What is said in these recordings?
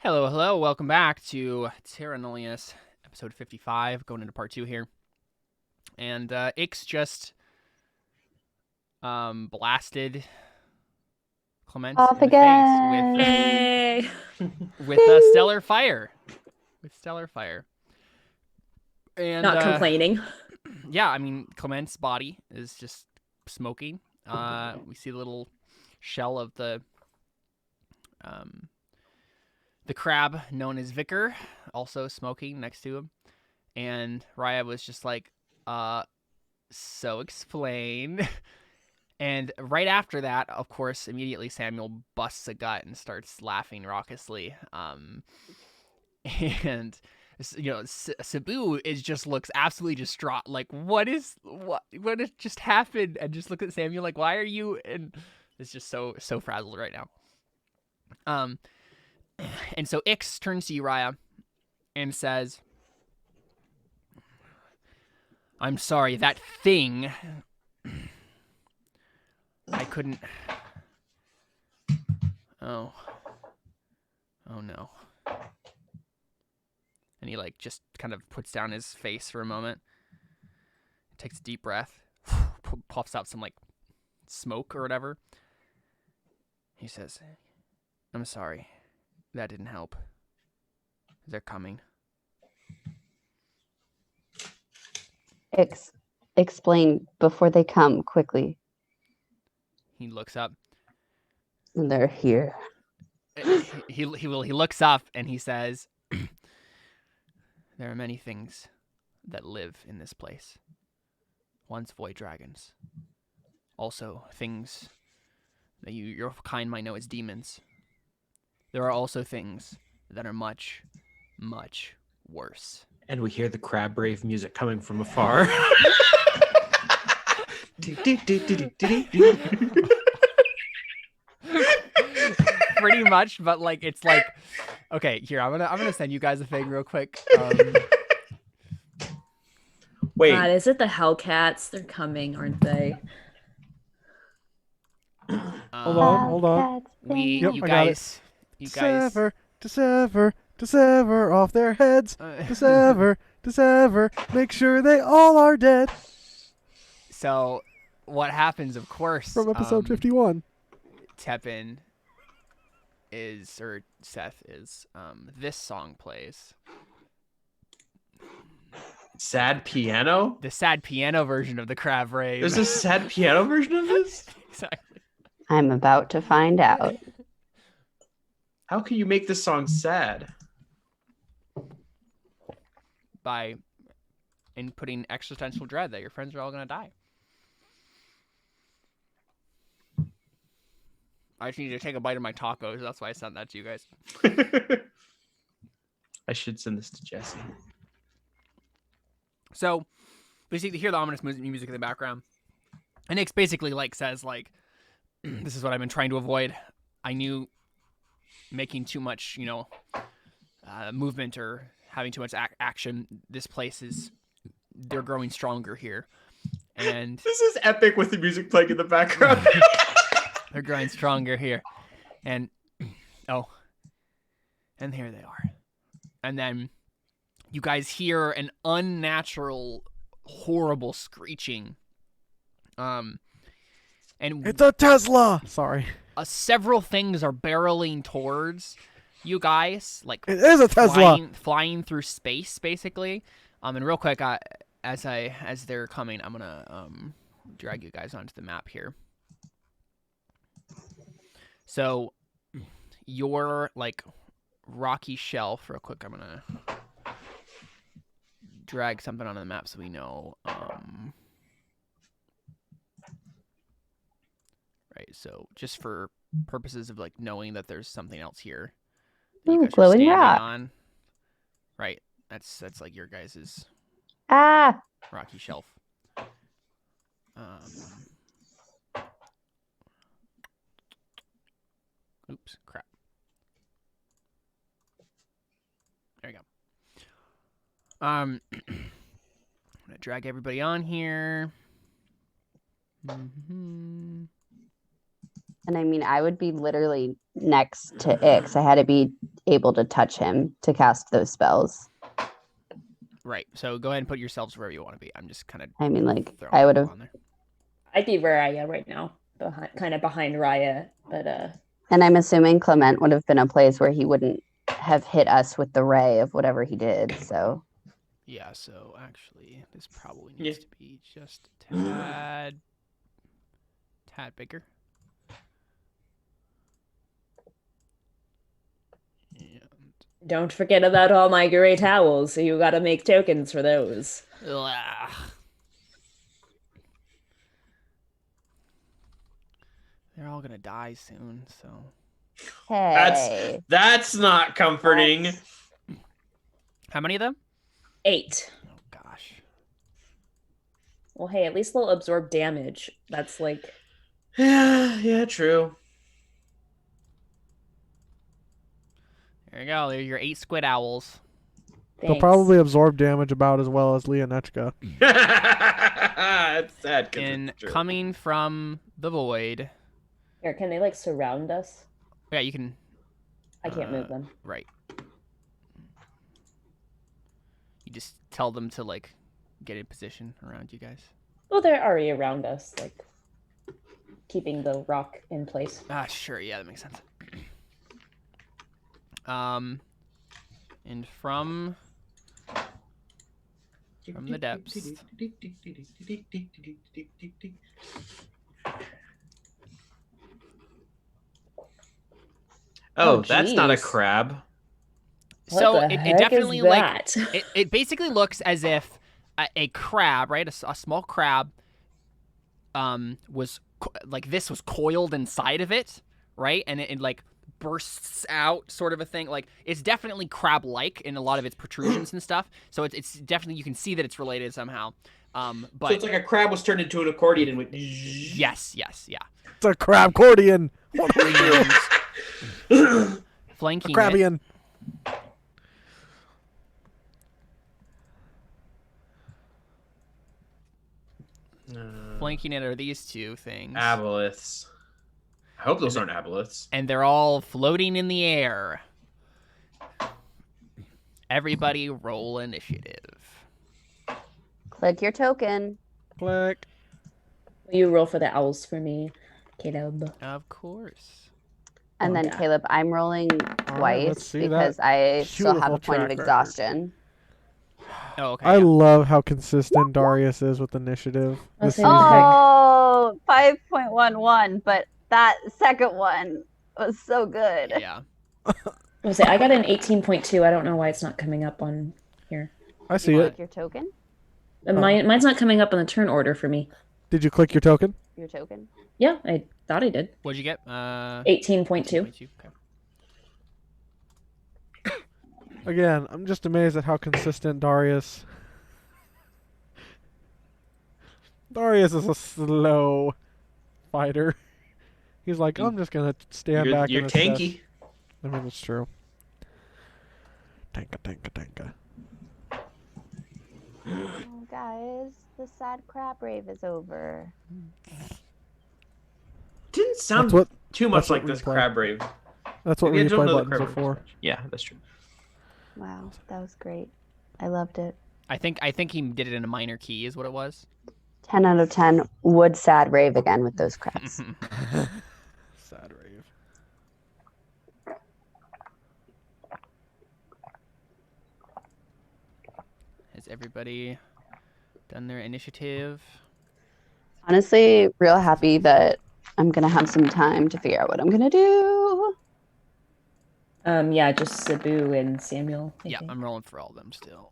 Hello, hello. Welcome back to Terra Nullius, episode 55, going into part 2 here. And Ix just blasted Clement Off in again. the Yay! face with stellar fire. With stellar fire. And Not complaining. yeah, I mean, Clement's body is just smoking. We see the little shell of the crab known as Vicar also smoking next to him. And Raya was just like, so explain. And right after that, of course, immediately Samuel busts a gut and starts laughing raucously. And you know, Sabu just looks absolutely distraught. Like, what has just happened? And just look at Samuel like, why are you? And it's just so frazzled right now. And so Ix turns to you, Raya, and says, I'm sorry, that thing... I couldn't... Oh no. And he, like, just kind of puts down his face for a moment, takes a deep breath, puffs out some, like, smoke or whatever. He says, I'm sorry. That didn't help. They're coming. Explain before they come quickly. He looks up. They're here. He looks up and he says, there are many things that live in this place. Once void dragons. Also things that your kind might know as demons. There are also things that are much, much worse. And we hear the crab rave music coming from afar. Pretty much, but like it's like, okay, here I'm gonna send you guys a thing real quick. Wait, God, is it the Hellcats? They're coming, aren't they? Hold on. You I got guys, to sever off their heads, to sever, make sure they all are dead. So, what happens, of course, From episode 51. Tepin is, or Seth is, this song plays. sad piano? The sad piano version of the crab rave. There's a sad piano version of this? Exactly. I'm about to find out. How can you make this song sad? By inputting existential dread that your friends are all gonna die. I just need to take a bite of my tacos. That's why I sent that to you guys. I should send this to Jesse. So, basically, you hear the ominous music in the background, and Nick's basically like says like, "This is what I've been trying to avoid. I knew making too much, movement or having too much action. This place they're growing stronger here, and This is epic with the music playing in the background. they're growing stronger here, and and here they are, and then." You guys hear an unnatural, horrible screeching. And It's a Tesla! Sorry. Several things are barreling towards you guys, like It is a Tesla! flying through space, basically. And real quick, as they're coming, I'm gonna drag you guys onto the map here. So your like rocky shelf, real quick. I'm gonna drag something onto the map so we know. Right, so just for purposes of like knowing that there's something else here. That you guys are glowing standing rock. on. Right, that's like your guys' Ah! rocky shelf. Oops, crap. There you go. I'm gonna drag everybody on here. Mm-hmm. And I mean, I would be literally next to Ix. I had to be able to touch him to cast those spells. Right. So go ahead and put yourselves wherever you want to be. I'm just kind of. I mean, like, I would have. I'd be where Raya right now, kind of behind Raya, but And I'm assuming Clement would have been a place where he wouldn't have hit us with the ray of whatever he did. So Yeah. So actually, this probably needs to be just a tad bigger. And don't forget about all my great owls. So you got to make tokens for those. ugh. They're all gonna die soon, so. hey, That's not comforting. How many of them? 8. Oh gosh. Well, hey, at least they'll absorb damage. That's like Yeah, true. There you go. They're your 8 squid owls. They'll thanks. probably absorb damage about as well as Leonechka. It's sad. 'Cause And it's true. coming from the void. Here, can they like surround us? Yeah, you can. I can't move them. Right. You just tell them to like get in position around you guys. Well, they're already around us, like keeping the rock in place. Ah, sure. Yeah, that makes sense. And from the depths. Oh, Oh, that's not a jeez. crab. So What the it heck definitely is like that? it basically looks as if a crab, right? A small crab, was like this was coiled inside of it, right? And it like bursts out, sort of a thing. Like it's definitely crab-like in a lot of its protrusions and stuff. So it's definitely, you can see that it's related somehow. But So it's like a crab was turned into an accordion and went. yes, yeah. It's a crab cordian. What do we do? And A flanking it, crabian. flanking it are these two things, Aboliths. I hope those aren't aboliths. and they're all floating in the air. Everybody roll initiative. click your token. Click. Will you roll for the owls for me, Caleb? Of course. And then yeah. Caleb, I'm rolling All right, let's twice see because that I still have beautiful a point of track record. exhaustion. Oh, okay. I yeah. love how consistent Darius is with initiative. I'll This say season. Oh, 5.11, but that second one was so good. Yeah. I was say I got an 18.2. I don't know why it's not coming up on here. I see You it. click your token? Mine's not coming up on the turn order for me. Did you click your token? Your token? Yeah, I thought I did. What'd you get? 18.2. Okay. Again, I'm just amazed at how consistent Darius. Darius is a slow fighter. He's like, I'm just gonna stand back. You're and assess. tanky. I mean, it's true. Tanka. Oh, guys, the sad crab rave is over. Didn't sound That's what. too much that's what like this replay. crab rave. That's what Maybe I don't replay know the buttons crab are for. rave. Yeah, that's true. Wow, that was great. I loved it. I think he did it in a minor key, is what it was. 10 out of 10 would sad rave again with those crabs. Sad rave. Has everybody done their initiative? Honestly, real happy that I'm going to have some time to figure out what I'm going to do. Yeah, just Cebu and Samuel. I Yeah, think. I'm rolling for all of them still.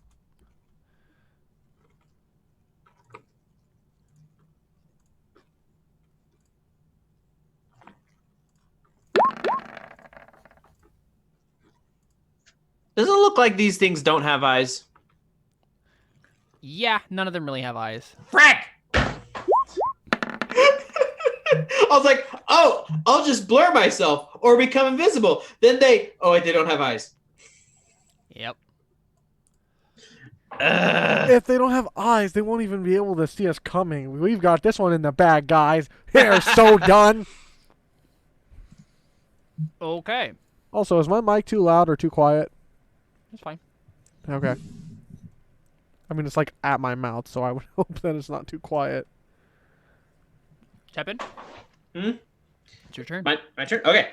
Does it look like these things don't have eyes? Yeah, none of them really have eyes. Frack! I was like, oh, I'll just blur myself or become invisible. Then they don't have eyes. Yep. If they don't have eyes, they won't even be able to see us coming. We've got this one in the bag, guys. They're so done. Okay. Also, is my mic too loud or too quiet? It's fine. Okay. I mean, it's like at my mouth, so I would hope that it's not too quiet. Tepin? Hmm? It's your turn. My turn? Okay.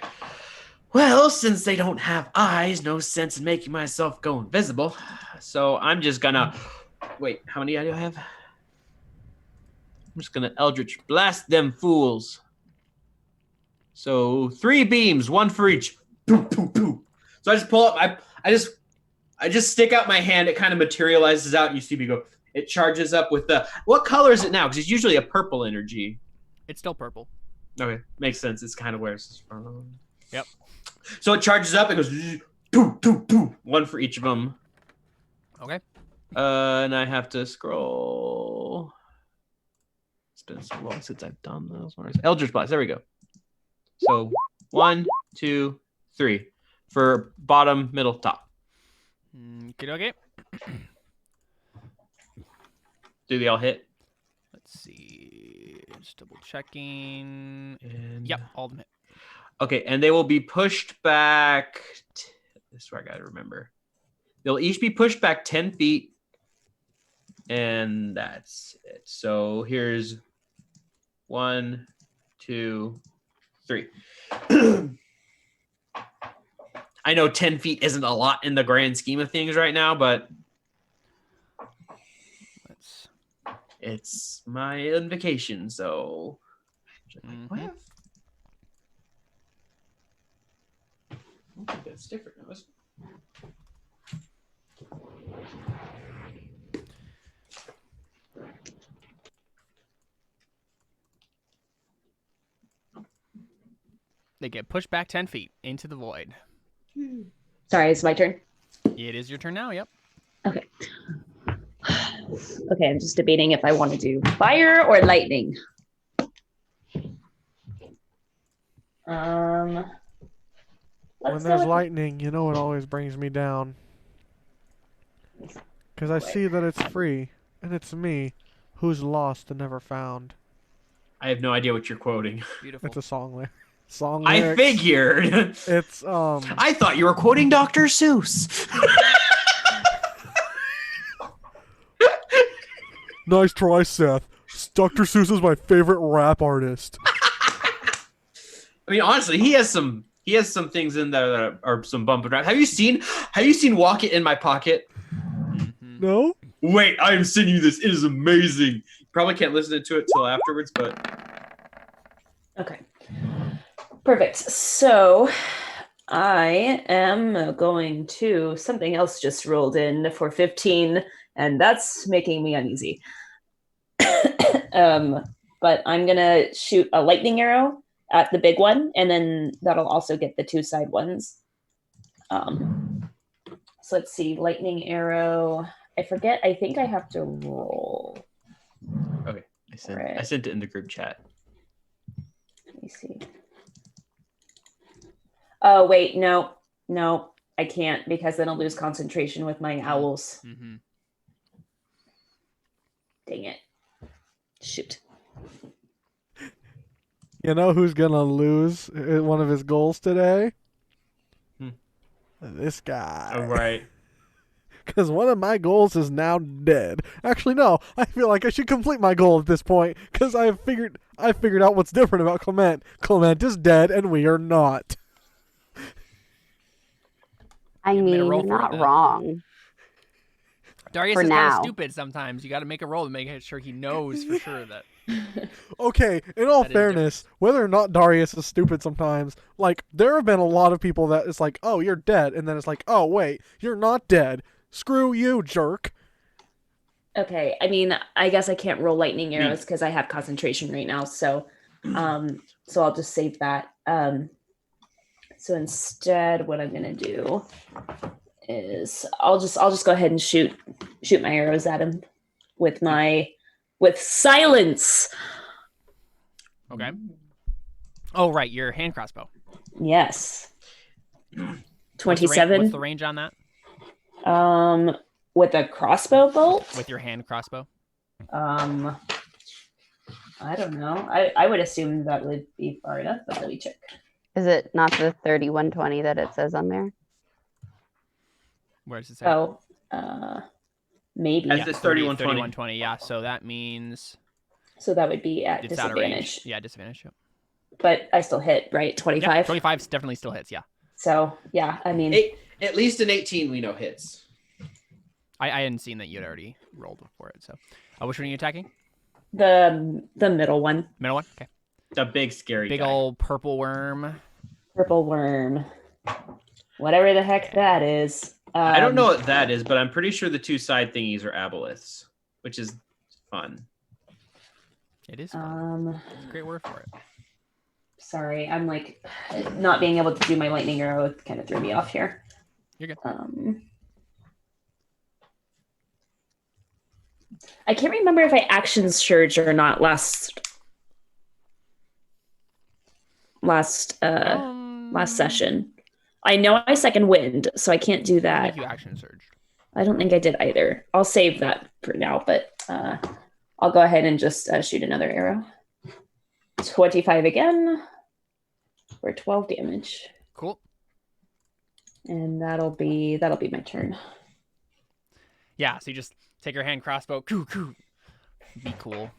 Well, since they don't have eyes, no sense in making myself go invisible. So I'm just gonna... Wait, how many do I have? I'm just gonna Eldritch Blast them fools. So 3 beams, 1 for each. Boom, boom, boom. So I just pull up, I just stick out my hand, it kind of materializes out, and you see me go, it charges up with the... What color is it now? Because it's usually a purple energy. It's still purple. Okay, makes sense. It's kind of where it's from. Yep. So it charges up. It goes, boom, boom, boom. 1 for each of them. Okay. And I have to scroll. It's been so long since I've done those. Where's Eldritch Blast? There we go. So 1, 2, 3 for bottom, middle, top. Okay. Do they all hit? Let's see. Just double checking. And Yep, all of them hit. Okay, and they will be pushed back. This is where I gotta remember. They'll each be pushed back 10 feet. And that's it. So here's 1, 2, 3. I know 10 feet isn't a lot in the grand scheme of things right now, but it's my invocation, so I think that's different now, isn't it? They get pushed back 10 feet into the void. Sorry, it's my turn. It is your turn now, yep. Okay. Okay, I'm just debating if I want to do fire or lightning. When there's lightning, you know it always brings me down. Because I see that it's free, and it's me, who's lost and never found. I have no idea what you're quoting. Beautiful. It's a song lyric. Song I lyrics. figured. It's I thought you were quoting Dr. Seuss. Nice try, Seth. Dr. Seuss is my favorite rap artist. I mean, honestly, he has some things in there that are some bump and rap. Have you seen Walk It in My Pocket? No? Wait, I am sending you this. It is amazing. You probably can't listen to it till afterwards, but Okay. Perfect. So I am going to, something else just rolled in for 15, and that's making me uneasy. But I'm going to shoot a lightning arrow at the big one, and then that'll also get the 2 side ones. So let's see, lightning arrow. I forget, I think I have to roll. okay. I sent it in the group chat. Let me see. Oh, wait, no, I can't, because then I'll lose concentration with my owls. Mm-hmm. Dang it. Shoot. You know who's gonna lose one of his goals today? This guy. All right. Because one of my goals is now dead. Actually, no. I feel like I should complete my goal at this point because I figured out what's different about Clement. Clement is dead, and we are not. I You made a mean, roll you're for it not then. wrong. Darius For is kind of now. stupid sometimes. You got to make a roll to make sure he knows for sure that. Okay, in all That is fairness, whether or not Darius is stupid sometimes, like, there have been a lot of people that it's like, oh, you're dead, and then it's like, oh, wait, you're not dead. Screw you, jerk. Okay, I mean, I guess I can't roll lightning arrows because I have concentration right now, so I'll just save that. So instead, what I'm gonna do is I'll just go ahead and shoot my arrows at him with silence. Okay. Oh, right. Your hand crossbow. Yes. What's 27. the range on that? With a crossbow bolt? With your hand crossbow? I don't know. I would assume that would be far enough, but let me check. Is it not the 3120 that it says on there? Where does it say? Oh, maybe. As it's 3120. 3120. Yeah, so that means So that would be at it's out of range. disadvantage. Yeah, disadvantage. Yep. But I still hit, right? 25? Yeah, 25 definitely still hits, yeah. So, yeah, I mean... At least an 18 we know hits. I hadn't seen that you'd already rolled for it, so. Which one are you attacking? The middle one. Middle one? Okay. The big scary Big guy. old purple worm. Purple worm. Whatever the heck that is. I don't know what that is, but I'm pretty sure the two side thingies are aboleths, which is fun. It is fun. It's a great word for it. Sorry, I'm like not being able to do my lightning arrow kind of threw me off here. You're good. I can't remember if I action surge or not last session. I know I second wind, so I can't do I that. think you action surged. I don't think I did either. I'll save that for now, but I'll go ahead and just shoot another arrow. 25 again for 12 damage. Cool. And that'll be my turn. Yeah, so you just take your hand crossbow. Coo, coo. Be cool.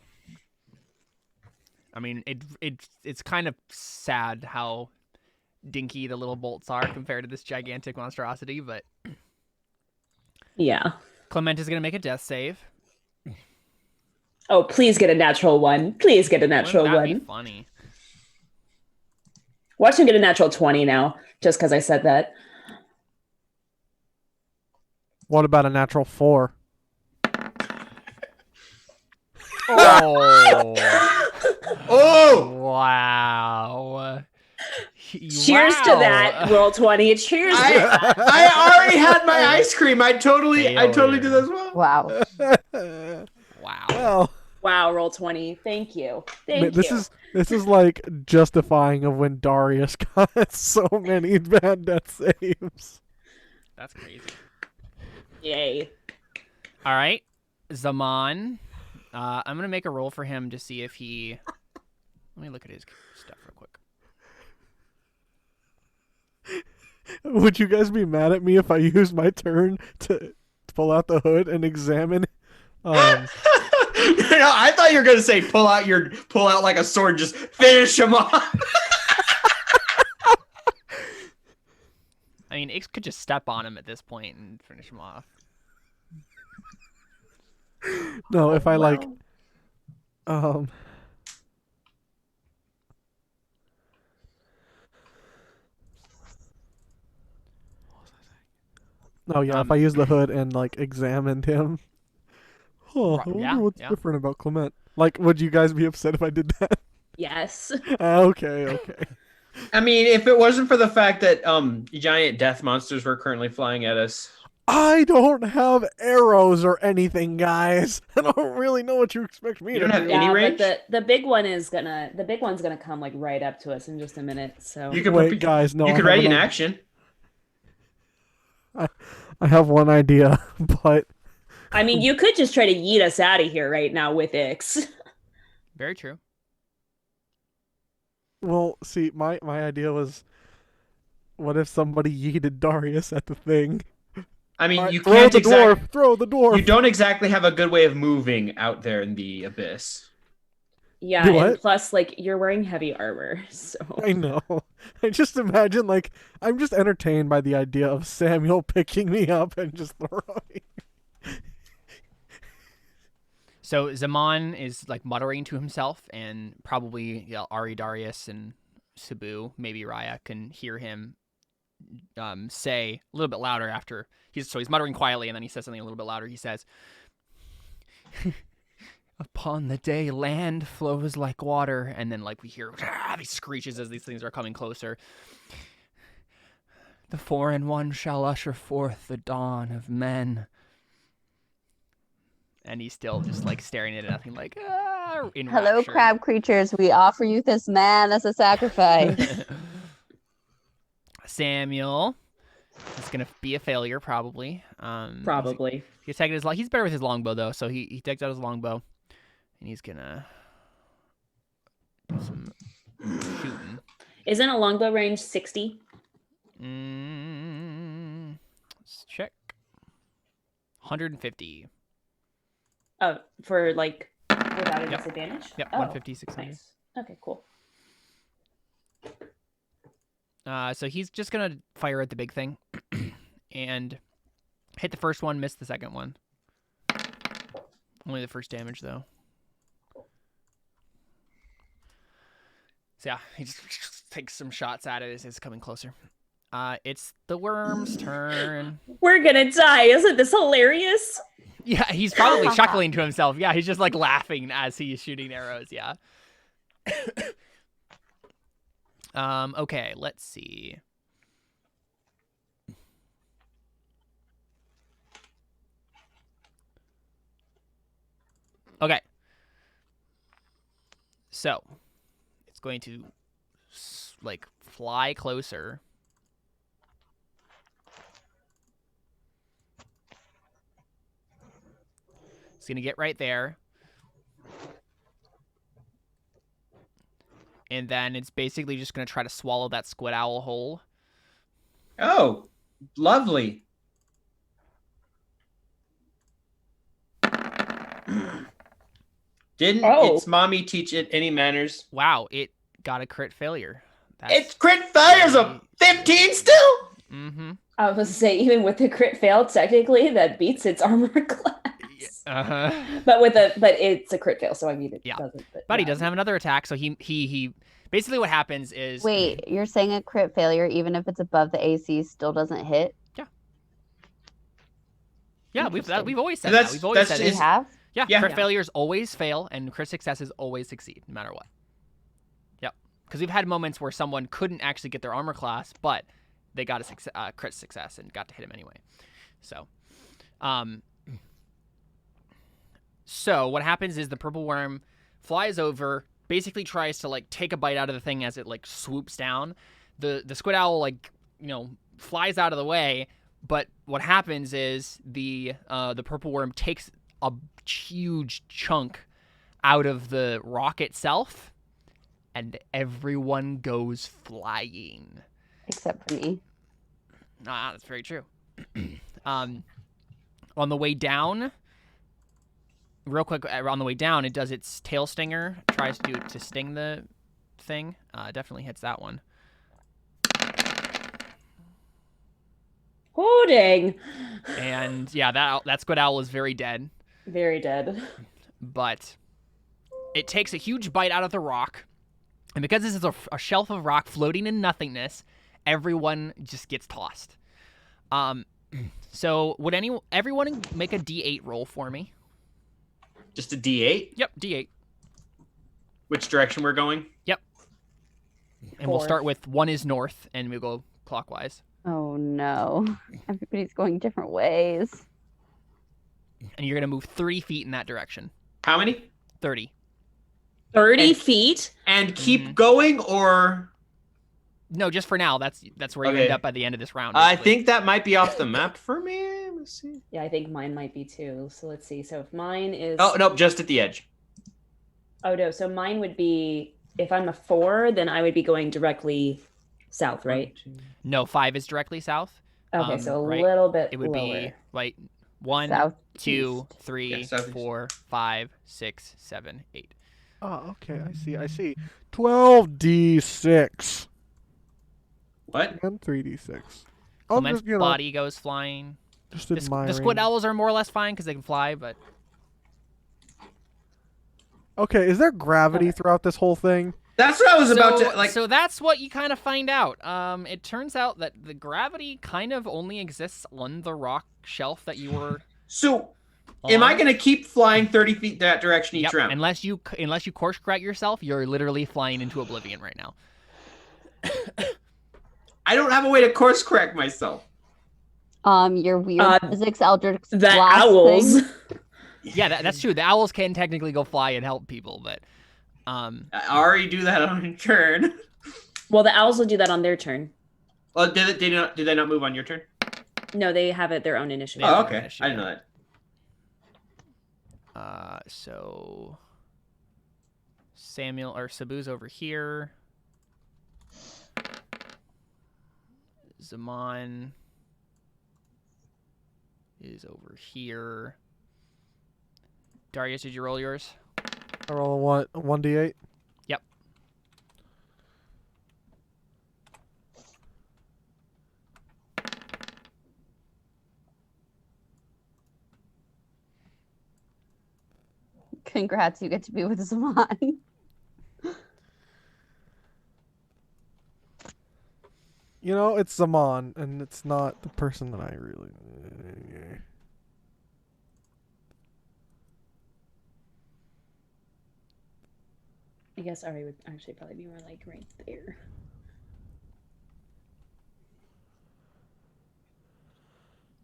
I mean, it's kind of sad how dinky the little bolts are compared to this gigantic monstrosity, but Yeah. Clement is going to make a death save. Oh, please get a natural one. Please get a natural Wouldn't that be one. funny? Watch him get a natural 20 now, just because I said that. What about a natural 4? Oh. Oh! Wow. Cheers to that, roll 20. Cheers. I already had my ice cream. I totally did that as well. Wow. Wow. Well, Wow, roll 20. Thank you. Thank this you. is like justifying of when Darius got so many bad death saves. That's crazy. Yay. All right. Zaman. I'm going to make a roll for him to see if he... Let me look at his stuff real quick. Would you guys be mad at me if I used my turn to pull out the hood and examine? I thought you were gonna say pull out like a sword, just finish him off. I mean, Ix could just step on him at this point and finish him off. No, if I like, No, yeah, if I use the hood and like examined him. Oh, I wonder what's different about Clement. Like, would you guys be upset if I did that? Yes. Okay. I mean, if it wasn't for the fact that giant death monsters were currently flying at us. I don't have arrows or anything, guys. I don't really know what you expect me to do. You don't have any range? But the big one's gonna come like right up to us in just a minute. So You could Wait, guys, no. You could ready an action. I have one idea, but I mean, you could just try to yeet us out of here right now with Ix. Very true. well, see, my idea was, what if somebody yeeted Darius at the thing? I mean, Right, you throw can't the dwarf. You don't exactly have a good way of moving out there in the abyss. Yeah, What? and plus, like, you're wearing heavy armor, so I know. I just imagine, like, I'm just entertained by the idea of Samuel picking me up and just throwing. So Zaman is like muttering to himself, and probably Ari, Darius, and Sabu, maybe Raya, can hear him say a little bit louder after he's muttering quietly, and then he says something a little bit louder. He says, "Upon the day land flows like water," and then like we hear these screeches as these things are coming closer. "The 4-in-1 shall usher forth the dawn of men." And he's still just like staring at nothing, like in Hello, rapture. crab creatures. We offer you this man as a sacrifice. Samuel is gonna be a failure probably. probably. He's taking his he's better with his longbow though, so he takes out his longbow and he's gonna do some shooting. Isn't a longbow range 60? Let's check. 150. Oh, for like without a Yep. disadvantage? Yep, Oh, 150, 600. nice. Okay, cool. So he's just gonna fire at the big thing, and hit the first one, miss the second one. Only the first damage though. So yeah, he just takes some shots at it as it's coming closer. It's the worm's turn. We're gonna die. Isn't this hilarious? Yeah, he's probably chuckling to himself. Yeah, he's just like laughing as he's shooting arrows. Yeah. Okay, let's see. Okay. So, it's going to like fly closer. It's going to get right there. And then it's basically just going to try to swallow that squid owl whole. Oh, lovely. Didn't its mommy teach it any manners? Wow, it got a crit failure. It's crit failures of 15 still? Mm-hmm. I was to say, even with the crit fail, technically that beats its armor class. Uh-huh. But it's a crit fail, so I mean it doesn't. But he doesn't have another attack, so he basically what happens is Wait, you're saying a crit failure, even if it's above the AC, still doesn't hit? Yeah, we've always said that. We've always said We have? Yeah, crit failures always fail, and crit successes always succeed, no matter what. Yep, because we've had moments where someone couldn't actually get their armor class, but they got a crit success and got to hit him anyway. So what happens is the purple worm flies over, basically tries to like take a bite out of the thing as it like swoops down. The squid owl like flies out of the way, but what happens is the purple worm takes a huge chunk out of the rock itself, and everyone goes flying. Except for me. That's very true. On the way down, real quick, on the way down, it does its tail stinger, tries to sting the thing. Definitely hits that one. Oh, dang. And yeah, that squid owl is very dead. Very dead. But it takes a huge bite out of the rock, and because this is a shelf of rock floating in nothingness, everyone just gets tossed. So would everyone make a D8 roll for me? Just a D8? Yep, D8. Which direction we're going? Yep. And we'll start with 1 is north, and we'll go clockwise. Oh no. Everybody's going different ways. And you're going to move 30 feet in that direction. How many? 30. 30 feet? And keep going, or... No, just for now. That's where you Okay. end up by the end of this round. I basically. think that might be off the map for me. Let's see. Yeah, I think mine might be too. So let's see. So if mine is... Oh, no, just at the edge. Oh, no. So mine would be... If I'm a 4, then I would be going directly south, right? No, 5 is directly south. Okay, so a right. little bit It would lower. be like 1, South 2, 3, Yeah, southeast. 4, 5, 6, 7, 8. Oh, okay. I see. 12d6 What? and 3d6. Clement's just, body goes flying. Just The admiring. squid owls are more or less fine because they can fly, but Okay, is there gravity throughout this whole thing? That's what I was about to, like... So that's what you kind of find out. It turns out that the gravity kind of only exists on the rock shelf that you were. So, am I going to keep flying 30 feet that direction each Yep, round? unless you course correct yourself, you're literally flying into oblivion right now. I don't have a way to course correct myself. Your weird physics Eldritch The blast owls. thing. Yeah, that's true. The owls can technically go fly and help people, but I already do that on a turn. Well, the owls will do that on their turn. Well, did they not move on your turn? No, they have it their own initiative. Oh, okay. I didn't know that. So Samuel or Sabu's over here. Zaman is over here. Darius, did you roll yours? I roll a what? A 1d8? Yep. Congrats, you get to be with Zaman. You know, it's Zaman, and it's not the person that I really... I guess Ari would actually probably be more like right there.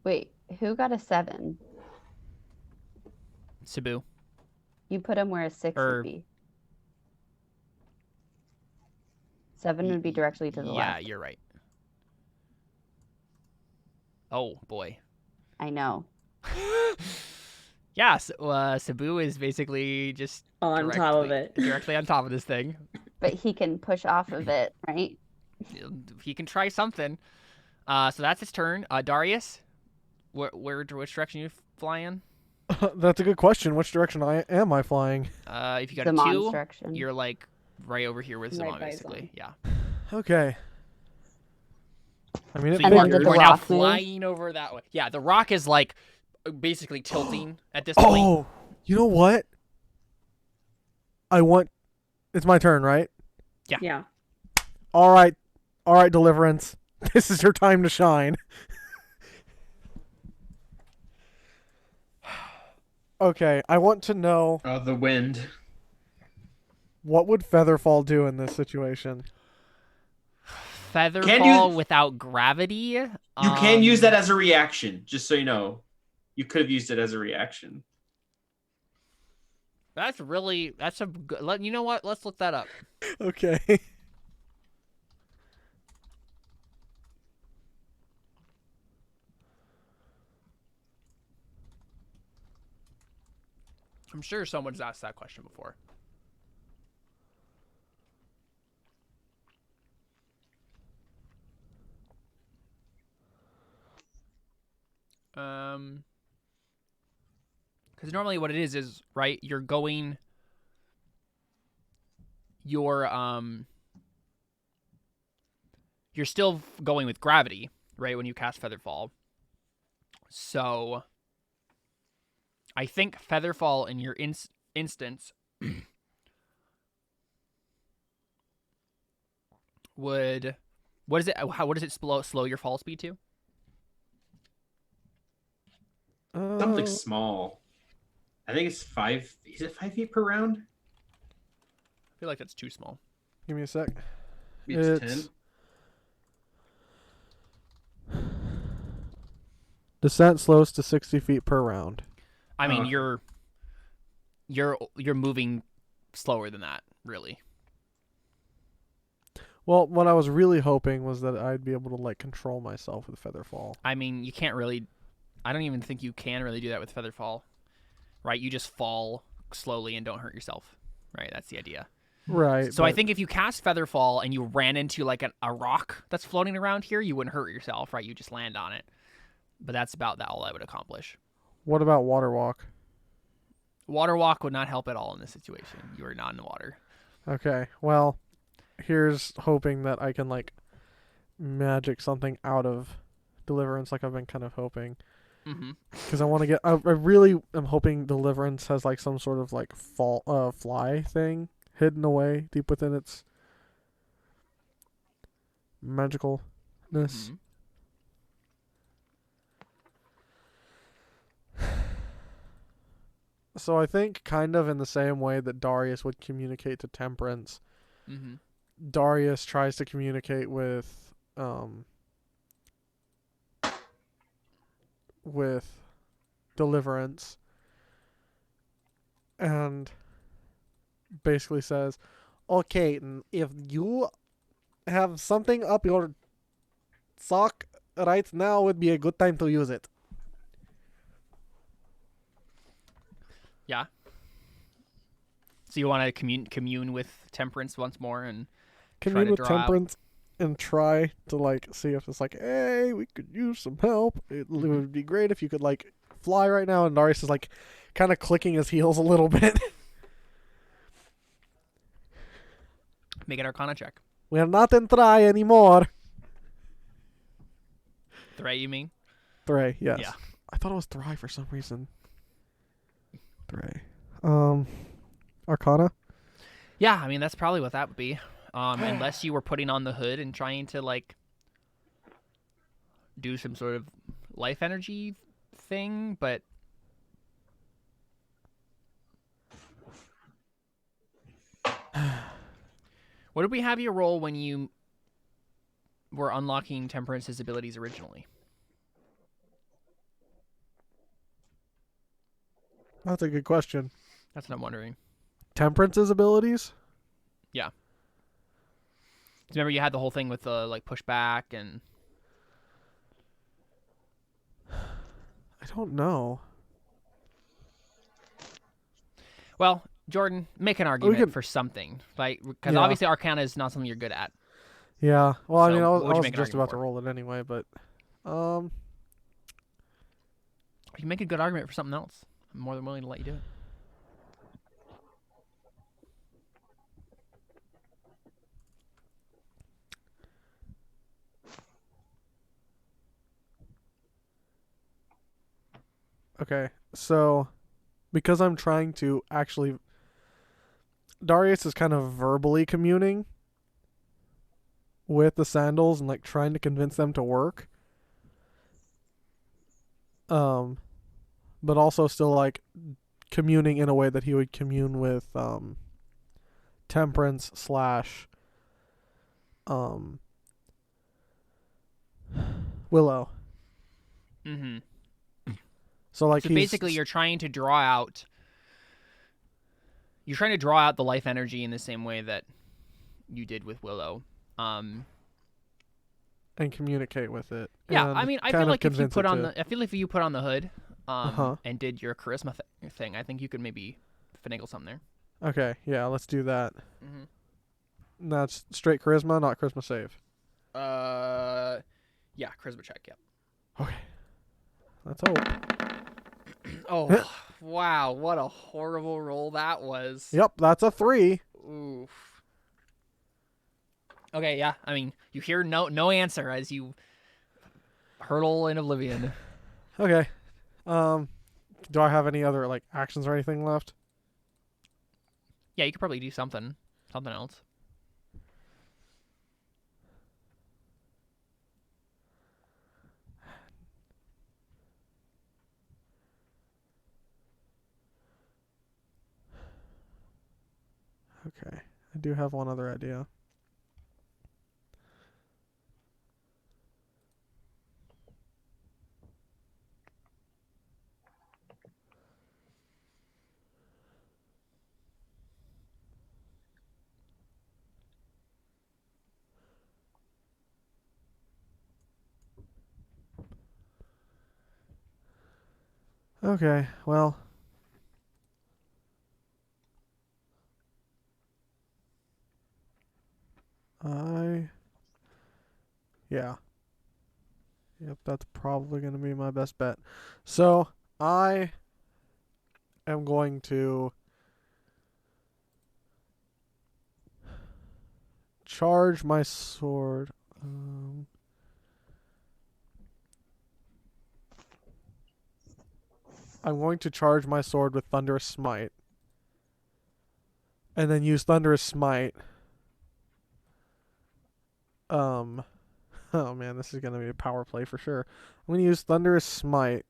Wait, who got a 7? Cebu. You put him where a 6 Or- would be. 7 would be directly to the Yeah, left. you're right. Oh, boy. I know. Yeah, so, Cebu is basically just On top of it. directly on top of this thing. But he can push off of it, right? He can try something. So that's his turn. Darius, which direction you fly in? That's a good question. Which direction am I flying? If you got Zaman's a 2, direction. you're like right over here with Right Zaman, by basically. Yeah. Okay. I mean, it So And then you did are the now rock move? flying over that way. Yeah, the rock is like basically tilting at this point. Oh, you know what? I want. It's my turn, right? Yeah. All right, Deliverance. This is your time to shine. Okay, I want to know Oh, the wind. what would Featherfall do in this situation. Featherfall without gravity. You can use that as a reaction, just so you know. You could have used it as a reaction. That's a good. You know what? Let's look that up. Okay. I'm sure someone's asked that question before. Because normally what it is right. You're still going with gravity, right? When you cast Featherfall. So I think Featherfall in your instance would what does it slow your fall speed to? Something small. I think it's 5. Is it 5 feet per round? I feel like that's too small. Give me a sec. Maybe it's 10. Descent slows to 60 feet per round. I mean, Okay. you're moving slower than that, really. Well, what I was really hoping was that I'd be able to like control myself with Featherfall. I mean, you can't really. I don't even think you can really do that with Featherfall, right? You just fall slowly and don't hurt yourself, right? That's the idea. Right. So I think if you cast Featherfall and you ran into like a rock that's floating around here, you wouldn't hurt yourself, right? You just land on it. But that's about all I would accomplish. What about Water Walk? Water Walk would not help at all in this situation. You are not in the water. Okay. Well, here's hoping that I can like magic something out of Deliverance, like I've been kind of hoping. Mm-hmm. Because I want to get. I really am hoping Deliverance has like some sort of like fly thing hidden away deep within its magicalness. Mm-hmm. So I think kind of in the same way that Darius would communicate to Temperance, Mm-hmm. Darius tries to communicate with Deliverance and basically says, okay, if you have something up your sock right now would be a good time to use it. Yeah. So you want to commune with Temperance once more and try Commune to with draw out- Temperance. and try to like see if it's like, hey, we could use some help. It would be great if you could like fly right now. And Darius is like kind of clicking his heels a little bit. Make an Arcana check. We're not in try anymore. 3, you mean? Three, yes. Yeah. I thought it was Thry for some reason. Three. Arcana? Yeah, I mean, that's probably what that would be. Unless you were putting on the hood and trying to, like, do some sort of life energy thing, but... What did we have you roll when you were unlocking Temperance's abilities originally? That's a good question. That's what I'm wondering. Temperance's abilities? Yeah. Remember you had the whole thing with the, like, pushback and... I don't know. Well, Jordan, make an argument could- for something. Like, because Yeah. obviously Arcana is not something you're good at. Yeah. Well, I So, mean, I what would you was make an just argument about to for? roll it anyway, but If you make a good argument for something else, I'm more than willing to let you do it. okay. So, because I'm trying to actually, Darius is kind of verbally communing with the sandals and like trying to convince them to work. But also still like communing in a way that he would commune with Temperance slash Willow. Mm-hmm. So like So he's basically, you're trying to draw out. You're trying to draw out the life energy in the same way that you did with Willow. and communicate with it. Yeah, and I mean, I kind feel of like if you convince put it on to- the, I feel like if you put on the hood, Uh-huh. and did your charisma thing, I think you could maybe finagle something there. Okay, yeah, let's do that. Mm-hmm. That's straight charisma, not charisma save. Yeah, charisma check. Yep. Okay. Let's hope. Oh, wow! What a horrible roll that was. Yep, that's a 3. Oof. Okay, yeah. I mean, you hear no answer as you hurtle in oblivion. Okay. Do I have any other like actions or anything left? Yeah, you could probably do something else. Okay. I do have one other idea. Okay, well. Yeah. Yep, that's probably going to be my best bet. So, I am going to charge my sword. I'm going to charge my sword with Thunderous Smite. And then use Thunderous Smite. Oh man, this is going to be a power play for sure. I'm going to use Thunderous Smite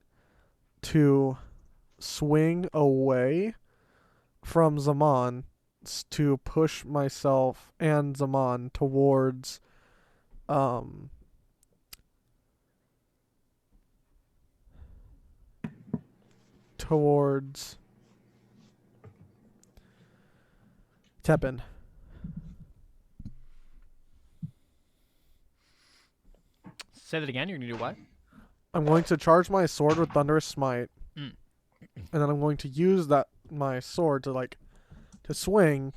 to swing away from Zaman to push myself and Zaman towards Tepin. Say that again. You're gonna do what? I'm going to charge my sword with Thunderous Smite. Mm. And then I'm going to use my sword to swing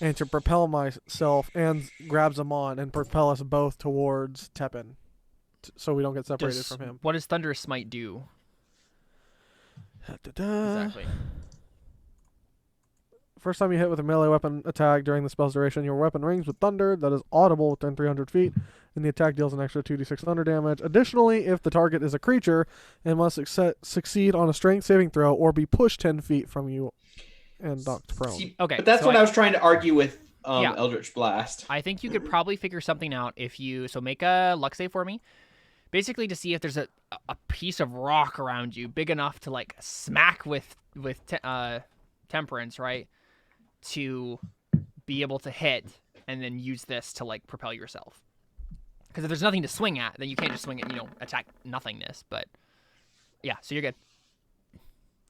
and to propel myself and grabs Amon and propel us both towards Tepin, so we don't get separated from him. What does Thunderous Smite do? Exactly. First time you hit with a melee weapon attack during the spell's duration, your weapon rings with thunder that is audible within 300 feet, and the attack deals an extra 2d6 thunder damage. Additionally, if the target is a creature, it must succeed on a strength saving throw or be pushed 10 feet from you and knocked prone. See, Okay, but that's so what I was trying to argue with Yeah. Eldritch Blast. I think you could probably figure something out if you... So make a luck save for me. Basically to see if there's a piece of rock around you big enough to, like, smack with Temperance, right? To be able to hit and then use this to, like, propel yourself. Because if there's nothing to swing at, then you can't just swing it, attack nothingness. But, yeah, so you're good.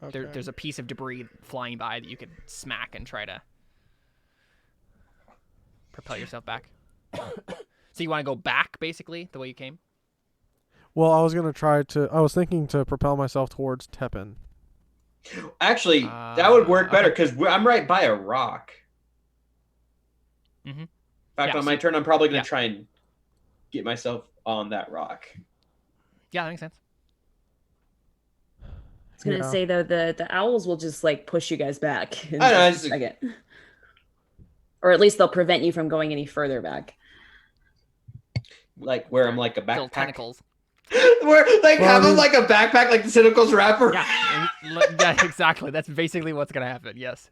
Okay. There's a piece of debris flying by that you could smack and try to propel yourself back. So you want to go back, basically, the way you came? Well, I was thinking to propel myself towards Tepin. Actually, that would work better because I'm right by a rock. Mhm. In fact, Yeah, on my turn, I'm probably going to yeah. try and get myself on that rock. Yeah, that makes sense. I was gonna Yeah. say though, the owls will just like push you guys back in I know, just a second. Or at least they'll prevent you from going any further back. Like where I'm like a Still backpack. tentacles. Where like Well, have I them mean- like a backpack, like the tentacles wrap around. Yeah, exactly. That's basically what's gonna happen. Yes.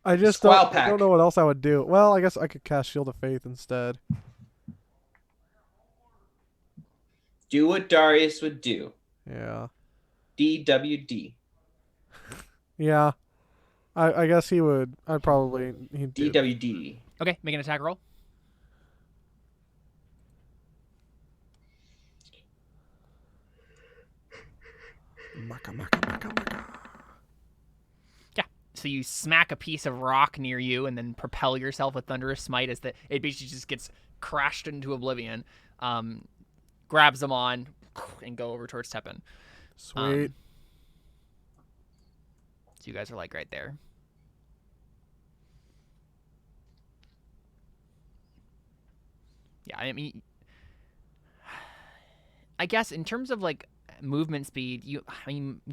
I just Squall don't, I pack. don't know what else I would do. Well, I guess I could cast Shield of Faith instead. Do what Darius would do. Yeah. DWD. Yeah. I guess he'd do. DWD. Okay, make an attack roll. Yeah. So you smack a piece of rock near you and then propel yourself with Thunderous Smite as it basically just gets crashed into oblivion. Grabs them on and go over towards Tepin. Sweet. So you guys are like right there. Yeah, I mean, I guess in terms of like movement speed, you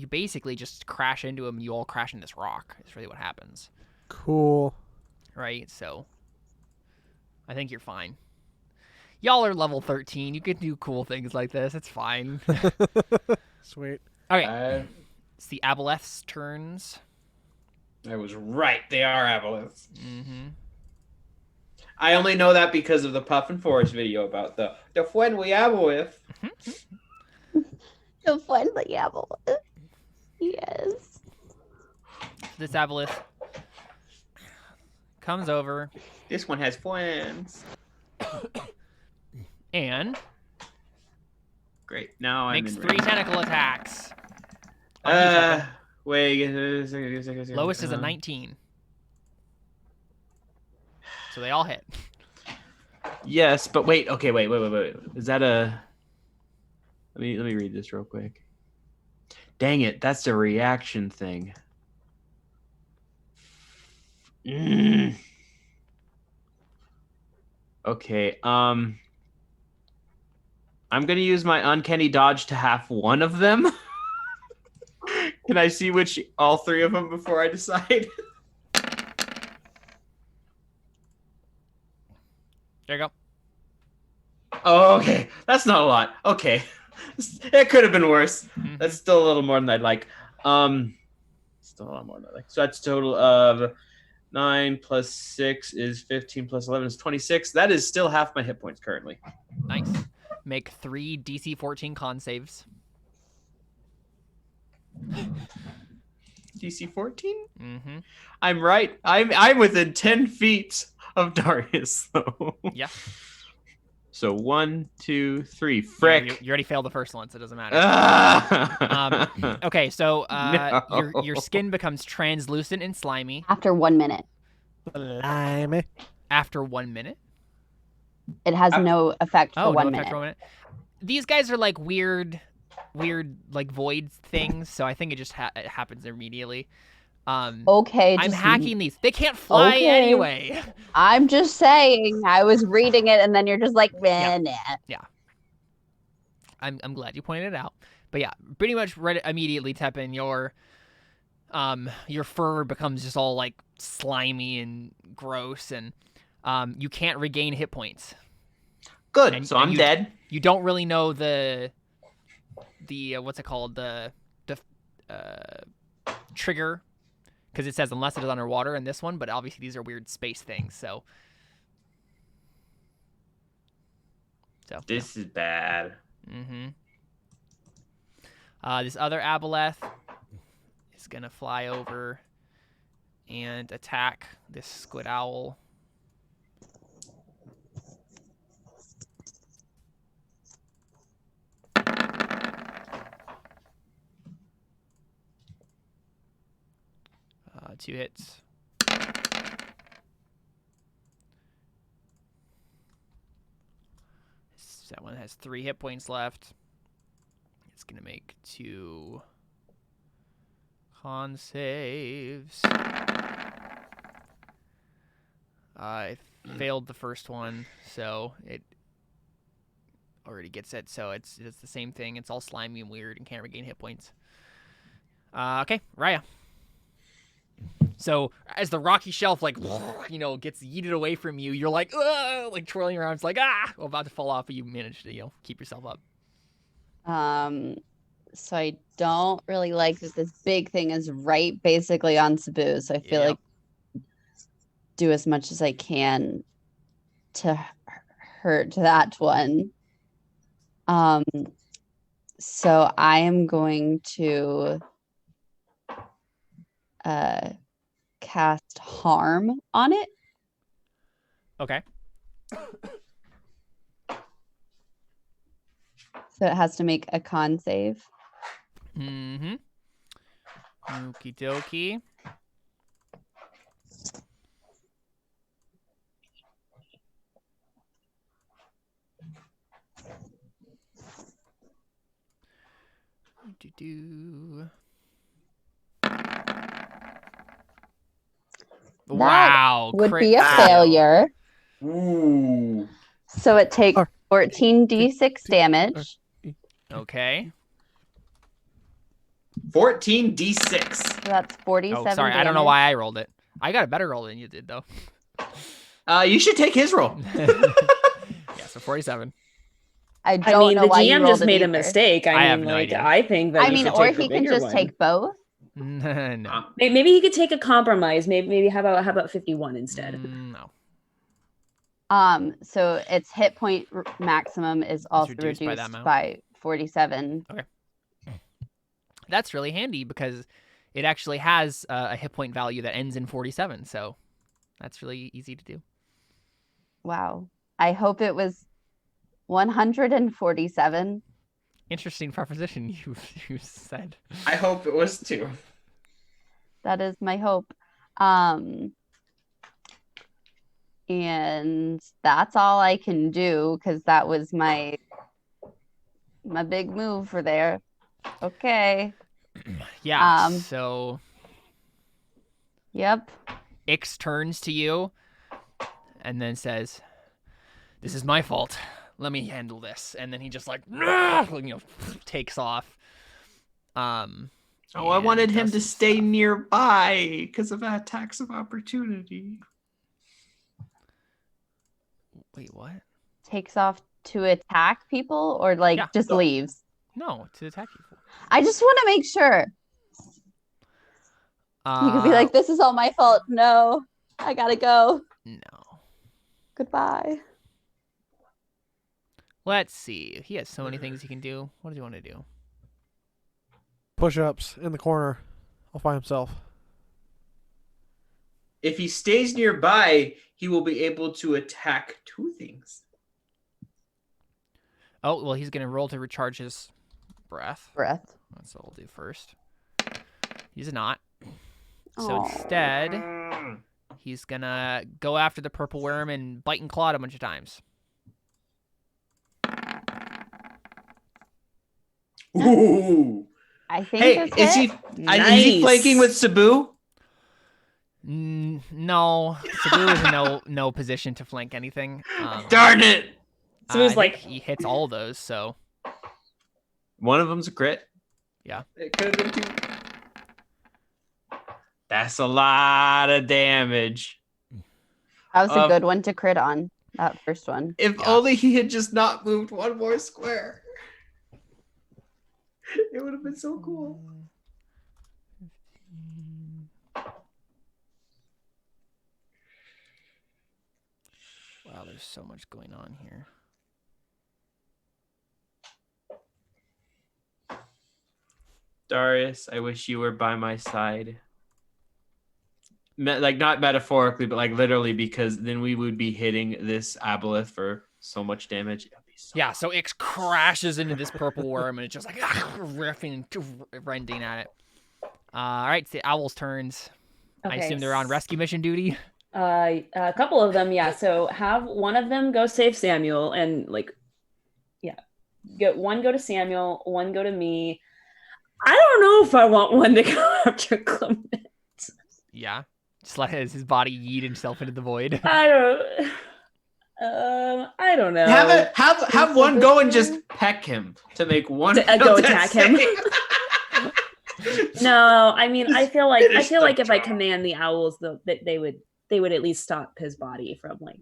basically just crash into him. You all crash in this rock. Is really what happens, Cool. right? So I think you're fine. Y'all are level 13. You can do cool things like this. It's fine. Sweet. Okay, it's the Aboleth's turns. I was right. They are aboleths. Mm-hmm. I only know that because of the Puff and Forest video about the when we aboleth. The fun, but yeah, but yes. This Aboleth comes over This one has friends. and Great. Now I'm makes in 3 range. tentacle attacks. On you, Tepin. Wait. Lowest is a 19. So they all hit. Yes, but wait. Okay, wait. Is that a? Let me read this real quick. Dang it, that's a reaction thing. Okay. I'm gonna use my uncanny dodge to half one of them. Can I see all 3 of them before I decide? There you go. Oh, okay. That's not a lot. Okay. It could have been worse. Mhm. That's still a little more than I'd like. Still a lot more than I'd like. So that's a total of 9 plus 6 is 15 plus 11 is 26. That is still half my hit points currently. Nice. Make 3 DC 14 con saves. DC 14? Mm-hmm. I'm right. I'm within 10 feet of Darius, though. Yeah. So 1, 2, 3. Frick. You already failed the first one, so it doesn't matter. Ah! Okay, so No. your skin becomes translucent and slimy After 1 minute, Blimey. after 1 minute. it has no effect for Oh, 1 no minute. effect for 1 minute. These guys are like weird like void things, so I think it just it happens immediately. Okay, I'm just hacking these. They can't fly Okay. anyway. I'm just saying. I was reading it, and then you're just like, Yeah. nah. I'm glad you pointed it out. But yeah, pretty much right immediately, Tepin, your fur becomes just all like slimy and gross, and you can't regain hit points. Good. So I'm dead. You don't really know the what's it called, the trigger, because it says unless it is underwater in this one, but obviously these are weird space things. So This is bad. mm-hmm. This other aboleth is gonna fly over and attack this squid owl. Two hits. That one has 3 hit points left. It's gonna make 2 con saves. I failed the first one, so it already gets it. So it's the same thing. It's all slimy and weird and can't regain hit points. Okay, Raya. So as the rocky shelf like gets yeeted away from you, you're like twirling around. It's like about to fall off, but you manage to keep yourself up. So I don't really like that this big thing is right basically on Sabu. So I feel like do as much as I can to hurt that one. So I am going to cast harm on it. Okay. So it has to make a con save. Mm-hmm. Okie dokie. Wow. Would crit be a fail. failure. Ooh. So it takes 14d6 damage. Okay. 14d6. So that's 47 Oh, sorry. I don't know damage. why I rolled it. I got a better roll than you did, though. You should take his roll. Yeah, so 47. I don't know the why you GM rolled just it made a either. mistake. I have no idea. I think that I you mean, should or take the he can bigger just one. take both. No. Maybe he could take a compromise. Maybe how about 51 instead? No. So its hit point maximum is also reduced by that reduced amount. by 47. That's really handy because it actually has a hit point value that ends in 47. So that's really easy to do. Wow. I hope it was 147. Interesting proposition you said. I hope it was 2. That is my hope. And that's all I can do because that was my big move for there. Okay. Yeah. So Yep. Ix turns to you and then says, "This is my fault. Let me handle this." And then he just takes off. I wanted him to stay nearby because of attacks of opportunity. Wait, what? Takes off to attack people or just leaves? No, to attack people. I just want to make sure. You could be like, this is all my fault. No, I gotta go. No. Goodbye. Let's see. He has so many things he can do. What does he want to do? Push-ups in the corner. All by himself. If he stays nearby, he will be able to attack 2 things. Oh, well, he's going to roll to recharge his breath. That's what we'll do first. He's not. So instead, he's going to go after the purple worm and bite and claw it a bunch of times. Ooh. I think Hey, is he flanking with Sabu? No, Sabu is in no position to flank anything. Darn it! So it was I think like- he hits all of those. So One of them's a crit. Yeah. It could have been 2. That's a lot of damage. That was a Um, good one to crit on. That first one. If Yeah. only he had just not moved one more square. It would have been so cool. wow, there's so much going on here. Darius, I wish you were by my side. Like, not metaphorically, but like literally, because then we would be hitting this aboleth for so much damage. It'd be so Yeah, so Ix crashes into this purple worm and it's just like riffing, rending at it. All right, it's the owl's turns. I assume they're on rescue mission duty. A couple of them, yeah. So have one of them go save Samuel, and like, yeah, get one go to Samuel, one go to me. I don't know if I want one to go after Clement. Yeah, just let his body yeet himself into the void. I don't know. have one go and just peck him to make one Go attack him. save. No, I mean, I feel like Finish the if I job. command the owls, that they would at least stop his body from like.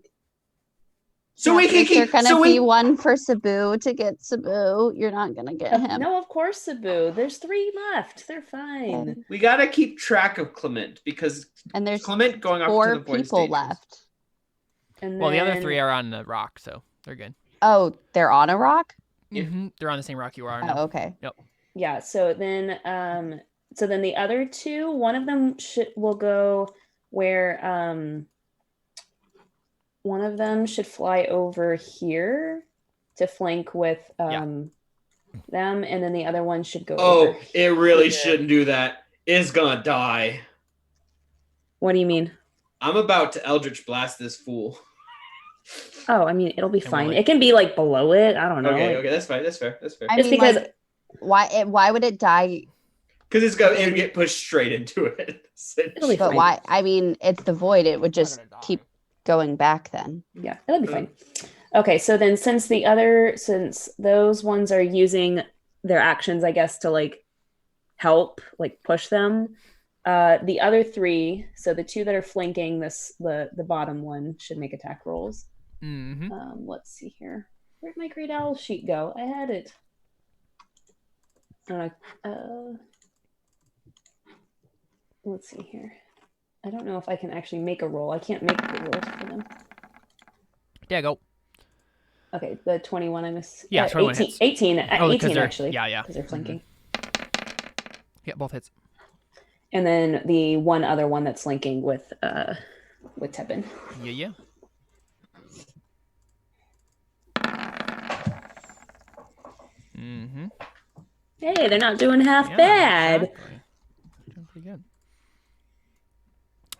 So we can Is there keep. gonna So be we. one for Sabu to get Sabu? You're not gonna get him. No, of course, Sabu. There's 3 left. They're fine. Okay. We gotta keep track of Clement because And there's Clement going up to 4 the void people stages. left. And Well, the other then- 3 are on the rock, so they're good. Oh, they're on a rock? Yeah. They're on the same rock you are. Oh, Now. okay. Yeah. So then the other 2, one of them will go where one of them should fly over here to flank with them, and then the other one should go Oh, over it really here. shouldn't do that. It's gonna die. What do you mean? I'm about to Eldritch Blast this fool. Oh, I mean, it'll be And fine. will It can be like below it. I don't know. Okay, that's fine. That's fair. That's fair. I Just mean, because- like, why would it die? Because it would get pushed straight into it. It'll be But fine. why? I mean, it's the void. It would They're just gonna die. keep going back then. Yeah, it'll be fine. Okay, so then since those ones are using their actions, I guess, to like help, like push them, the other 3, so the 2 that are flanking the bottom one should make attack rolls. Mm-hmm. Let's see here. Where'd my great owl sheet go? I had it. Let's see here. I don't know if I can actually make a roll. I can't make the rolls for them. Yeah, go. Okay, the 21 I missed. Yeah, 21 18, hits. 18, Oh, because 18 they're- actually. yeah. Because they're flanking. Yeah, both hits. And then the one other one that's linking with Tebin. Yeah. Mm-hmm. Hey, they're not doing half bad. Exactly. Doing pretty good.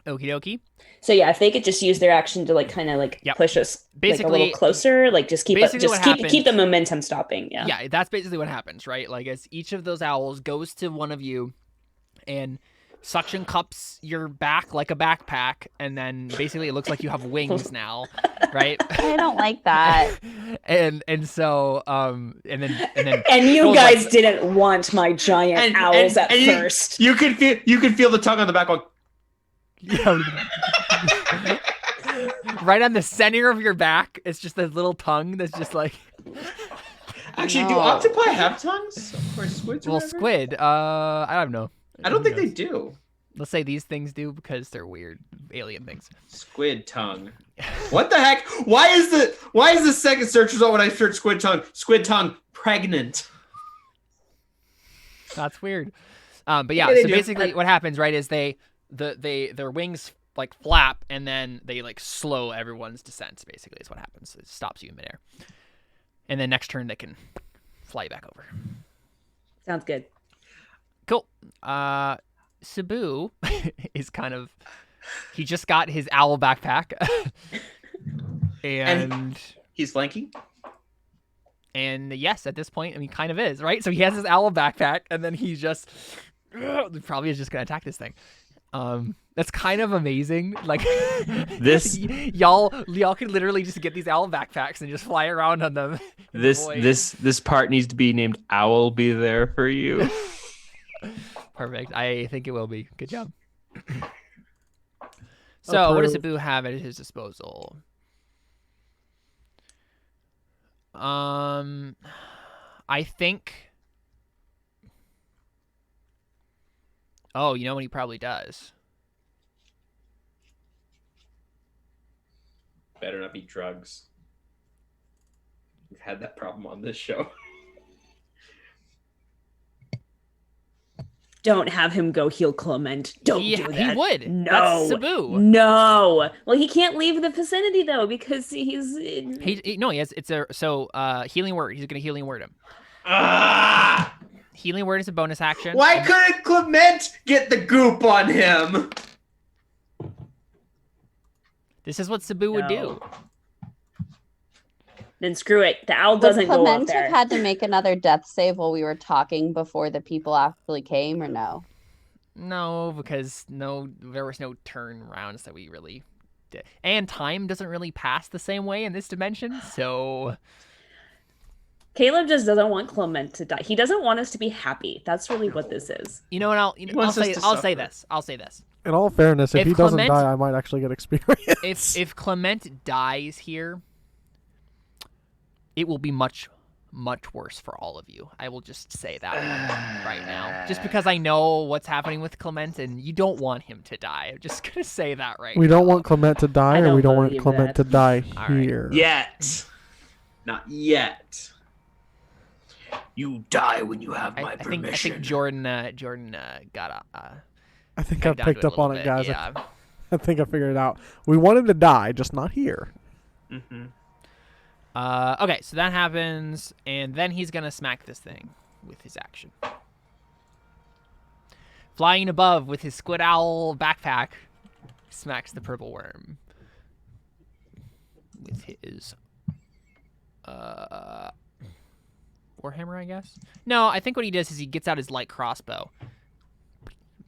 Okie dokie. So yeah, if they could just use their action to like kind of like Yep. push us like a Basically- little closer, like just keep basically what keep happens- the momentum stopping. Yeah. Yeah, that's basically what happens, right? Like, as each of those owls goes to one of you and suction cups your back like a backpack, and then basically it looks like you have wings now, right? I don't like that. and so and then And you goes guys like- didn't want my giant owls at you- first. You could feel the tongue on the back going. right on the center of your back, it's just this little tongue that's just like Actually, do No. octopi have tongues or squids? Or well, whatever? squid. I don't know. I don't Who think they knows? do. Let's say these things do because they're weird alien things. Squid tongue. What the heck? Why is the second search result when I search squid tongue? Squid tongue pregnant. That's weird. But yeah, Yeah, they so do. basically what happens, right, is their wings like flap and then they like slow everyone's descent. Basically, is what happens. It stops you in midair, and then next turn they can fly you back over. Sounds good. Cool. Sabu is kind of he just got his owl backpack, and He's flanking. yes, at this point, I mean, kind of is right. So he has his owl backpack, and then he just probably is just gonna attack this thing. That's kind of amazing. Like This- y'all could literally just get these owl backpacks and just fly around on them. in the void. This part needs to be named Owl Be There For You. Perfect. I think it will be. Good job. So, what does Approved. Sabu have at his disposal? I think. Oh, you know what he probably does? Better not be drugs. We've had that problem on this show. Don't have him go heal Clement. Don't do that. He would. No. That's Sabu. No. Well, he can't leave the vicinity though because he's. No, he has. It's a healing word. He's gonna healing word him. Ah! Healing word is a bonus action. Why couldn't Clement get the goop on him? This is what Sabu would do. Then screw it. The owl Would doesn't go up Clement there. have had to make another death save while we were talking before the people actually came, or no? No, because there was no turn rounds that we really did, and time doesn't really pass the same way in this dimension. So Caleb just doesn't want Clement to die. He doesn't want us to be happy. That's really what this is. you know what? I'll wants us say to I'll say this. In all fairness, if If he doesn't Clement- die, I might actually get experience. If Clement dies here, it will be much worse for all of you. I will just say that right now. Just because I know what's happening with Clement and you don't want him to die. I'm just going to say that right We now. don't want Clement to die, I and don't we don't want believe Clement that. to die All right. here. Yet. Not yet. You die when you have my I permission. think Jordan got I think I down to picked a up on little it, bit, guys. Yeah. I think I figured it out. We want him to die, just not here. Mm-hmm. Okay, so that happens, and then he's gonna smack this thing with his action. Flying above with his squid owl backpack, smacks the purple worm with his warhammer, I guess. No, I think what he does is he gets out his light crossbow,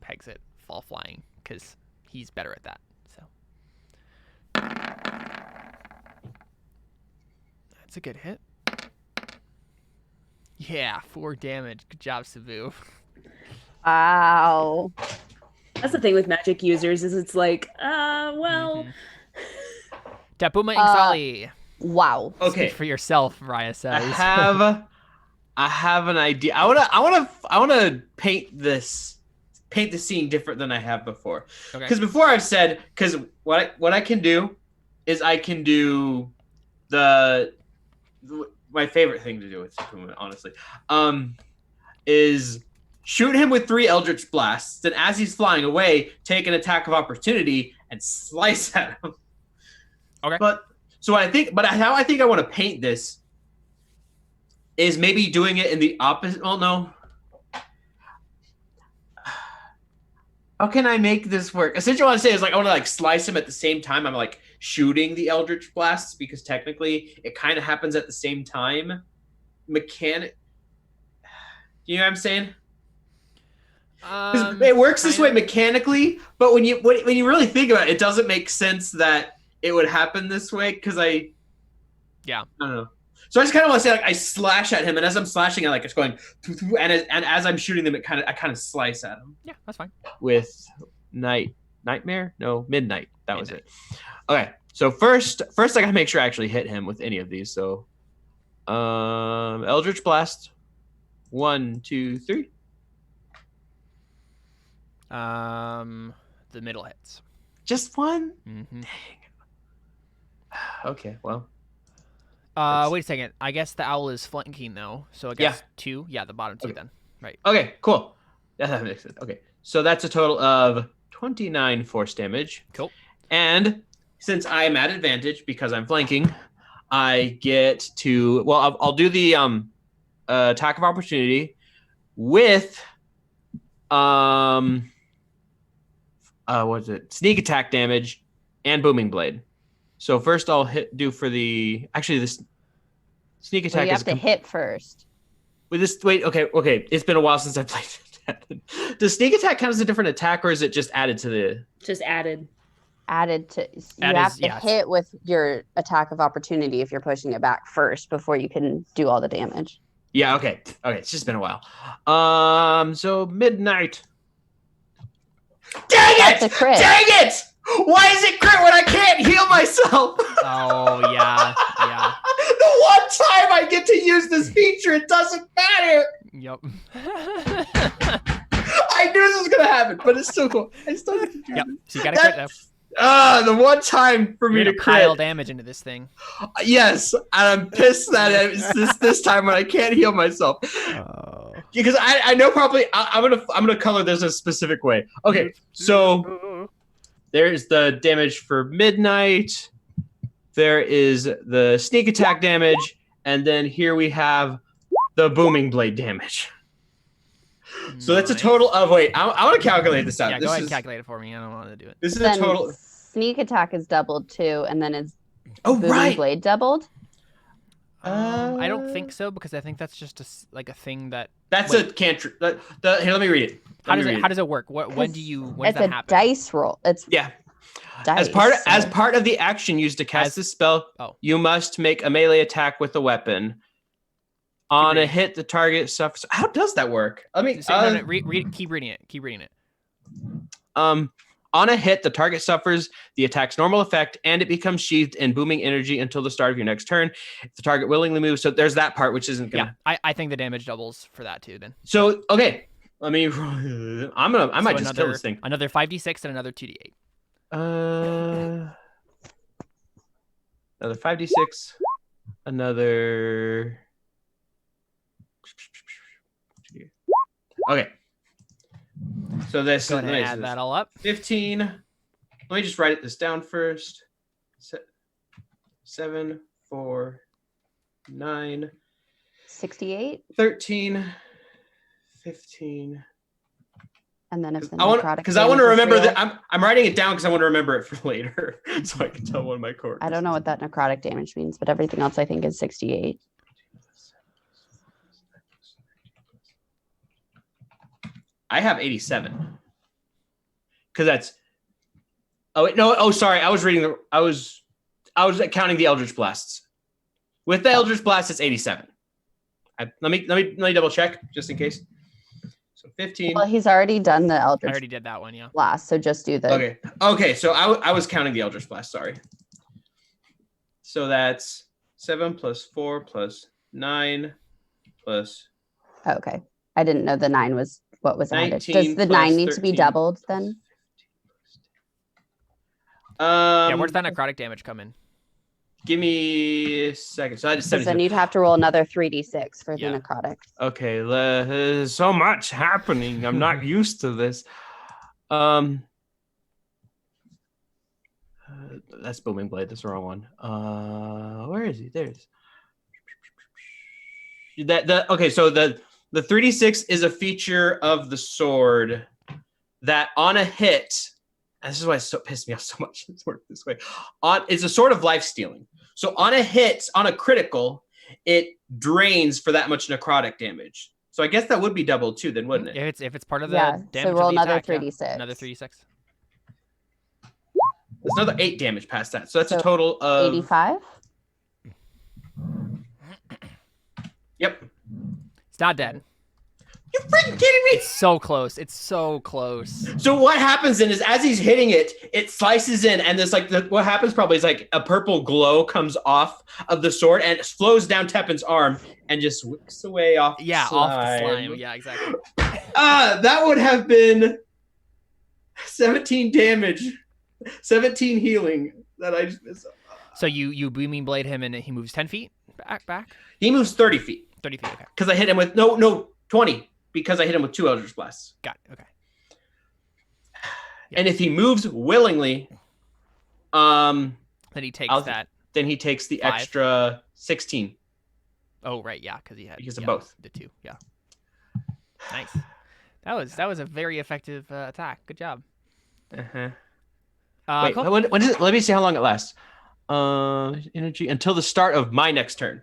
pegs it, fall flying, because he's better at that. So. That's a good hit. Yeah, 4 damage. Good job, Sabu. Wow. That's the thing with magic users is it's like, well. Tapuma Ingsali. Wow. Okay. Speak for yourself, Raya says. I have an idea. I wanna paint the scene different than I have before. Okay. Because before I've said, because what I can do is I can do my favorite thing to do with Takuma, honestly, is shoot him with 3 Eldritch Blasts. Then as he's flying away, take an attack of opportunity and slice at him. Okay. But how I think I want to paint this is maybe doing it in the opposite. Well, no. How can I make this work? Essentially, what I want to say is I want to slice him at the same time. I'm shooting the Eldritch Blasts because technically it kind of happens at the same time. Do you know what I'm saying? 'Cause it works this way mechanically, but when you really think about it, it doesn't make sense that it would happen this way because I don't know. So I just kind of want to say I slash at him, and as I'm slashing, it's going, and as I'm shooting them, I kind of slice at him. Yeah, that's fine. With nightmare? No, midnight. That was it. Okay, so first I gotta make sure I actually hit him with any of these. So, Eldritch Blast, 1, 2, 3. The middle hits. Just one? Mm-hmm. Okay, well. Wait a second. I guess the owl is flanking though, so I guess 2. Yeah, the bottom 2 then. Right. Okay, cool. Yeah, that makes sense. Okay, so that's a total of 29 force damage. Cool. And since I'm at advantage because I'm flanking, I get to I'll do the attack of opportunity with sneak attack damage and booming blade. So first I'll do for this sneak attack. You have to hit first. With this, okay. It's been a while since I played it. Does sneak attack count as a different attack, or is it just added to the? Just added. Added to you That have is- to yes. hit with your attack of opportunity if you're pushing it back first before you can do all the damage. Yeah. Okay. Okay. It's just been a while. So midnight. Dang That's it! a crit. Dang it! Why is it crit when I can't heal myself? Oh yeah, yeah. The one time I get to use this feature, it doesn't matter. Yep. I knew this was gonna happen, but it's still cool. I still get to do Yep. this. So you got to crit though. The one time for me You're to gonna pile crit. damage into this thing. Yes, and I'm pissed that it's this time when I can't heal myself. Oh. Because I know probably I'm gonna color this a specific way. Okay, so there's the damage for midnight. There is the sneak attack damage, and then here we have the booming blade damage. So that's a Nice. total of I want to calculate this out. Yeah, this go ahead and is calculate it for me. I don't want to do it. this is a Then total. sneak attack is doubled too, and then is Oh booming right. blade doubled? I don't think so because I think that's just like a thing that. That's Wait. a cantrip. Here, let me read it. How does it work? When Because do you? When does It's that a happen? dice roll. It's Yeah. dice. As so- part of the action used to cast As- this spell, oh. you must make a melee attack with a weapon. On a reading. hit, the target suffers. How does that work? Let me. No, read, keep reading it. Keep reading it. On a hit, the target suffers the attack's normal effect, and it becomes sheathed in booming energy until the start of your next turn. If the target willingly moves, so there's that part which isn't gonna. Yeah, I think the damage doubles for that too. Then So okay, let me. I might So just kill this thing. Another 5d6 and another 2d8. Another 5d6, another. Okay. So this Go ahead and is add that all up. 15. Let me just write this down first. 7, 4, 9, 68, 13, 15. and then if the I want necrotic because I want to damage is remember real- that I'm writing it down because I want to remember it for later, so I can tell one of my core. I don't know what that necrotic damage means, but everything else I think is 68. I have 87. Because that's. Oh wait, no. Oh, sorry. I was counting the Eldritch Blasts. With the Eldritch Blast, it's 87. Let me double check just in case. So 15. Well, he's already done the I Eldritch already did that one. Yeah. Blast, so just do the. Okay. So I was counting the Eldritch Blast. Sorry. So that's 7 plus 4 plus 9 plus. Okay, I didn't know the 9 was what was added. 19 Does the plus 9 need to be 13 doubled then? Yeah. Where's that necrotic damage come in? Give me a second. So I just Because then 77. you'd have to roll another 3d6 for Yeah. the necrotic. Okay, there's so much happening. I'm not used to this. That's Booming Blade. That's the wrong one. Where is he? There it is. Okay, so the 3d6 is a feature of the sword that on a hit, and this is why it so pissed me off so much. It's worked this way. It's a sort of life stealing. So on a hit, on a critical, it drains for that much necrotic damage. So I guess that would be doubled too, then, wouldn't it? If it's part of the Yeah, damage so of roll the another attack, yeah. 3d6. Another 3d6. There's another 8 damage past that. So that's a So total of 85? Yep. It's not dead. You freaking kidding me? It's so close. It's so close. So what happens then is as he's hitting it, it slices in, and this what happens probably is like a purple glow comes off of the sword and it flows down Tepin's arm and just wicks away off. Yeah, off the slime. Yeah, exactly. That would have been 17 damage, 17 healing that I just missed. So you booming blade him and he moves 10 feet back. He moves 30 feet 30 feet. Okay. because I hit him with no 20 because I hit him with 2 Eldritch Blasts. Got it. Okay. And if he moves willingly, Then he takes I'll- that. then he takes the 5. extra 16. Oh right, yeah, because he had Because of yeah, both. the 2. Yeah. Nice. That was a very effective attack. Good job. Uh-huh. Cool. Wait, when is it? Let me see how long it lasts. Energy until the start of my next turn.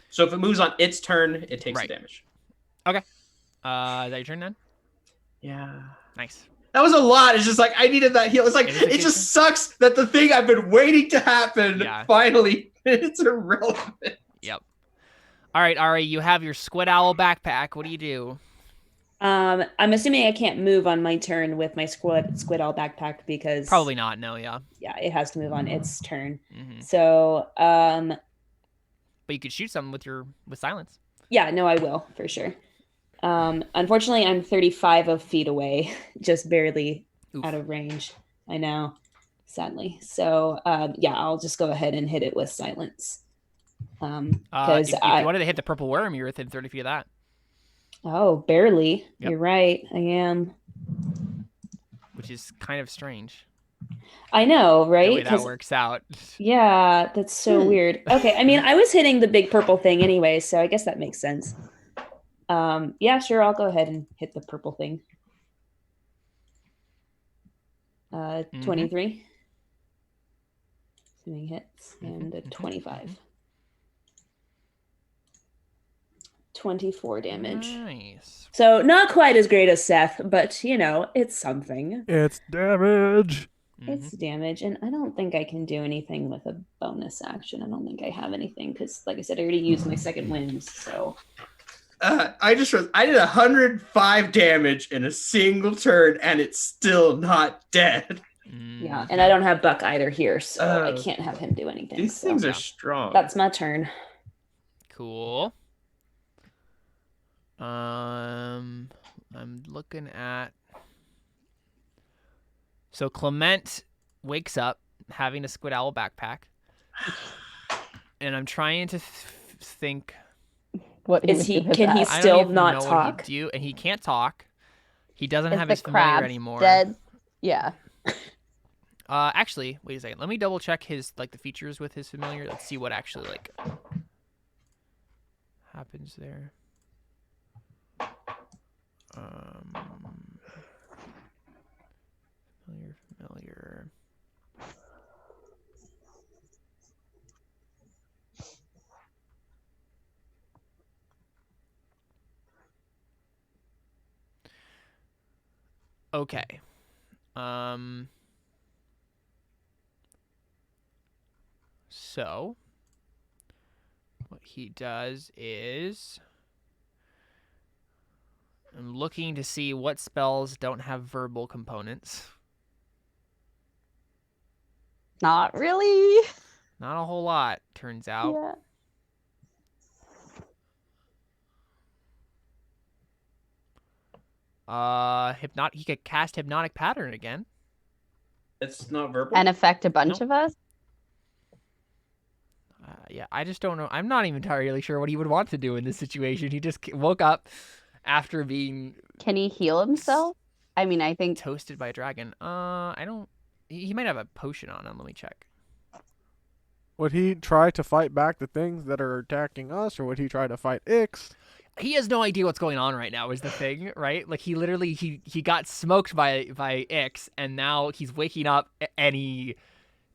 So if it moves on its turn, it takes Right. the damage. Is that your turn then? Yeah. Nice. That was a lot. It's just like I needed that heal. It's like it just sucks that the thing I've been waiting to happen finally it's irrelevant. Yep. All right, Ari, you have your squid owl backpack. What do you do? I'm assuming I can't move on my turn with my squid owl backpack because probably not. No, yeah. Yeah, it has to move on its turn. Mm-hmm. So, but you could shoot something with silence. Yeah, no, I will for sure. Unfortunately, I'm 35 feet away, just barely out of range. I know, sadly. So, yeah, I'll just go ahead and hit it with silence. If you wanted to hit the purple worm, you're within 30 feet of that. Oh, barely. Yep. You're right. I am. Which is kind of strange. I know, right? The way that works out. Yeah, that's so weird. Okay, I mean, I was hitting the big purple thing anyway, so I guess that makes sense. Yeah, sure, I'll go ahead and hit the purple thing. 23. Assuming hits, and a 25. 24 damage. Nice. So not quite as great as Seth, but you know, it's something. It's damage. It's damage, and I don't think I can do anything with a bonus action. I don't think I have anything because, like I said, I already used my second wind. So I did 105 damage in a single turn, and it's still not dead. Yeah, and I don't have Buck either here, so I can't have him do anything. These things are strong. That's my turn. Cool. I'm looking at. So Clement wakes up having a squid owl backpack, and I'm trying to think. What is he? Can he still not talk? And he can't talk. He doesn't have his familiar anymore. Dead. Yeah. Actually, wait a second. Let me double check his the features with his familiar. Let's see what actually happens there. Familiar. Okay. So what he does is I'm looking to see what spells don't have verbal components. Not really. Not a whole lot, turns out. Yeah. He could cast Hypnotic Pattern again. It's not verbal. And affect a bunch of us? Yeah, I just don't know. I'm not even entirely sure what he would want to do in this situation. He just woke up after being... Can he heal himself? I mean, I think... Toasted by a dragon. I don't... He might have a potion on him. Let me check. Would he try to fight back the things that are attacking us, or would he try to fight Ix? He has no idea what's going on right now is the thing, right? Like, he literally... He got smoked by Ix, and now he's waking up, and he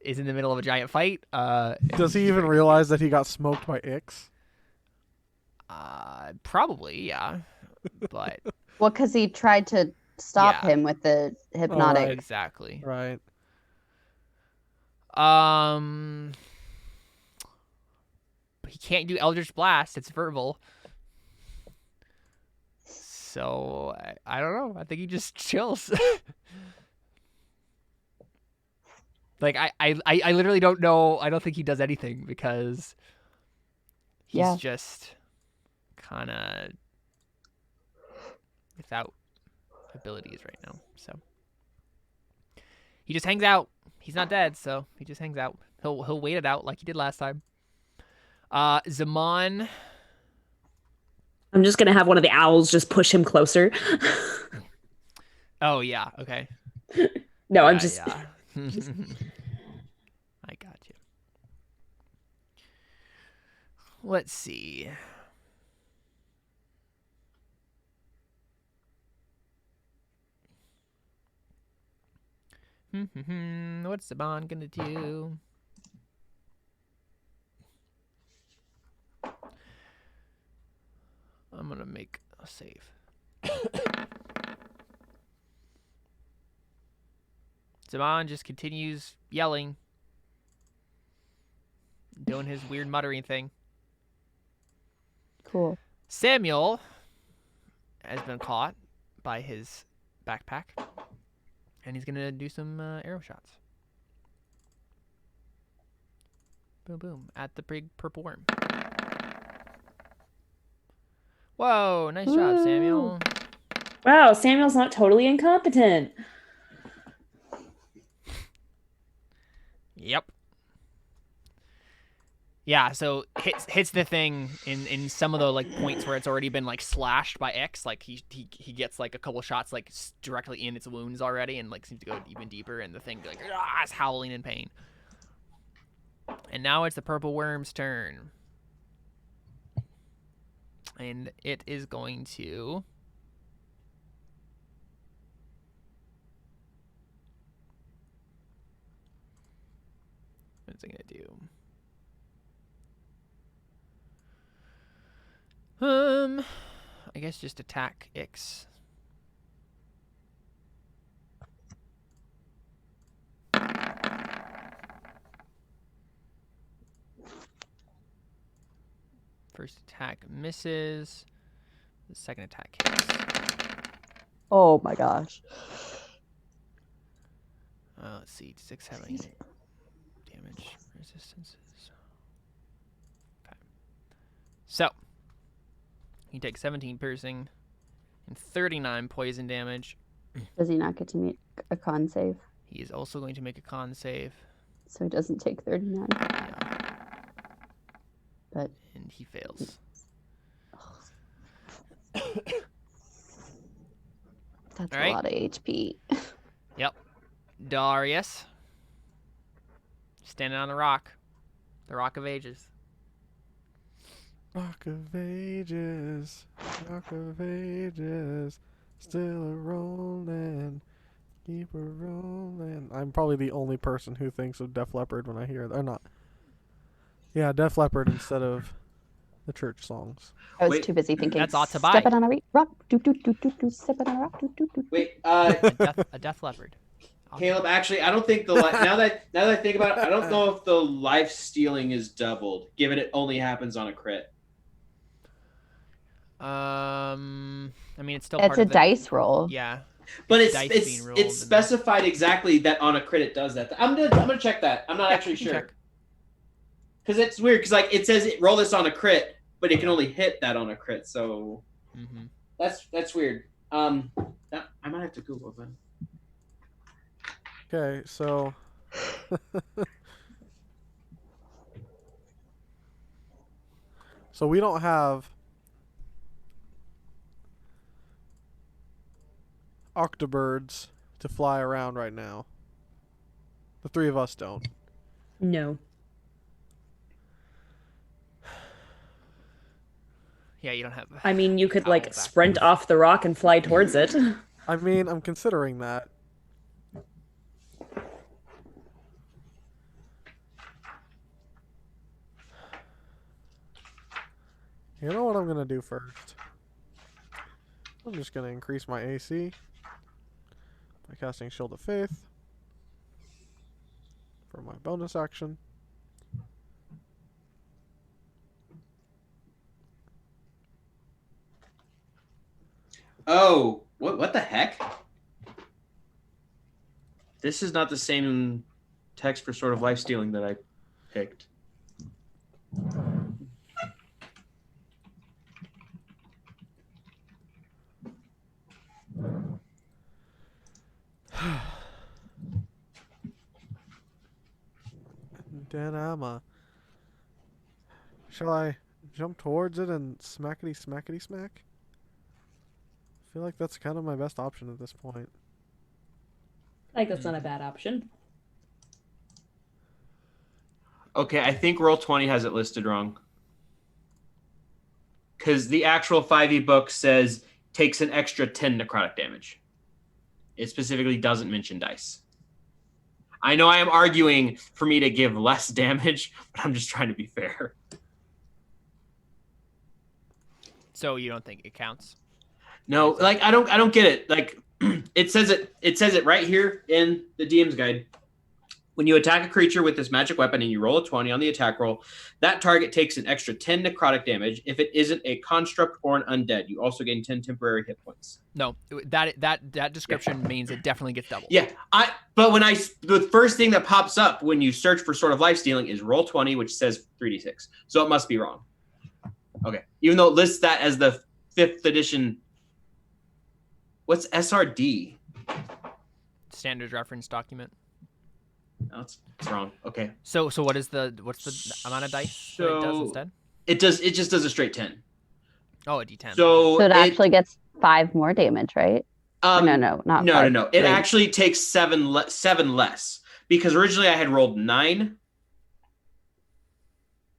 is in the middle of a giant fight. Does he even realize that he got smoked by Ix? Probably, yeah. But... Well, because he tried to stop him with the hypnotic. Right. Exactly. Right. He can't do Eldritch Blast. It's verbal. So, I don't know. I think he just chills. Like, I literally don't know. I don't think he does anything because he's just kind of without abilities right now. So, he just hangs out. He's not dead, so he just hangs out. He'll wait it out like he did last time. Zaman. I'm just gonna have one of the owls just push him closer. Oh yeah, okay. No, I'm just. Yeah. I got you. Let's see. What's Zaman gonna do? I'm gonna make a save. Zaman just continues yelling, doing his weird muttering thing. Cool. Samuel has been caught by his backpack, and he's gonna do some arrow shots. Boom, boom, at the big purple worm. Whoa, nice job, Samuel. Wow, Samuel's not totally incompetent. Yep. Yeah, so hits the thing in some of the like points where it's already been like slashed by X. Like he gets like a couple shots like directly in its wounds already, and like seems to go even deeper. And the thing like is howling in pain. And now it's the purple worm's turn, and it is going to. What's it gonna do? I guess just attack Ix. First attack misses. The second attack hits. Oh my gosh. Let's see, 6 having damage resistances. Okay. So he takes 17 piercing and 39 poison damage. Does he not get to make a con save? He is also going to make a con save. So he doesn't take 39. Yeah. But and he fails. That's All right. a lot of HP. Yep. Darius. Standing on the rock. The Rock of Ages. Rock of Ages, Rock of Ages, still a rolling, keep a rolling. I'm probably the only person who thinks of Def Leppard when I hear that. Or not. Yeah, Def Leppard instead of the church songs. I was Wait, too busy thinking. That's ought to buy. Stepping on a rock, do do do do do. Stepping on a rock, do do do. Wait, A death leopard. Caleb. Actually, I don't think now that I think about it, I don't know if the life stealing is doubled, given it only happens on a crit. I mean, it's still It's part a of the dice roll. Yeah, But dice being rolled it's and- specified exactly that on a crit it does that. I'm gonna check that. I'm not actually you can sure. check. Because it's weird. Because like it says roll this on a crit, but it can only hit that on a crit. So Mhm. that's weird. I might have to Google that. Okay, so so we don't have octobirds to fly around right now. The three of us don't. No. Yeah, you don't have. I mean, you could Owl like back. sprint off the rock and fly towards it. I mean, I'm considering that. You know what I'm gonna do first? I'm just gonna increase my AC by casting Shield of Faith for my bonus action. Oh, what the heck? This is not the same text for sort of life stealing that I picked. Denama. Shall I jump towards it and smackety smackety smack? I feel like that's kind of my best option at this point. Like that's not a bad option. Okay, I think Roll20 has it listed wrong. Because the actual 5e book says takes an extra 10 necrotic damage. It specifically doesn't mention dice. I know I am arguing for me to give less damage, but I'm just trying to be fair. So you don't think it counts? No, like I don't get it. Like it says it right here in the DM's guide. When you attack a creature with this magic weapon and you roll a 20 on the attack roll, that target takes an extra 10 necrotic damage. If it isn't a construct or an undead, you also gain 10 temporary hit points. No, that description means it definitely gets doubled. Yeah, but the first thing that pops up when you search for Sword of Life Stealing is roll 20, which says 3d6. So it must be wrong. Okay, even though it lists that as the 5th edition. What's SRD? Standard reference document. No, it's wrong. Okay. So what's the amount of dice that it does instead? It just does a straight 10. Oh, a D10. So it actually gets 5 more damage, right? No, not 5. No. It actually takes 7 less because originally I had rolled 9,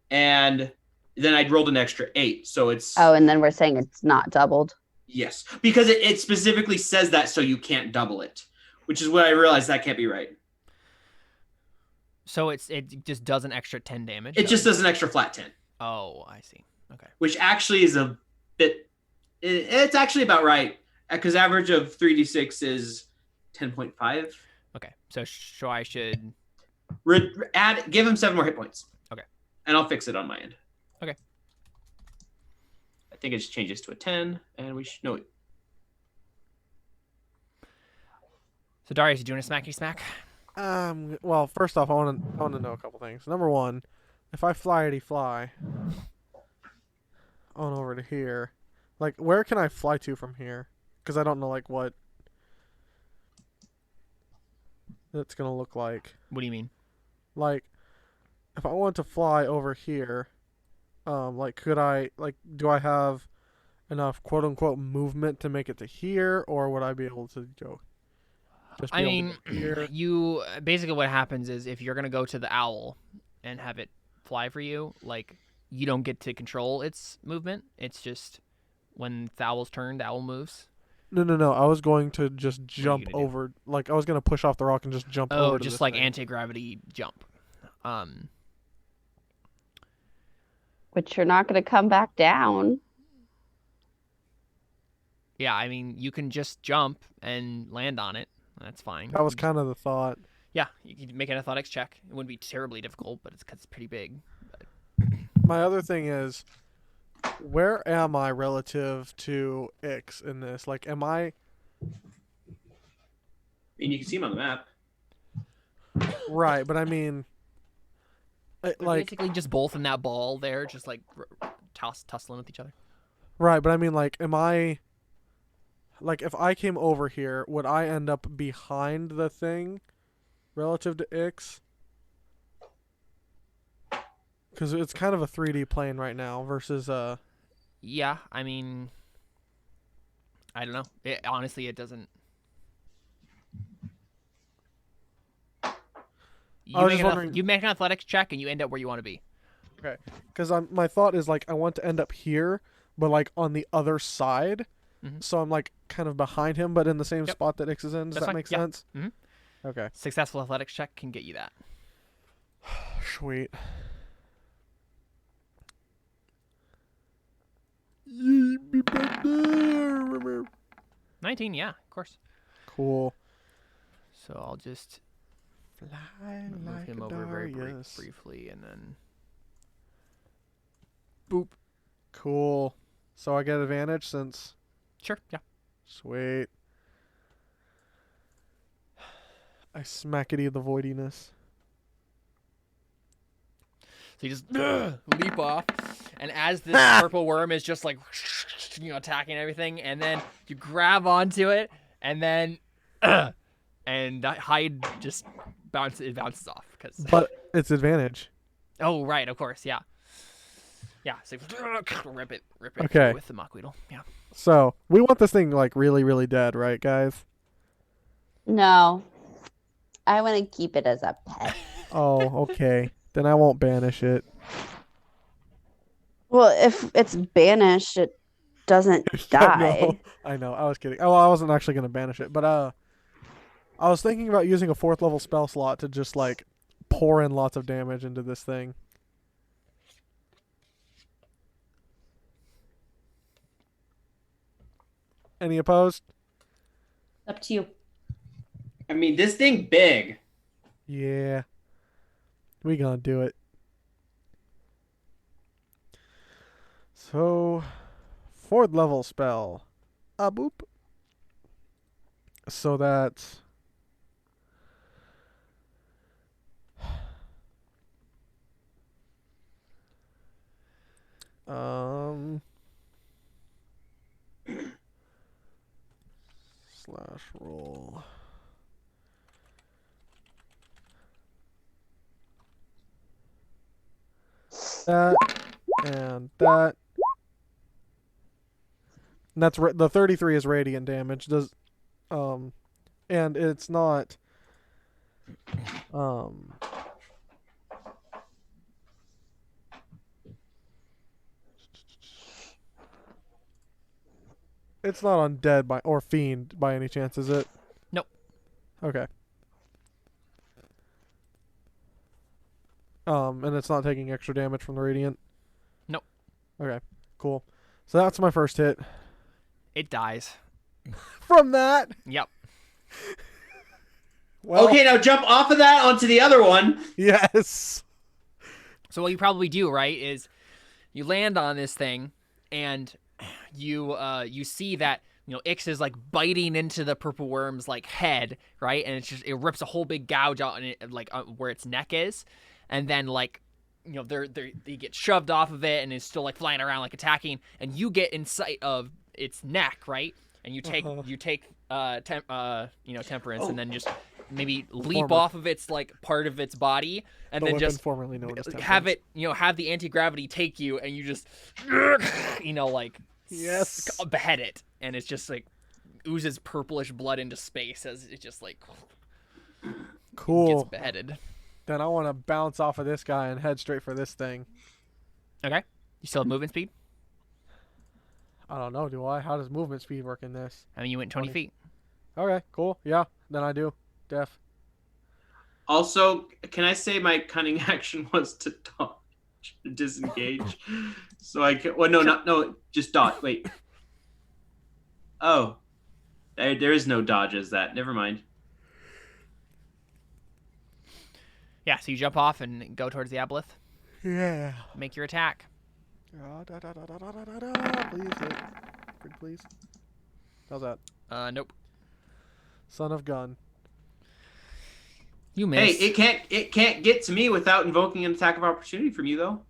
and then I'd rolled an extra 8. So it's and then we're saying it's not doubled. Yes, because it specifically says that, so you can't double it, which is what I realized that can't be right. So it just does an extra 10 damage? It just does an extra flat 10. Oh, I see. Okay. Which actually is a bit... It's actually about right, because average of 3d6 is 10.5. Okay, so I should... Give him 7 more hit points. Okay. And I'll fix it on my end. Okay. I think it just changes to a 10, and we should know it. So Darius, you doing a smacky smack? Well, first off, I want to know a couple things. Number one, if I fly on over to here, like, where can I fly to from here? Because I don't know, like, what it's gonna look like. What do you mean? Like, if I want to fly over here, like, do I have enough quote unquote movement to make it to here, or would I be able to go? I mean, you basically what happens is if you're gonna go to the owl and have it fly for you, like, you don't get to control its movement. It's just when the owl's turn, the owl moves. No. I was going to just jump over. Like, I was going to push off the rock and just jump over. Oh, just like anti-gravity jump. Which you're not going to come back down. Yeah, I mean, you can just jump and land on it. That's fine. That was kind of the thought. Yeah, you can make an athletics check. It wouldn't be terribly difficult, but it's because it's pretty big. My other thing is, where am I relative to Ix in this? Like, am I... And you can see him on the map. Right, but I mean... like, basically just both in that ball there, just like tussling with each other. Right, but I mean, like, am I... Like, if I came over here, would I end up behind the thing relative to Ix? Because it's kind of a 3D plane right now versus Yeah, I mean, I don't know. Honestly, it doesn't. You make an athletics check and you end up where you want to be. Okay, because my thought is, like, I want to end up here, but, like, on the other side. Mm-hmm. So I'm, like, kind of behind him, but in the same spot that Ix is in. Does that make sense? Mm-hmm. Okay. Successful athletics check can get you that. Sweet. 19, yeah, of course. Cool. So I'll just Fly move like him a over very Darius. briefly, and then boop. Cool. So I get advantage since... Sure, yeah. Sweet. I smackety the voidiness. So you just leap off, and as this purple worm is just like, attacking everything, and then you grab onto it, and then, and that hide just bounces off. But it's advantage. Oh, right, of course, yeah. Yeah, so rip it Okay. with the mockweedle, yeah. So, we want this thing, like, really, really dead, right, guys? No. I want to keep it as a pet. Oh, okay. Then I won't banish it. Well, if it's banished, it doesn't die. I know. I was kidding. Oh, I wasn't actually going to banish it. But I was thinking about using a 4th level spell slot to just, like, pour in lots of damage into this thing. Any opposed? Up to you. I mean, this thing big. Yeah. We gonna do it. So, 4th level spell. A boop. So that's... slash roll. That and that. And that's the 33 is radiant damage. Does and it's not it's not undead by or fiend by any chance, is it? Nope. Okay. And it's not taking extra damage from the radiant? Nope. Okay, cool. So that's my first hit. It dies. From that? Yep. Well, Okay, now jump off of that onto the other one. yes. So what you probably do, right, is you land on this thing, and you see that Ix is like biting into the purple worm's like head, right, and it rips a whole big gouge out in it, like where its neck is, and then like they get shoved off of it and is still like flying around like attacking, and you get in sight of its neck, right, and you take temperance, and then just maybe leap off of its like part of its body, and then just formerly known as have it have the anti-gravity take you, and you just like yes, behead it, and it's just like oozes purplish blood into space as it just like cool gets beheaded. Then I want to bounce off of this guy and head straight for this thing. Okay, you still have movement speed? I don't know, do I? How does movement speed work in this? I mean, you went 20 feet. Okay, cool. Yeah, then I do. Def. Also, can I say my cunning action was to dodge, disengage? So I can. Well, no, just dodge. Wait. Oh, there is no dodge as that. Never mind. Yeah, so you jump off and go towards the aboleth. Yeah. Make your attack. Please hit. Please. How's that? Nope. Son of gun. You missed. Hey, it can't get to me without invoking an attack of opportunity from you, though.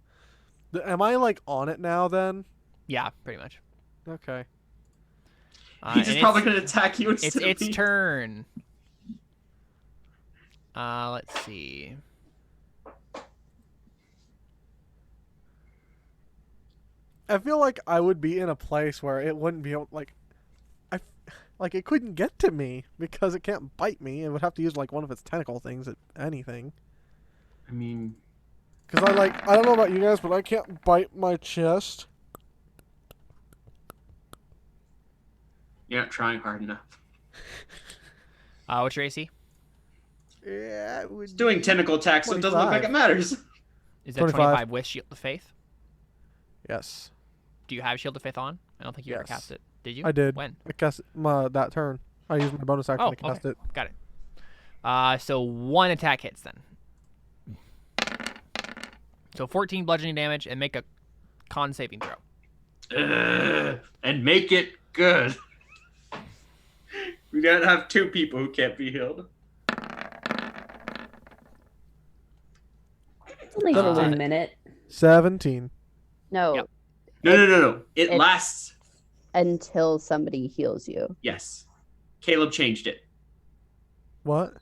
Am I like on it now then? Yeah, pretty much. Okay. He's just probably going to attack you instead It's of its me. turn. Let's see. I feel like I would be in a place where it wouldn't be able, like it couldn't get to me because it can't bite me. It would have to use like one of its tentacle things at anything. I mean, because I don't know about you guys, but I can't bite my chest. you're not trying hard enough. What's your AC? Yeah, it It's doing tentacle attacks, so it doesn't look like it matters. Is that 25. 25 with Shield of Faith? Yes, Do you have Shield of Faith on? I don't think you ever Yes. cast it. Did you? I did. When? I cast that turn. I used my bonus action Oh, to cast okay. it. Got it. So one attack hits then. So 14 bludgeoning damage, and make a con saving throw. And make it good. We gotta have two people who can't be healed. It's only Uh, 1 minute. 17. No, Yep. No. It It's- lasts. until somebody heals you. Yes. Caleb changed it. What?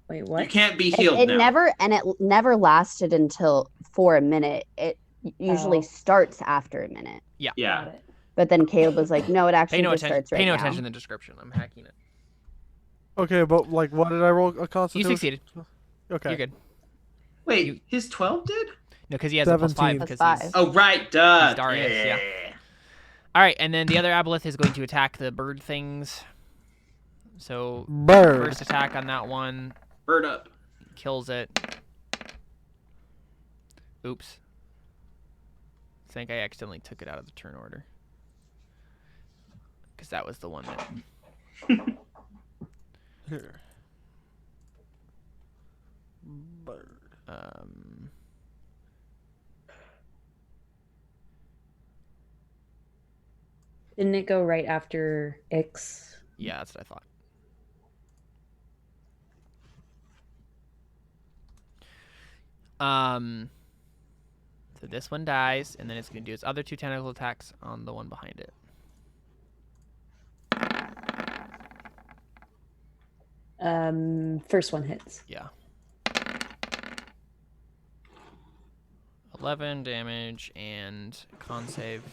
Wait, You what? can't be healed It now. never lasted until for a minute. It usually Oh. starts after a minute. Got Yeah. it. But then Caleb was like, "No, it actually Pay no just attention. starts right Pay no now." attention to the description. I'm hacking it. Okay, but like, what did I roll? A You constitution? succeeded. Okay. You're good. Wait, You- his 12 did? No, because he has a +5 17. because +5. he's. Oh, right. Duh. He's Darius, yeah. All right, and then the other aboleth is going to attack the bird things. So Bird. first attack on that one Bird up. kills it. Oops. I think I accidentally took it out of the turn order. Because that was the one that Here. Bird. Didn't it go right after X? Yeah, that's what I thought. So this one dies, and then it's going to do its other 2 tentacle attacks on the one behind it. First one hits. Yeah. 11 damage and con save.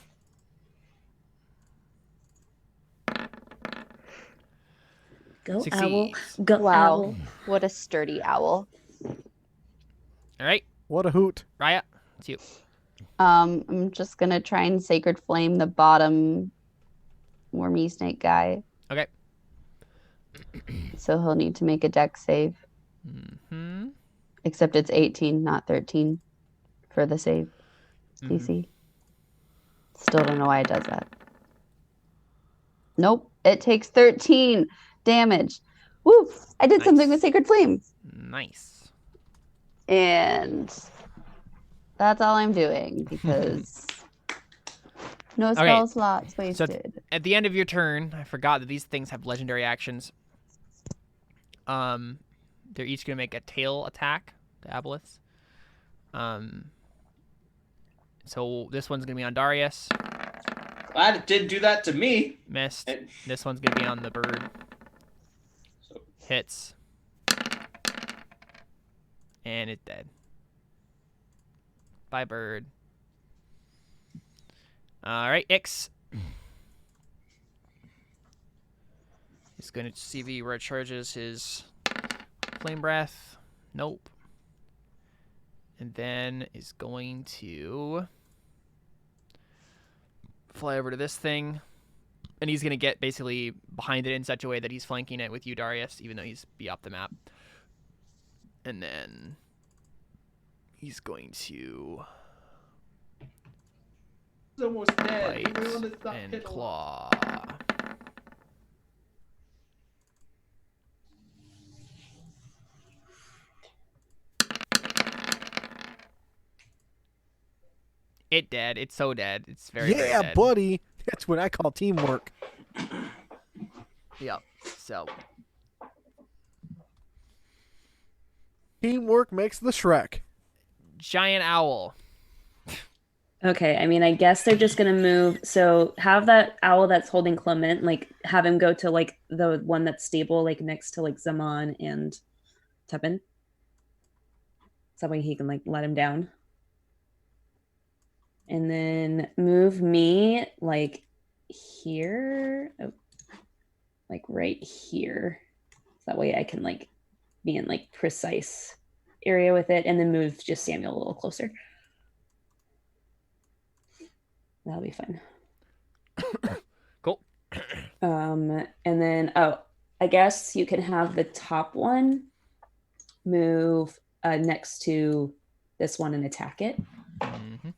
Go Succeeds. owl. Go Wow. owl. What a sturdy owl. All right, What a hoot. Raya, it's you. I'm just gonna try and sacred flame the bottom wormy snake guy. Okay. So he'll need to make a dex save. Mm-hmm. Except it's 18, not 13 for the save Mm-hmm. DC. Still don't know why it does that. Nope, it takes 13 damage. Woo! I did something Nice. with Sacred Flame. Nice. And that's all I'm doing because no Okay. spell slots wasted. At the end of your turn, I forgot that these things have legendary actions. They're each going to make a tail attack, the aboleths. So this one's going to be on Darius. Glad it didn't do that to me. Missed. This one's going to be on the bird. So, Hits. And it's dead. Bye, bird. All right, Ix. He's going to see if he recharges his flame breath. Nope. And then is going to fly over to this thing. And he's going to get basically behind it in such a way that he's flanking it with you, Darius, even though he's be off the map. And then he's going to it's almost dead. bite We wanna stop and it. claw. It dead. It's so dead. It's very, very Yeah, dead. buddy. That's what I call teamwork. Yep. So Teamwork makes the Shrek. giant owl. Okay, I mean, I guess they're just gonna move. So have that owl that's holding Clement, like have him go to like the one that's stable, like next to like Zaman and Tepin. So that way he can like let him down. And then move me like here, like right here. So that way I can like be in like precise area with it, and then move just Samuel a little closer. That'll be fun. Cool. And then I guess you can have the top one move next to this one and attack it. Mm-hmm.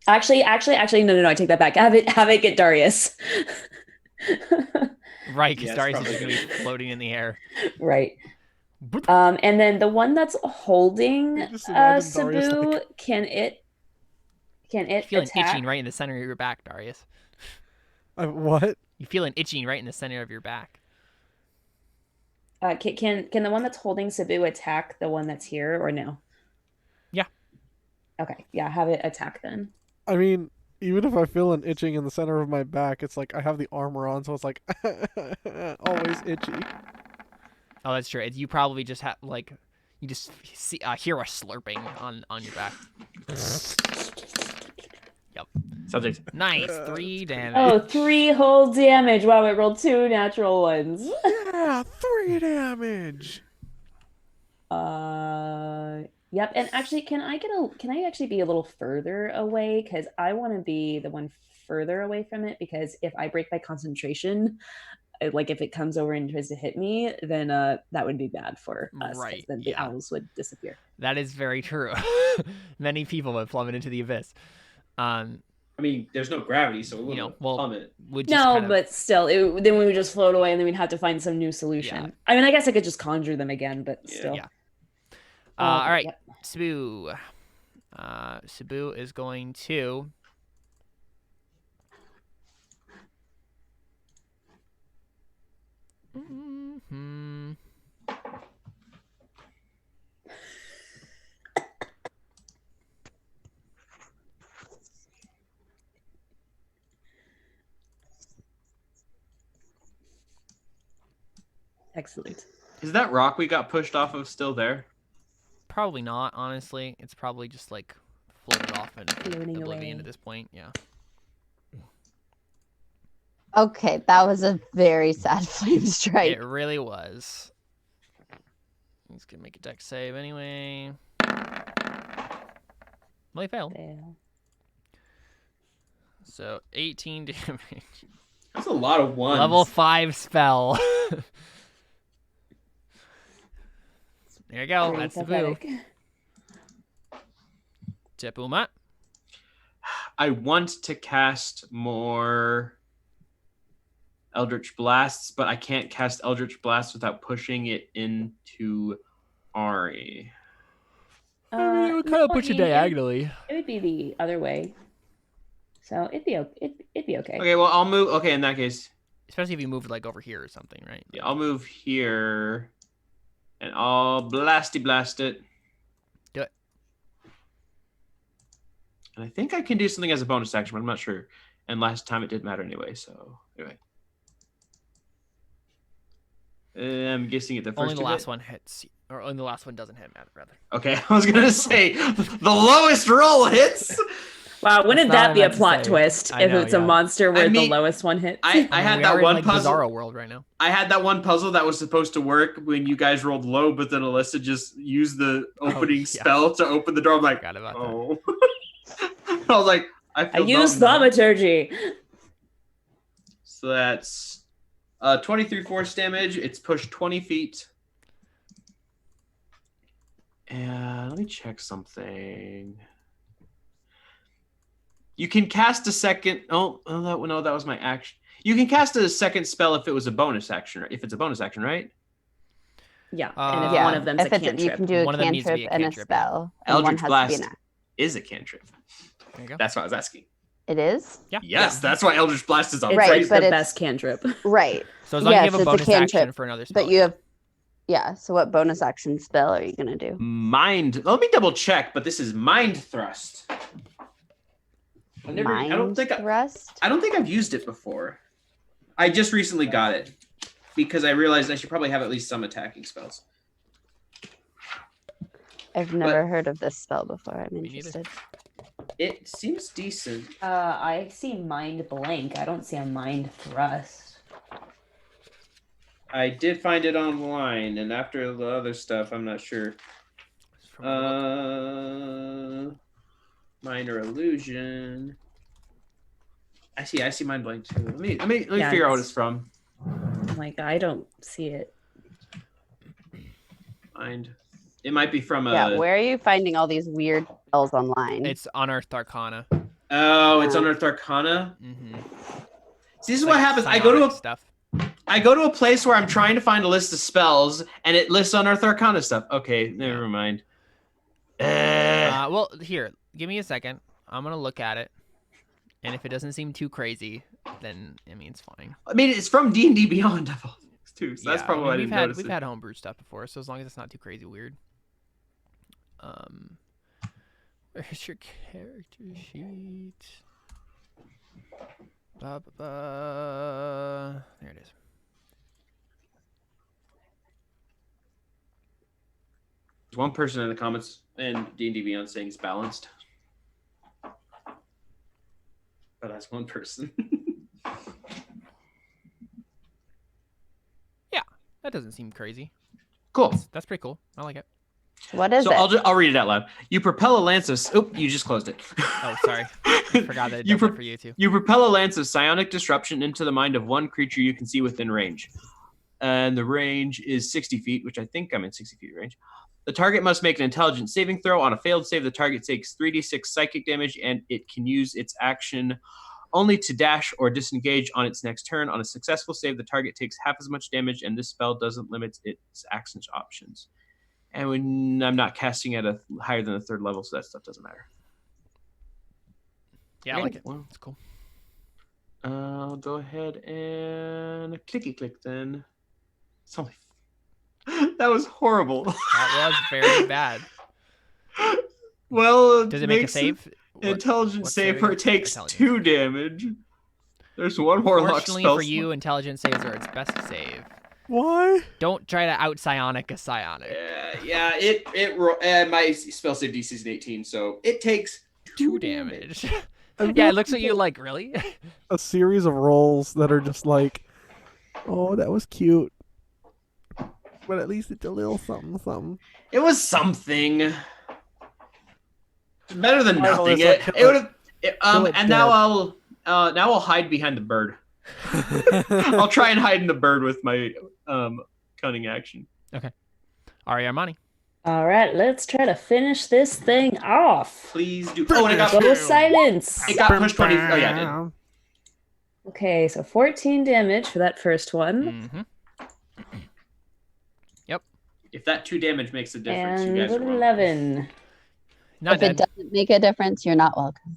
Actually, no, I take that back. Have it get Darius. Right, because Yeah, it's Darius is probably just going to be floating in the air. Right. And then the one that's holding Just imagine Darius, Sabu, like- can it You feel an attack? itching right in the center of your back, Darius. What? You feel an itching right in the center of your back. Can the one that's holding Sabu attack the one that's here or no? Yeah. Okay. Yeah, have it attack then. I mean, even if I feel an itching in the center of my back, it's like I have the armor on, so it's like always itchy. Oh, that's true. You probably just have like you just see hear a slurping on your back. Yep. Subject. Nice. 3 damage. Oh, 3 whole damage. Wow, it rolled 2 natural ones. Yeah, 3 damage. Yep. And actually, can I actually be a little further away? Because I want to be the one further away from it, because if I break my concentration, like if it comes over and tries to hit me, then that would be bad for us. 'cause Right, then the yeah. owls would disappear. That is very true. Many people would plummet into the abyss. I mean, there's no gravity, so it wouldn't plummet. would just No, kind of, but still, then we would just float away, and then we'd have to find some new solution. Yeah. I mean, I guess I could just conjure them again, but still. Yeah. All right, Yep. Sabu. Sabu is going to. Excellent. Is that rock we got pushed off of still there? Probably not, honestly. It's probably just like floated off in Floating oblivion away. at this point. Yeah. Okay, that was a very sad flame strike. It really was. He's gonna make a dex save anyway. Well, he failed. Fail. So 18 damage. That's a lot of ones. Level 5 spell. There you go. Pretty That's the boo. pathetic. Tipuma. I want to cast more Eldritch Blasts, but I can't cast Eldritch Blasts without pushing it into Ari. I mean, it would kind of put you diagonally. It would be the other way. So it'd be okay. Okay, well, I'll move. Okay, in that case, Especially if you moved like over here or something, right? yeah, I'll move here, and I'll blasty blast it. Do it. And I think I can do something as a bonus action, but I'm not sure. And last time it didn't matter anyway, so anyway. I'm guessing at the first Only the two last hit. one hits, or only the last one doesn't hit, rather. Okay, I was gonna say the lowest roll hits. Wow, wouldn't That's not that be what I a meant to plot say. twist I if know, it's a yeah. monster where I mean, the lowest one hits? I had we that are in, one like, puzzle. Bizarro world right now. I had that one puzzle that was supposed to work when you guys rolled low, but then Alyssa just used the opening yeah. spell to open the door. I'm like, Forgot about that. oh. I was like, I I feel use dumb now. thaumaturgy. So that's 23 force damage. It's pushed 20 feet. And let me check something. You can cast a second. No, that was my action. You can cast a second spell if it was a bonus action. If it's a bonus action, right? Yeah, and if Yeah. one of them's a If it's, you cantrip. can do a One of them needs to cantrip be a and a cantrip, spell. And one Eldritch has Blast to be an is a cantrip. There you go. That's what I was asking. It is? Yeah. Yes, that's why Eldritch Blast is on It's Right, like phrase. but the it's- best cantrip. Right. So as long as Yes, you have a it's a bonus action cantrip, for another spell. But you have, yeah. So what bonus action spell are you going to do? Mind. Let me double check, but this is Mind Thrust. I don't think Thrust? I don't think I've used it before. I just recently got it because I realized I should probably have at least some attacking spells. I've never heard of this spell before. I'm neither. interested. It seems decent. I see mind blank. I don't see a mind thrust. I did find it online, and after the other stuff, I'm not sure. Minor illusion. I see Mind Blank too. Let me Yeah, figure out what it's- it's from. I'm like, I don't see it. Mind. It might be from a. Yeah, where are you finding all these weird spells online? It's Unearthed Arcana. Oh, it's Unearthed Arcana. Mm-hmm. See, this is what happens. I go to a place where I'm trying to find a list of spells, and it lists Unearthed Arcana stuff. Okay, never mind. Well, here, give me a second. I'm gonna look at it, and if it doesn't seem too crazy, then I mean it's fine. I mean, it's from D&D Beyond of all things too, so that's Yeah, probably why I we've didn't had notice we've it. had homebrew stuff before, so as long as it's not too crazy weird. Where's your character sheet? There it is. There's one person in the comments in D&D Beyond saying it's balanced. But that's one person. That doesn't seem crazy. Cool. That's pretty cool. I like it. What is So it? I'll read it out loud. You propel a lance of... Oop, you just closed it. Oh, sorry. I forgot that it You does that for you too. You propel a lance of psionic disruption into the mind of one creature you can see within range. And the range is 60 feet, which I think I'm in 60 feet range. The target must make an intelligence saving throw. On a failed save, the target takes 3d6 psychic damage, and it can use its action only to dash or disengage on its next turn. On a successful save, the target takes half as much damage, and this spell doesn't limit its action options. And when I'm not casting at a higher than the 3rd level, so that stuff doesn't matter. Yeah, I like it. Well, It's cool. I'll go ahead and clicky click then. It's only... That was horrible. That was very bad. Well, Does it make a save? Intelligence save saving? where it takes Intelligence. 2 damage. There's one more lock Fortunately spell for you, intelligence saves are its best save. Why? Don't try to out psionic a psionic. My spell save DC is an 18, so it takes 2 damage. I've Yeah, it got looks at you like, really? a series of rolls that are just like, oh, that was cute. But at least it's a little something, something. It was something. It's better than Michael, nothing. it's like, It would have. kill it And dead. now I'll hide behind the bird. I'll try and hide in the bird with my cunning action. Ari Armani. All right, let's try to finish this thing off. Please do. Oh, and Go silence. it got pushed 20. Oh yeah, it did. Okay, so 14 damage for that first one. Mm-hmm. If that 2 damage makes a difference, And you guys are wrong. 11. Not If it dead. doesn't make a difference, you're not welcome.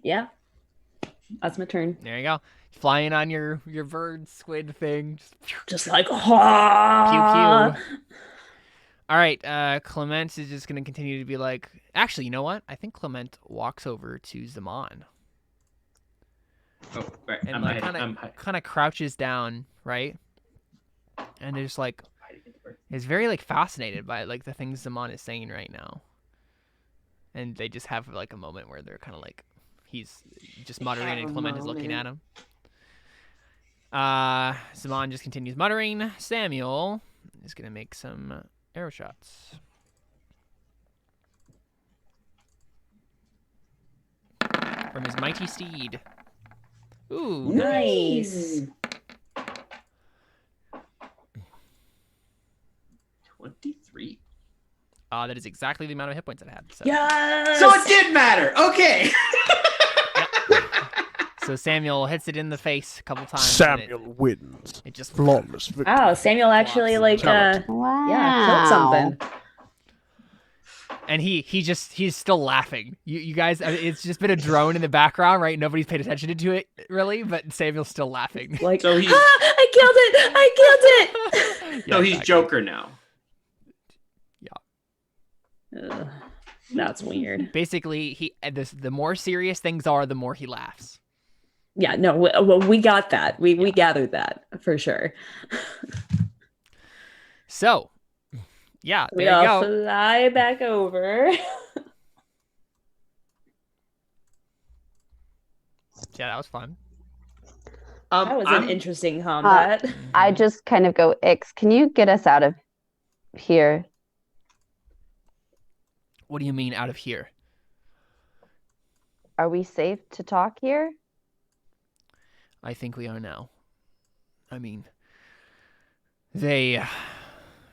Yeah. That's my turn. There you go. Flying on your bird squid thing. Just like, Pew ah! pew. All right, Clement is just gonna continue to be like. Actually, you know what? I think Clement walks over to Zaman Oh, right. and I'm like hiding. kind of crouches down, right? And they're just like is very like fascinated by like the things Zaman is saying right now, and they just have like a moment where they're kind of like he's just muttering and Clement is looking at him. Zaman just continues muttering. Samuel is gonna make some arrow shots. From his mighty steed. Ooh, Nice. 23. that is exactly the amount of hit points that I had. So. Yes! So it did matter. Okay. So Samuel hits it in the face a couple times. and Samuel wins. It just Flawless victory. Oh, Samuel actually like Wow. killed something. And he's still laughing. You guys, it's just been a drone in the background, right? Nobody's paid attention to it really, but Samuel's still laughing. Like, So he's- I killed it! I killed it! So he's exactly. Joker now. Ugh, that's weird. Basically, the more serious things are, the more he laughs. Yeah, no, we got that. We gathered that for sure. So, yeah, We there you all go. fly back over. Yeah, that was fun. That was I'm- an interesting combat. I just kind of go, Ix, can you get us out of here? What do you mean out of here? Are we safe to talk here? I think we are now. I mean, they.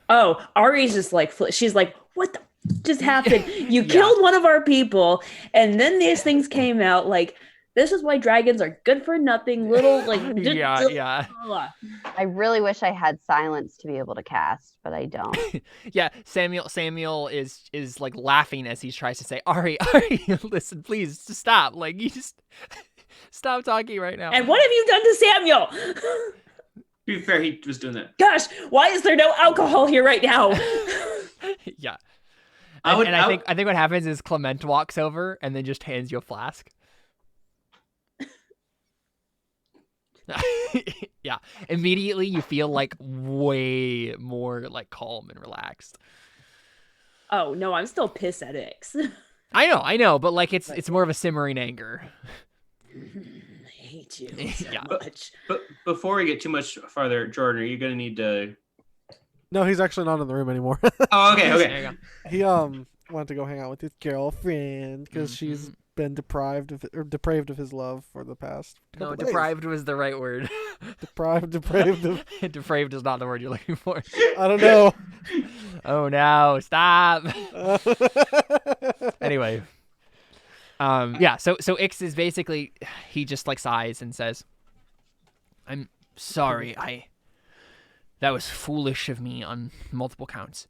Oh, Ari's just like, she's like, what the just happened? You Yeah. killed one of our people, and then these things came out. Like, this is why dragons are good for nothing. Little, like, Yeah. I really wish I had silence to be able to cast, but I don't. Yeah, Samuel is like laughing as he tries to say, Ari, listen, please, just stop. Like, you just stop talking right now. And what have you done to Samuel? To be fair, he was doing that. Gosh, why is there no alcohol here right now? Yeah. I think what happens is Clement walks over and then just hands you a flask. Yeah. Immediately you feel like way more like calm and relaxed. Oh no, I'm still pissed at Ix. I know, but like it's more of a simmering anger. I hate you so Yeah. much. But before we get too much farther, Jordan, are you gonna need to? No, he's actually not in the room anymore. Oh, okay, There okay. you go. He wanted to go hang out with his girlfriend because she's been deprived of his love for the past. No, couple days. deprived was the right word. Depraved of. Depraved is not the word you're looking for. I don't know. Oh no! Stop. Anyway, yeah. So Ix is basically, he just like sighs and says, "I'm sorry. That was foolish of me on multiple counts."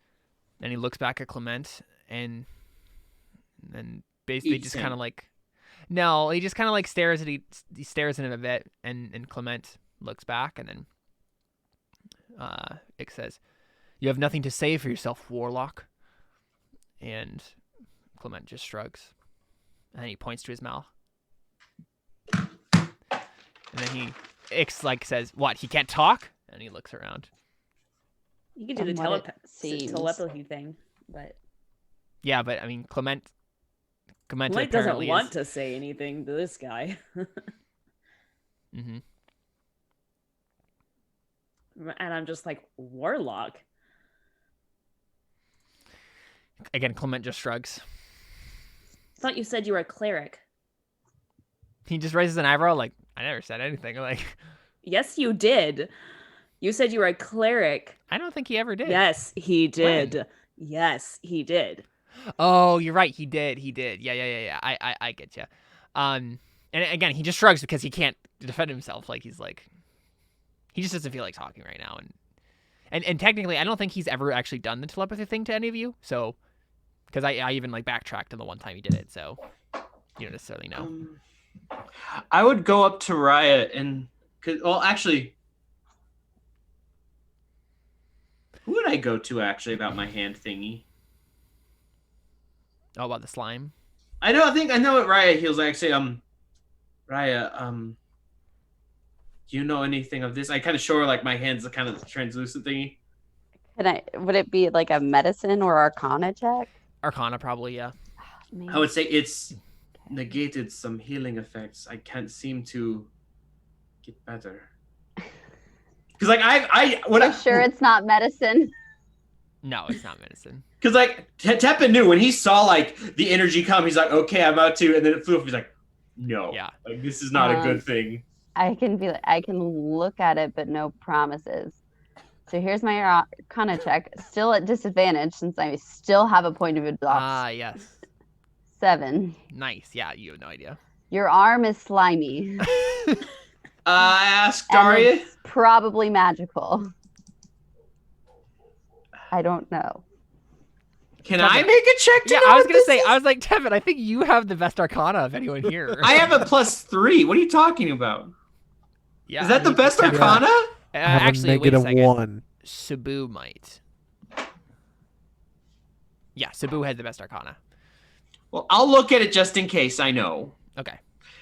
And he looks back at Clement and basically Eats just him. kind of like, no, he just kind of like stares at he stares at him a bit, and Clement looks back, and then Ix says, "You have nothing to say for yourself, warlock." And Clement just shrugs, and then he points to his mouth, and then Ix like says, "What? He can't talk?" And he looks around. You can do the From what it seems. telepathy thing, but Yeah, but I mean, Clement Blake doesn't apparently want is, to say anything to this guy. Mhm. And I'm just like, warlock? Again, Clement just shrugs. I thought you said you were a cleric. He just raises an eyebrow, like, I never said anything. Like, Yes, you did. You said you were a cleric. I don't think he ever did. Yes, he did. Yes, he did. Oh, you're right. He did. Yeah. I get you. And again, he just shrugs because he can't defend himself. Like, he's like, he just doesn't feel like talking right now. And technically, I don't think he's ever actually done the telepathy thing to any of you. So, because I even like backtracked to the one time he did it. So, you don't necessarily know. I would go up to Raya and, well, actually, who would I go to actually about my hand thingy? Oh, about the slime? I know what Raya feels like. I say, Raya, do you know anything of this? I kind of show her like my hand's the kind of translucent thingy. Would it be like a medicine or arcana check? Arcana, probably, yeah. Man. I would say it's negated some healing effects. I can't seem to get better. Because like I'm sure it's not medicine. No, it's not medicine. Because like Teppan knew when he saw like the energy come, he's like, okay, I'm about to, and then it flew off. He's like, no, Yeah. like this is not a good thing. I can look at it, but no promises. So here's my arcana check. Still at disadvantage since I still have a point of exhaust. Ah, yes. 7. Nice. Yeah, you have no idea. Your arm is slimy. I asked And Daria. it's probably magical. I don't know. Can I make a check to Yeah, know I was what gonna this say, is? I was like, Tevin, I think you have the best arcana of anyone here. I have a +3. What are you talking about? Yeah, Is that the best Tevin- arcana? I have Actually, a wait a second. -1. Sabu might. Yeah, Sabu had the best arcana. Well, I'll look at it just in case I know. Okay.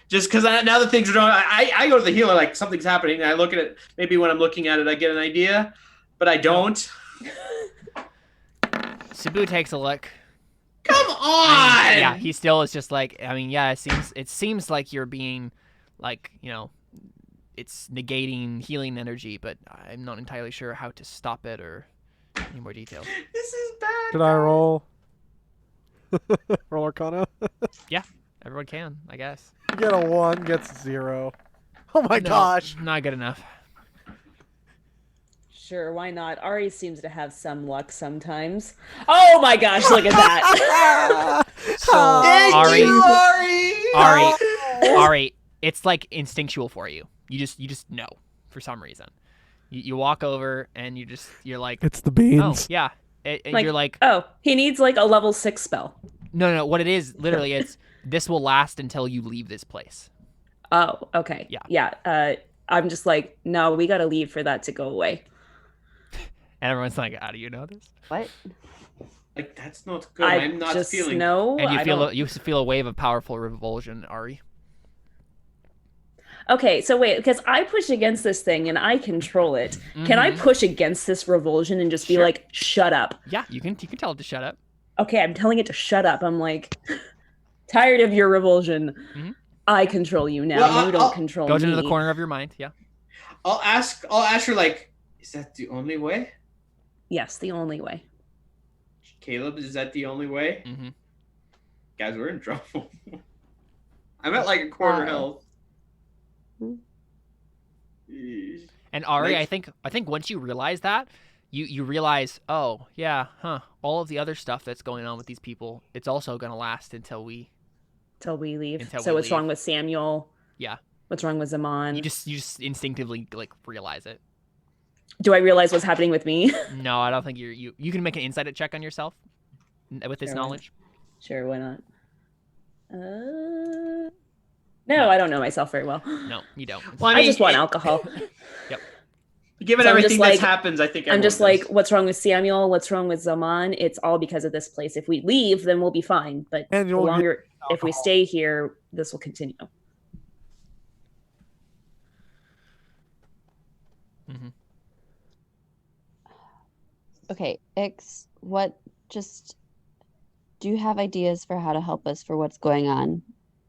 Just because now that things are going, I go to the healer like something's happening. And I look at it. Maybe when I'm looking at it, I get an idea, but I don't. Sabu takes a look. Come on! I mean, yeah, he still is just like, I mean, yeah, it seems like you're being, like, you know, it's negating healing energy, but I'm not entirely sure how to stop it or any more details. This is bad. Should I roll? Roll arcana? Everyone can, I guess. You get a 1, gets 0. Oh my gosh. Not good enough. Sure, why not? Ari seems to have some luck sometimes. Oh my gosh, look at that. So, Thank Ari, you, Ari. Ari, it's like instinctual for you. You just know for some reason. You walk over and you're like, It's the oh beans. yeah, and Like, you're like, oh, he needs like a level 6 spell. no. What it is, literally, it's this will last until you leave this place. Oh, okay. Yeah. Yeah. I'm just like, no, we gotta leave for that to go away. And everyone's like, how do you know this? What? Like that's not good. I I'm not just feeling. know. And I don't- you feel a wave of powerful revulsion, Ari. Okay, so wait, because I push against this thing and I control it. Can I push against this revulsion and just be Sure. like, shut up? Yeah, you can tell it to shut up. Okay, I'm telling it to shut up. I'm like, tired of your revulsion. Mhm. I control you now. Well, you don't I'll- control Goes me. into the corner of your mind. Yeah. I'll ask her like, is that the only way? Yes, the only way. Caleb, is that the only way? Mm-hmm. Guys, we're in trouble. I'm at like a quarter Wow. health. Hmm. Jeez. And Ari, Nice. I think once you realize that, you realize, oh yeah, all of the other stuff that's going on with these people, it's also gonna last until we leave. Until So we what's leave. wrong with Samuel? Yeah. What's wrong with Zaman? you just instinctively like realize it. Do I realize what's happening with me? No, I don't think you can make an insight check on yourself with this Sure. knowledge. Sure, why not? No, I don't know myself very well. No, you don't. Well, I just want alcohol. Given So I'm everything just that like- happens, I think I'm just everyone like, does. what's wrong with Samuel? What's wrong with Zaman? It's all because of this place. If we leave, then we'll be fine. But And the you'll get longer, if we alcohol. stay here, this will continue. Mm-hmm. Okay, Ix, do you have ideas for how to help us for what's going on?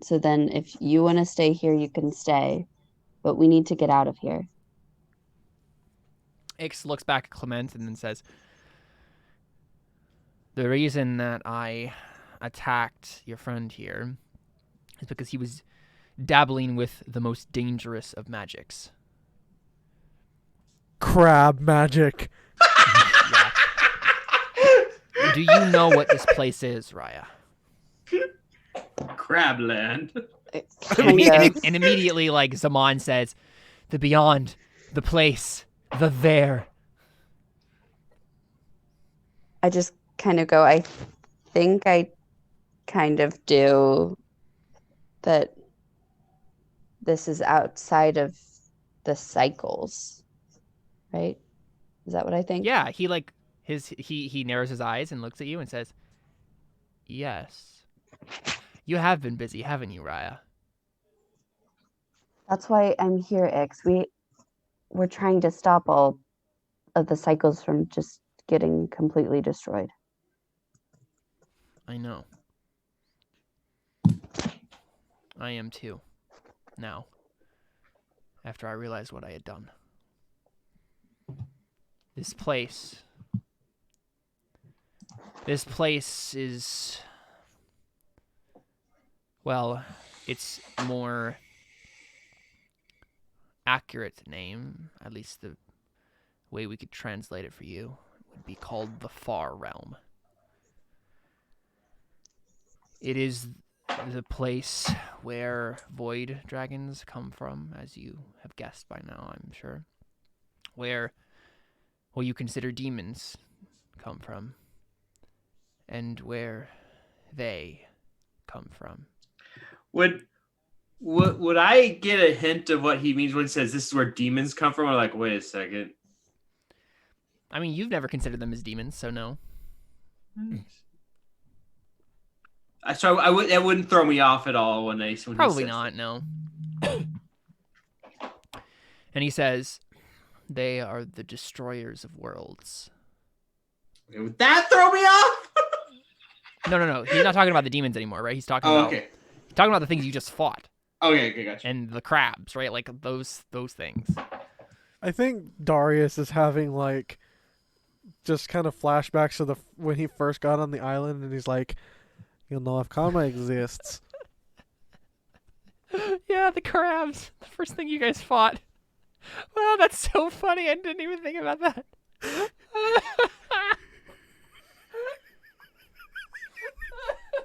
So then if you want to stay here, you can stay, but we need to get out of here. Ix looks back at Clement and then says, "The reason that I attacked your friend here is because he was dabbling with the most dangerous of magics." Crab magic. Yeah. Do you know what this place is, Raya? Crabland. Kind of. And immediately, like Zaman says, "The beyond, the place, the there." I just kind of go, I think I kind of do, that this is outside of the cycles, right? Is that what I think? Yeah, he like he narrows his eyes and looks at you and says, "Yes, you have been busy, haven't you, Raya?" That's why I'm here, Ix. We're trying to stop all of the cycles from just getting completely destroyed. I know. I am too. Now, after I realized what I had done. This place is, well, its more accurate name, at least the way we could translate it for you, would be called the Far Realm. It is the place where void dragons come from, as you have guessed by now, I'm sure. Where what you consider demons come from, and where they come from. Would I get a hint of what he means when he says this is where demons come from? Or like, wait a second. I mean, you've never considered them as demons, so no. So that wouldn't throw me off at all when he Probably says not, no. And he says, they are the destroyers of worlds. that. Would that throw me off? No. He's not talking about the demons anymore, right? He's talking Oh, about okay. talking about the things you just fought Okay, gotcha. and the crabs, right? Like those things. I think Darius is having like just kind of flashbacks to when he first got on the island, and he's like, "You'll know if karma exists." Yeah, the crabs. The first thing you guys fought. Wow, that's so funny. I didn't even think about that.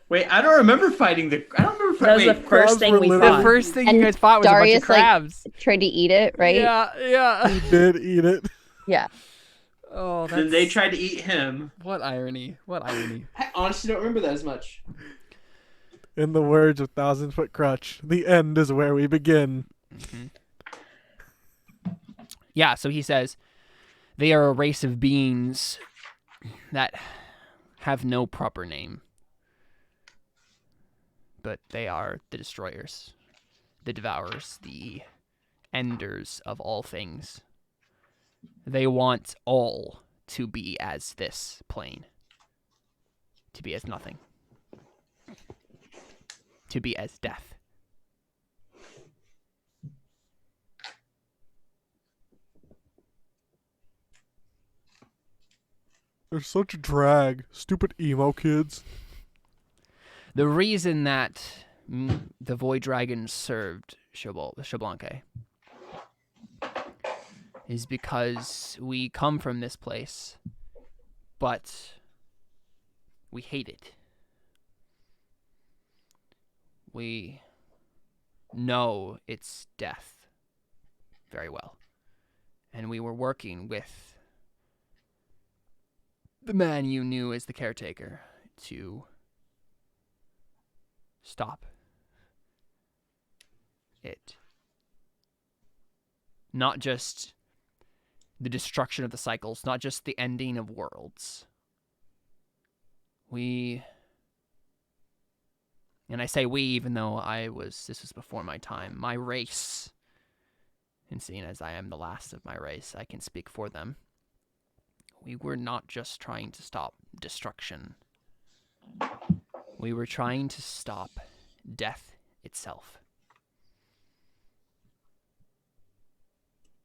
Wait, I don't remember fighting the. I don't remember That was fighting. the crabs first thing were we literally- The fought. first thing you And guys fought was Darius, a bunch of crabs. Tried to eat it, right? Yeah. He did eat it. Yeah. Oh, that's... Then they tried to eat him. What irony. What irony. I honestly don't remember that as much. In the words of 1,000-Foot Crutch, the end is where we begin. Mm-hmm. Yeah, so he says, they are a race of beings that have no proper name. But they are the destroyers, the devourers, the enders of all things. They want all to be as this plane. To be as nothing. To be as death. They're such a drag. Stupid emo kids. The reason that the void dragon served Shablanke is because we come from this place, but we hate it. We know its death very well. And we were working with the man you knew as the caretaker to stop it. Not just the destruction of the cycles, not just the ending of worlds. And I say we, even though this was before my time, my race, and seeing as I am the last of my race, I can speak for them. We were not just trying to stop destruction. We were trying to stop death itself.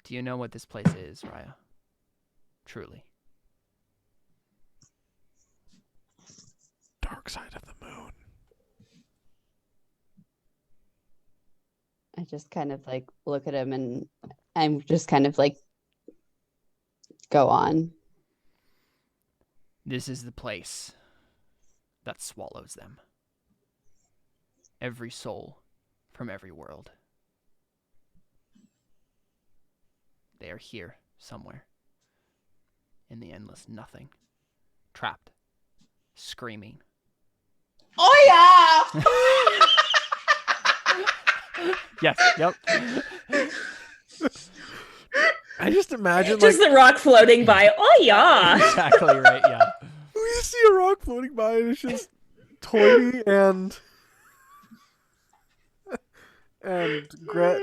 Do you know what this place is, Raya? Truly. Dark side of the moon. I just kind of like look at him and I'm just kind of like, go on. This is the place that swallows them. Every soul from every world. They are here somewhere. In the endless nothing. Trapped. Screaming. Oh yeah! Yes, yep. I just imagine Just like the rock floating by. Oh yeah! Exactly right, yeah. we see a rock floating by and it's just Toity and Gret.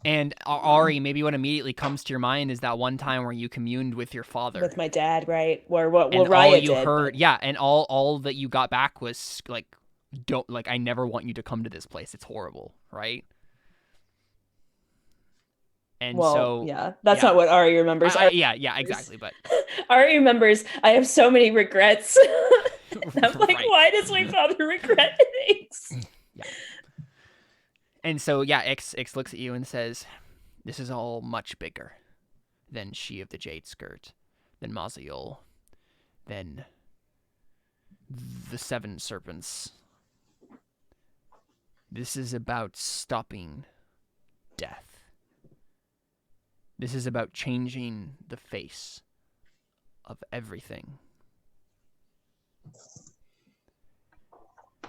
And Ari, maybe what immediately comes to your mind is that one time where you communed with your father. With my dad, right? Or what And Raya all you did. heard, yeah, and all that you got back was like, I never want you to come to this place. It's horrible, right? And Well, so yeah, that's yeah. not what Ari remembers. Yeah, exactly. But Ari remembers, I have so many regrets. I'm like, Right. why does my father regret things? Yeah. And so, yeah, X looks at you and says, this is all much bigger than She of the Jade Skirt, than Maziol, than the Seven Serpents. This is about stopping death. This is about changing the face of everything.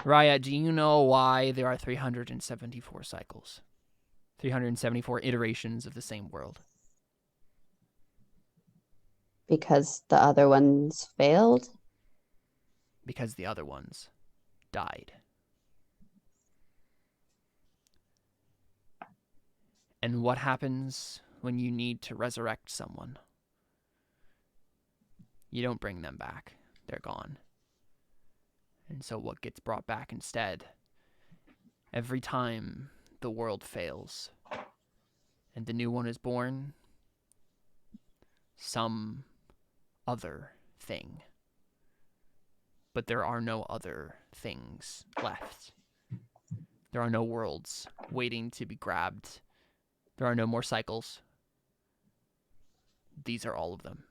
Raya, do you know why there are 374 cycles? 374 iterations of the same world? Because the other ones failed. Because the other ones died. And what happens when you need to resurrect someone? You don't bring them back. They're gone. And so what gets brought back instead? Every time the world fails and the new one is born, some other thing. But there are no other things left. There are no worlds waiting to be grabbed. There are no more cycles. These are all of them.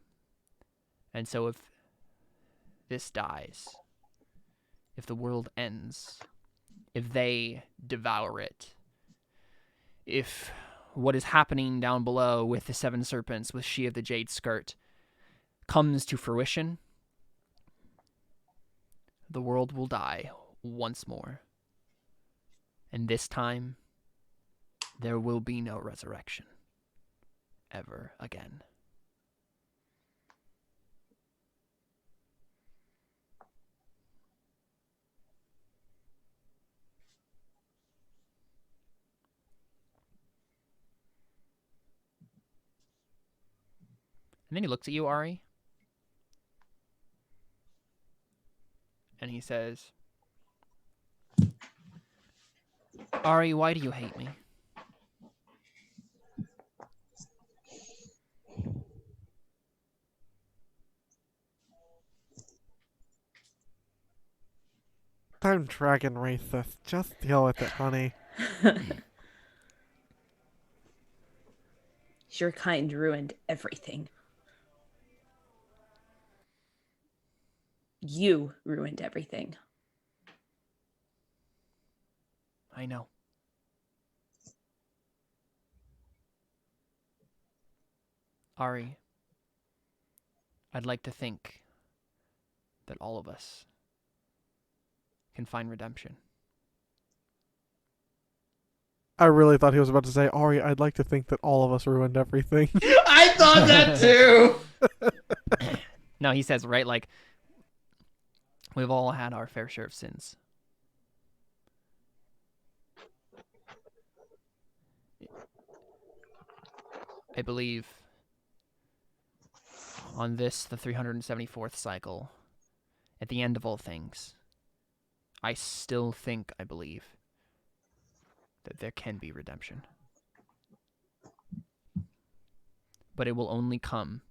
And so if this dies, if the world ends, if they devour it, if what is happening down below with the Seven Serpents, with She of the Jade Skirt, comes to fruition, the world will die once more. And this time, there will be no resurrection ever again. And then he looks at you, Ari. And he says, Ari, why do you hate me? I'm dragon racist. Just deal with it, honey. Your kind ruined everything. You ruined everything. I know. Ari, I'd like to think that all of us can find redemption. I really thought he was about to say, Ari, I'd like to think that all of us ruined everything. I thought that too. No, he says, right, like, we've all had our fair share of sins. I believe on this, the 374th cycle, at the end of all things, I still think, I believe, that there can be redemption. But it will only come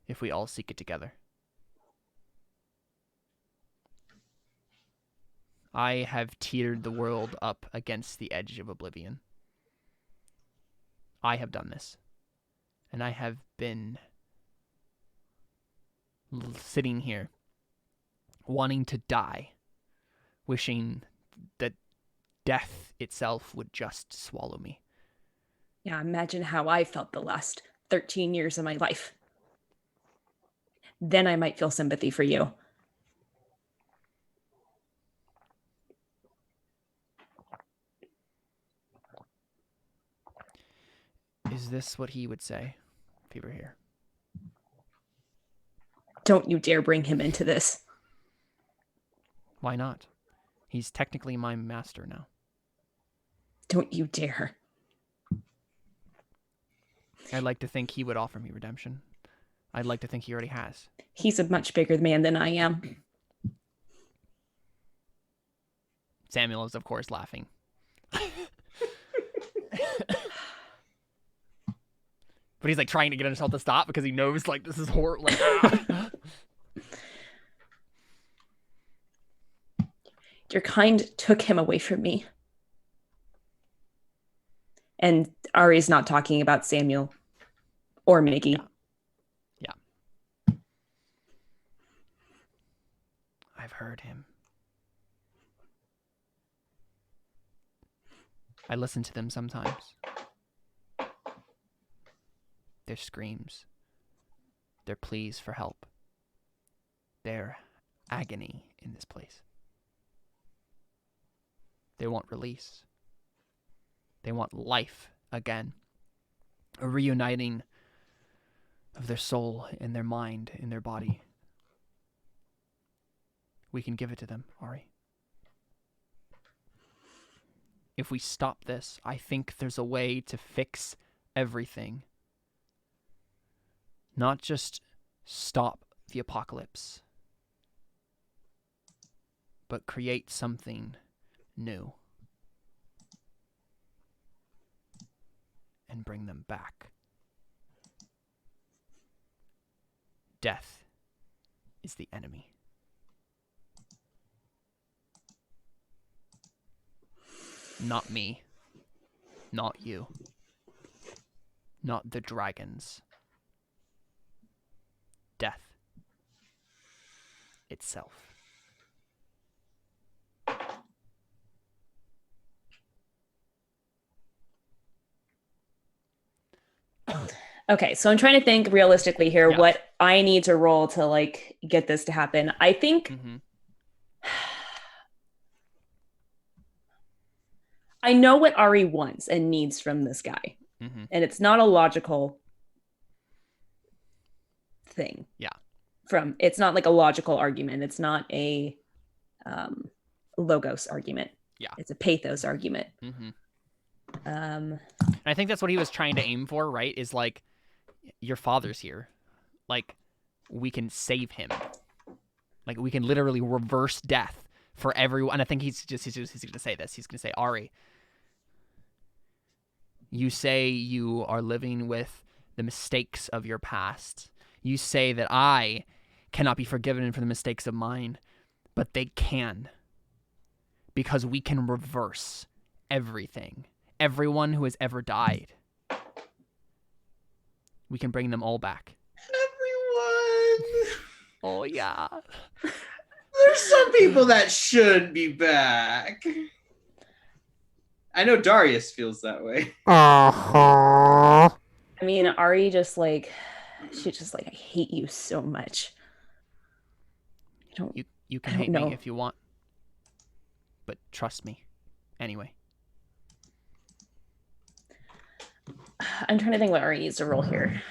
if we all seek it together. I have teetered the world up against the edge of oblivion. I have done this. And I have been sitting here wanting to die, wishing that death itself would just swallow me. Yeah, imagine how I felt the last 13 years of my life. Then I might feel sympathy for you. Is this what he would say if he were here? Don't you dare bring him into this. Why not? He's technically my master now. Don't you dare. I'd like to think he would offer me redemption. I'd like to think he already has. He's a much bigger man than I am. Samuel is, of course, laughing. But he's like trying to get himself to stop because he knows like this is horrible. Like, ah. Your kind took him away from me. And Ari's not talking about Samuel or Miggy. Yeah. I've heard him. I listen to them sometimes. Their screams, their pleas for help, their agony in this place. They want release. They want life again. A reuniting of their soul and their mind and their body. We can give it to them, Ari. If we stop this, I think there's a way to fix everything. Not just stop the apocalypse, but create something new. And bring them back. Death is the enemy. Not me. Not you. Not the dragons. Death itself. Okay, so I'm trying to think realistically here Yeah. what I need to roll to like get this to happen. I think Mm-hmm. I know what Ari wants and needs from this guy. Mm-hmm. And it's not a logical thing. Yeah. It's not like a logical argument. It's not a logos argument. Yeah. It's a pathos argument. Mm-hmm. Um, And I think that's what he was trying to aim for, right? Is like, your father's here. Like, we can save him. Like, we can literally reverse death for everyone. And I think he's going to say this. He's going to say, Ari, you say you are living with the mistakes of your past. You say that I cannot be forgiven for the mistakes of mine, but they can. because we can reverse everything. Everyone who has ever died. We can bring them all back. Everyone. Oh, yeah. There's some people that should be back. I know Darius feels that way. Uh-huh. I mean, Ari just like, she's just like, I hate you so much. You can I don't hate know. me if you want. But trust me. Anyway. I'm trying to think what Ari needs to roll here.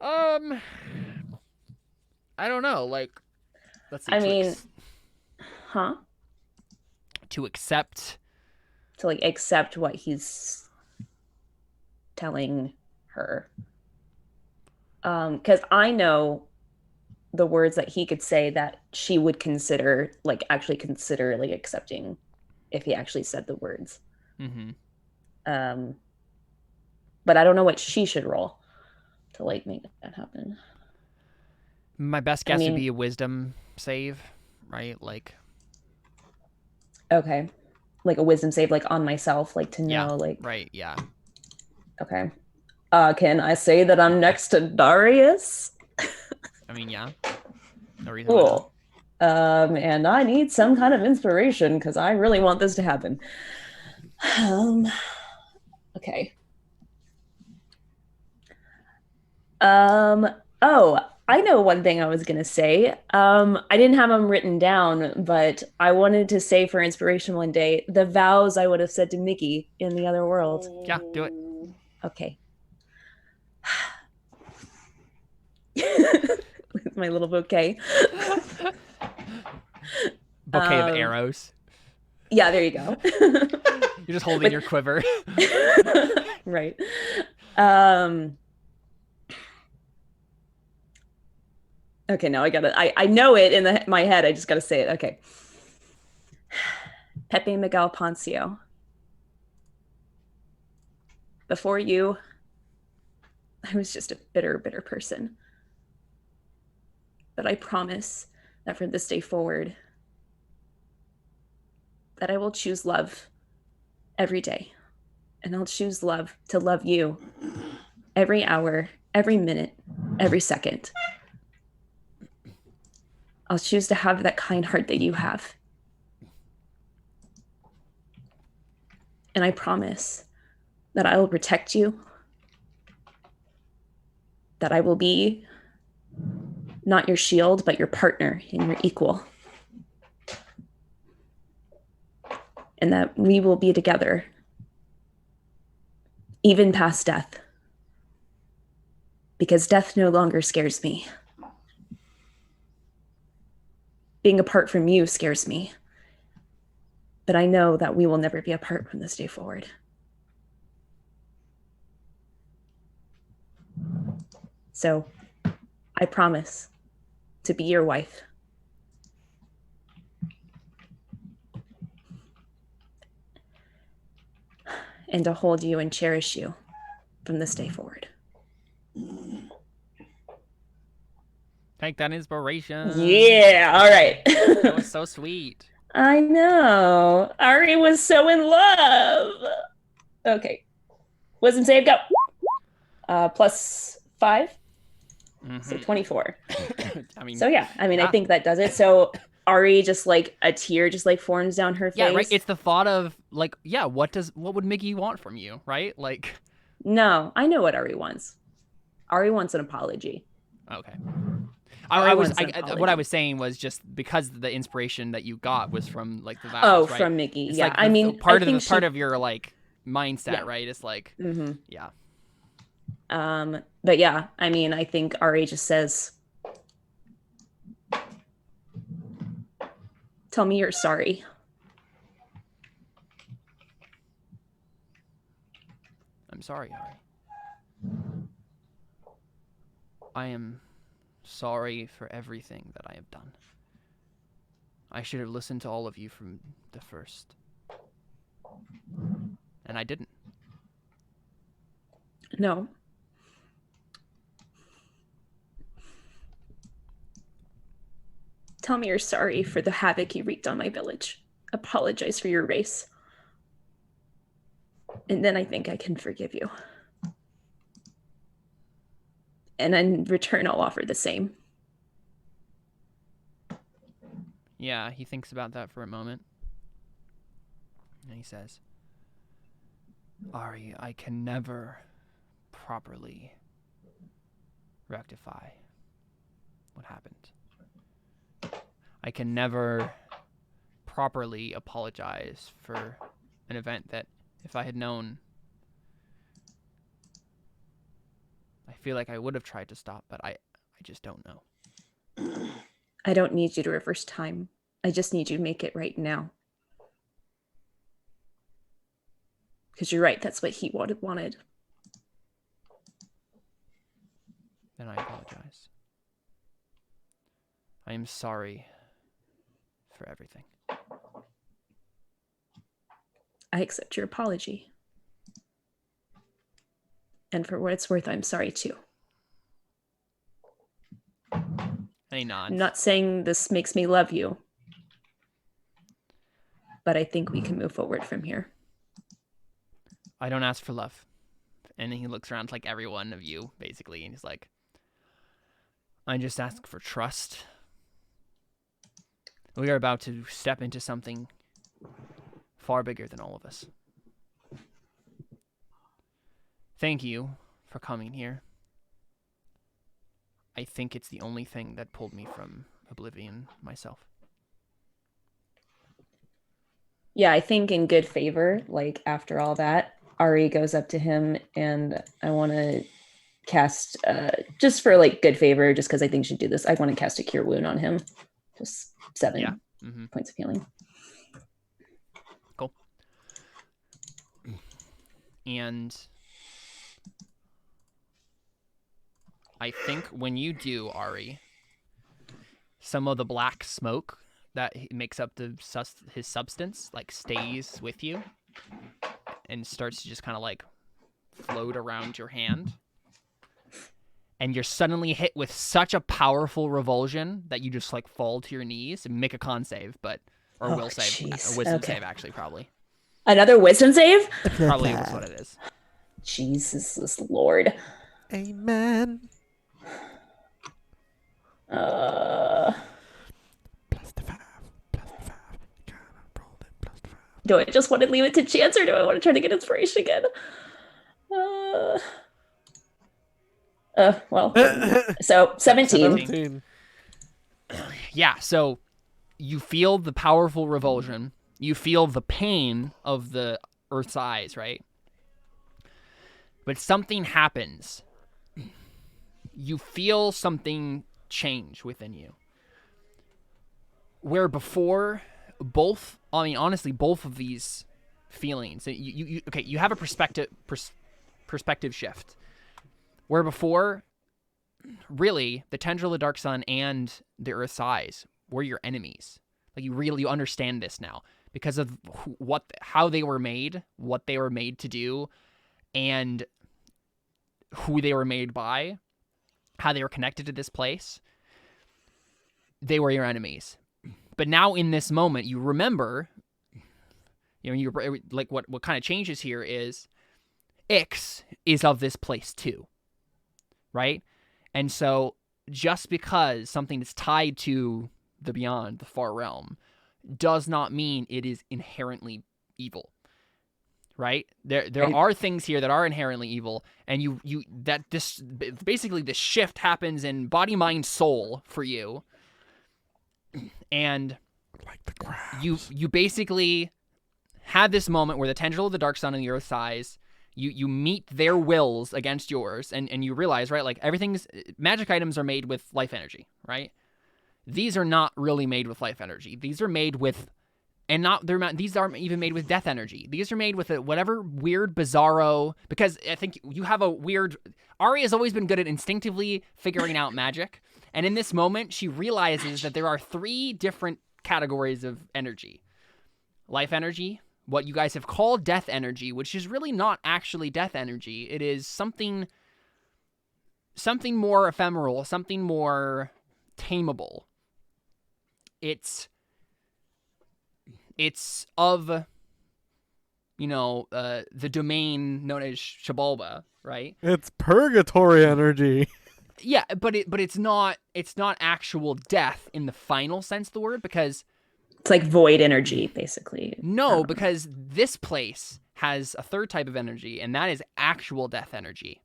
I don't know. Like, let's see. I mean, huh? To accept. To like accept what he's telling her. Because I know the words that he could say that she would consider, like, actually consider, like, accepting if he actually said the words. Mm-hmm. But I don't know what she should roll to, like, make that happen. My best guess would be a wisdom save, right? Like. Okay. Like a wisdom save, like, on myself, like, to know, like. Right, yeah. Okay. Can I say that I'm next to Darius? I mean, yeah. No reason why not. Cool. And I need some kind of inspiration because I really want this to happen. Okay. Oh, I know one thing I was gonna say. I didn't have them written down, but I wanted to say for inspiration one day the vows I would have said to Mickey in the other world. Yeah, do it. Okay. With my little bouquet. Bouquet of arrows. Yeah, there you go. You're just holding your quiver. Right. Okay, now I gotta, I know it in my head. I just gotta say it. Okay. Pepe Miguel Poncio. Before you, I was just a bitter, bitter person. But I promise that from this day forward, that I will choose love every day. And I'll choose love to love you every hour, every minute, every second. I'll choose to have that kind heart that you have. And I promise that I will protect you, that I will be not your shield, but your partner and your equal. And that we will be together, even past death. Because death no longer scares me. Being apart from you scares me. But I know that we will never be apart from this day forward. So, I promise to be your wife. And to hold you and cherish you from this day forward. Take that inspiration. Yeah, all right. That was so sweet. I know. Ari was so in love. Okay. Wisdom save, go. +5. Mm-hmm. So 24. I mean, so yeah, I mean, yeah. I think that does it. So Ari just like a tear just like forms down her face. Yeah, right. It's the thought of like, yeah, what would Mickey want from you, right? Like, no, I know what Ari wants. Ari wants an apology. Okay. What I was saying was just because the inspiration that you got was from like the vows, oh, right? from Mickey. It's yeah, like I mean, part I think of your like mindset, Yeah. right? It's like, Mm-hmm. yeah. But yeah, I mean, I think Ari just says, "Tell me you're sorry." I'm sorry, Ari. I am sorry for everything that I have done. I should have listened to all of you from the first. And I didn't. No. Tell me you're sorry for the havoc you wreaked on my village. apologize for your race. And then I think I can forgive you. And in return, I'll offer the same. Yeah, he thinks about that for a moment. And he says, Ari, I can never properly rectify what happened. I can never properly apologize for an event that, if I had known, I feel like I would have tried to stop, but I just don't know. I don't need you to reverse time. I just need you to make it right now. Because you're right, that's what he wanted. Then I apologize. I am sorry for everything. I accept your apology. And for what it's worth, I'm sorry too. And he nods. I'm not saying this makes me love you, but I think we can move forward from here. I don't ask for love. And he looks around like every one of you, basically, and he's like, I just ask for trust. We are about to step into something far bigger than all of us. Thank you for coming here. I think it's the only thing that pulled me from oblivion myself. Yeah, I think in good favor, like after all that, Ari goes up to him and I want to cast, just for like good favor, just because I think she should do this, I want to cast a cure wound on him. Just 7 points of healing. Cool. And I think when you do, Ari, some of the black smoke that makes up his substance like stays with you and starts to just kind of like float around your hand. And you're suddenly hit with such a powerful revulsion that you just like fall to your knees and make a con save, or will save, a wisdom save actually, probably. Another wisdom save? Probably was what it is. Jesus Lord. Amen. +5. Do I just want to leave it to chance, or do I want to try to get inspiration again? Well, so 17. Yeah, so you feel the powerful revulsion. You feel the pain of the Earth's eyes, right? But something happens. You feel something change within you. Where before, honestly, both of these feelings, you have a perspective shift. Where before, really, the Tendril of the Dark Sun and the Earth's Eyes were your enemies. Like, you understand this now because of how they were made, what they were made to do, and who they were made by, how they were connected to this place. They were your enemies. But now in this moment, you remember, like what kind of changes here is Ix is of this place too. Right? And so just because something is tied to the beyond, the far realm, does not mean it is inherently evil. Right? There are things here that are inherently evil, and basically this shift happens in body, mind, soul for you. And like the crabs. You basically had this moment where the Tendril of the Dark Sun and the Earth's Eyes, you meet their wills against yours, and you realize, right, like magic items are made with life energy, right? These are not really made with life energy. These are made with, these aren't even made with death energy. These are made with whatever weird, bizarro, because I think you have a weird, Ari has always been good at instinctively figuring out magic, and in this moment, she realizes that there are 3 different categories of energy. Life energy, what you guys have called death energy, which is really not actually death energy. It is something more ephemeral, something more tameable. It's it's of, the domain known as Shabalba, right? It's purgatory energy. Yeah, but it's not actual death in the final sense of the word, because It's like void energy, basically. no, because this place has a third type of energy, and that is actual death energy.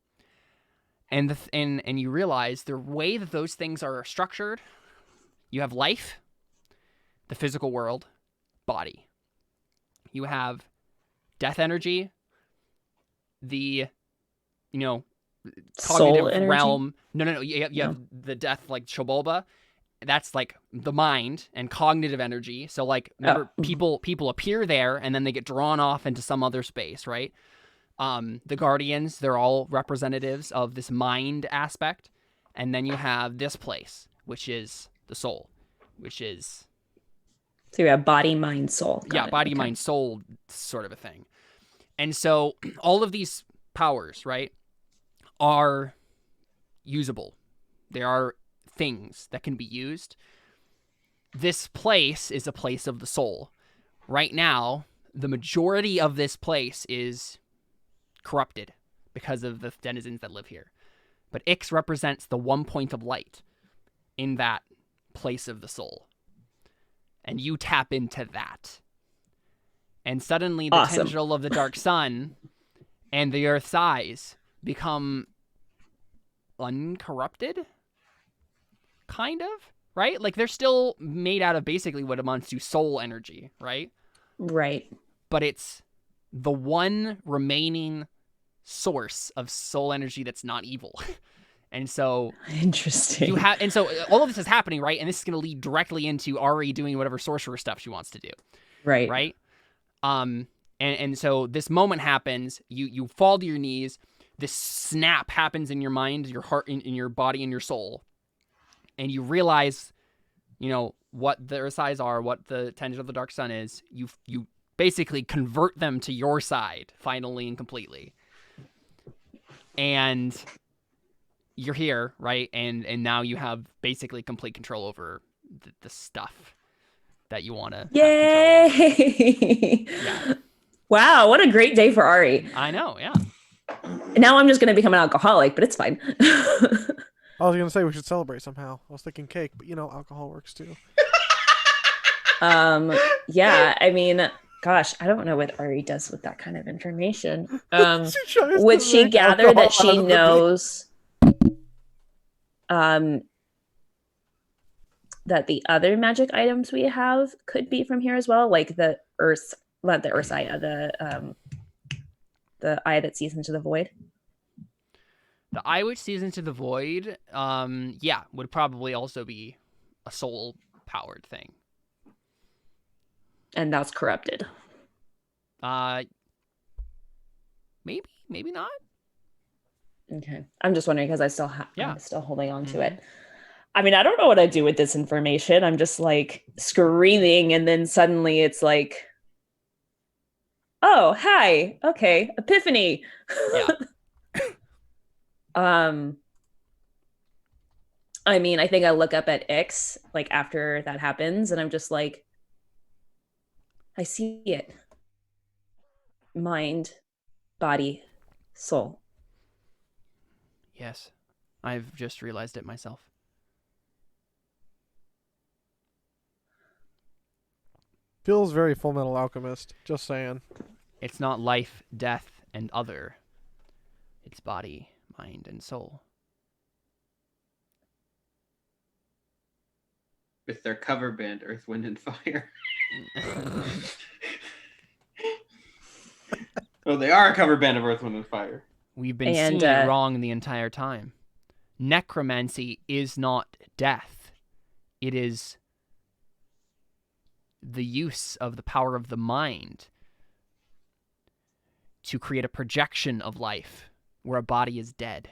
And and you realize the way that those things are structured, you have life, the physical world, body. You have death energy, the Soul cognitive energy? realm. No. You have the death, like Chobolba. That's like the mind and cognitive energy. So like, remember, people appear there and then they get drawn off into some other space, right? The guardians, they're all representatives of this mind aspect. And then you have this place, which is the soul, which is... So you have body, mind, soul. Got it. Body, Okay. mind, soul sort of a thing. And so all of these powers, right, are usable. They are things that can be used. This place is a place of the soul. Right now, the majority of this place is corrupted because of the denizens that live here. But Ix represents the one point of light in that place of the soul. And you tap into that. And suddenly the Awesome. tendril of the dark sun and the earth's eyes become uncorrupted? Kind of, right? Like, they're still made out of basically what amounts to soul energy, right? Right. But it's the one remaining source of soul energy that's not evil. And so Interesting. so all of this is happening, right? And this is going to lead directly into Ari doing whatever sorcerer stuff she wants to do. Right. Right? And so this moment happens, you fall to your knees, this snap happens in your mind, your heart, in your body, and your soul. And you realize, what the Earth's eyes are, what the tendril of the dark sun is. You basically convert them to your side, finally and completely. And you're here, right? And now you have basically complete control over the stuff that you want to. Yay! Yeah. Wow, what a great day for Ari. I know, yeah. Now I'm just going to become an alcoholic, but it's fine. I was going to say we should celebrate somehow. I was thinking cake, but alcohol works too. Yeah, I mean, gosh, I don't know what Ari does with that kind of information. Would she gather that she knows that the other magic items we have could be from here as well, like the earth, not the earth's eye, the eye that sees into the void? The eye which sees into the void, would probably also be a soul-powered thing. And that's corrupted. Maybe not. Okay, I'm just wondering because I'm still holding on to it. I mean, I don't know what I do with this information. I'm just like screaming, and then suddenly it's like, oh, hi. Okay, epiphany. Yeah. I mean, I think I look up at Ix like after that happens, and I'm just like, I see it. Mind, body, soul. Yes. I've just realized it myself. Feels very Full Metal Alchemist. Just saying. It's not life, death, and other. It's body, mind, and soul. With their cover band, Earth, Wind, and Fire. Oh, they are a cover band of Earth, Wind, and Fire. We've been seeing it wrong the entire time. Necromancy is not death. It is the use of the power of the mind to create a projection of life where a body is dead.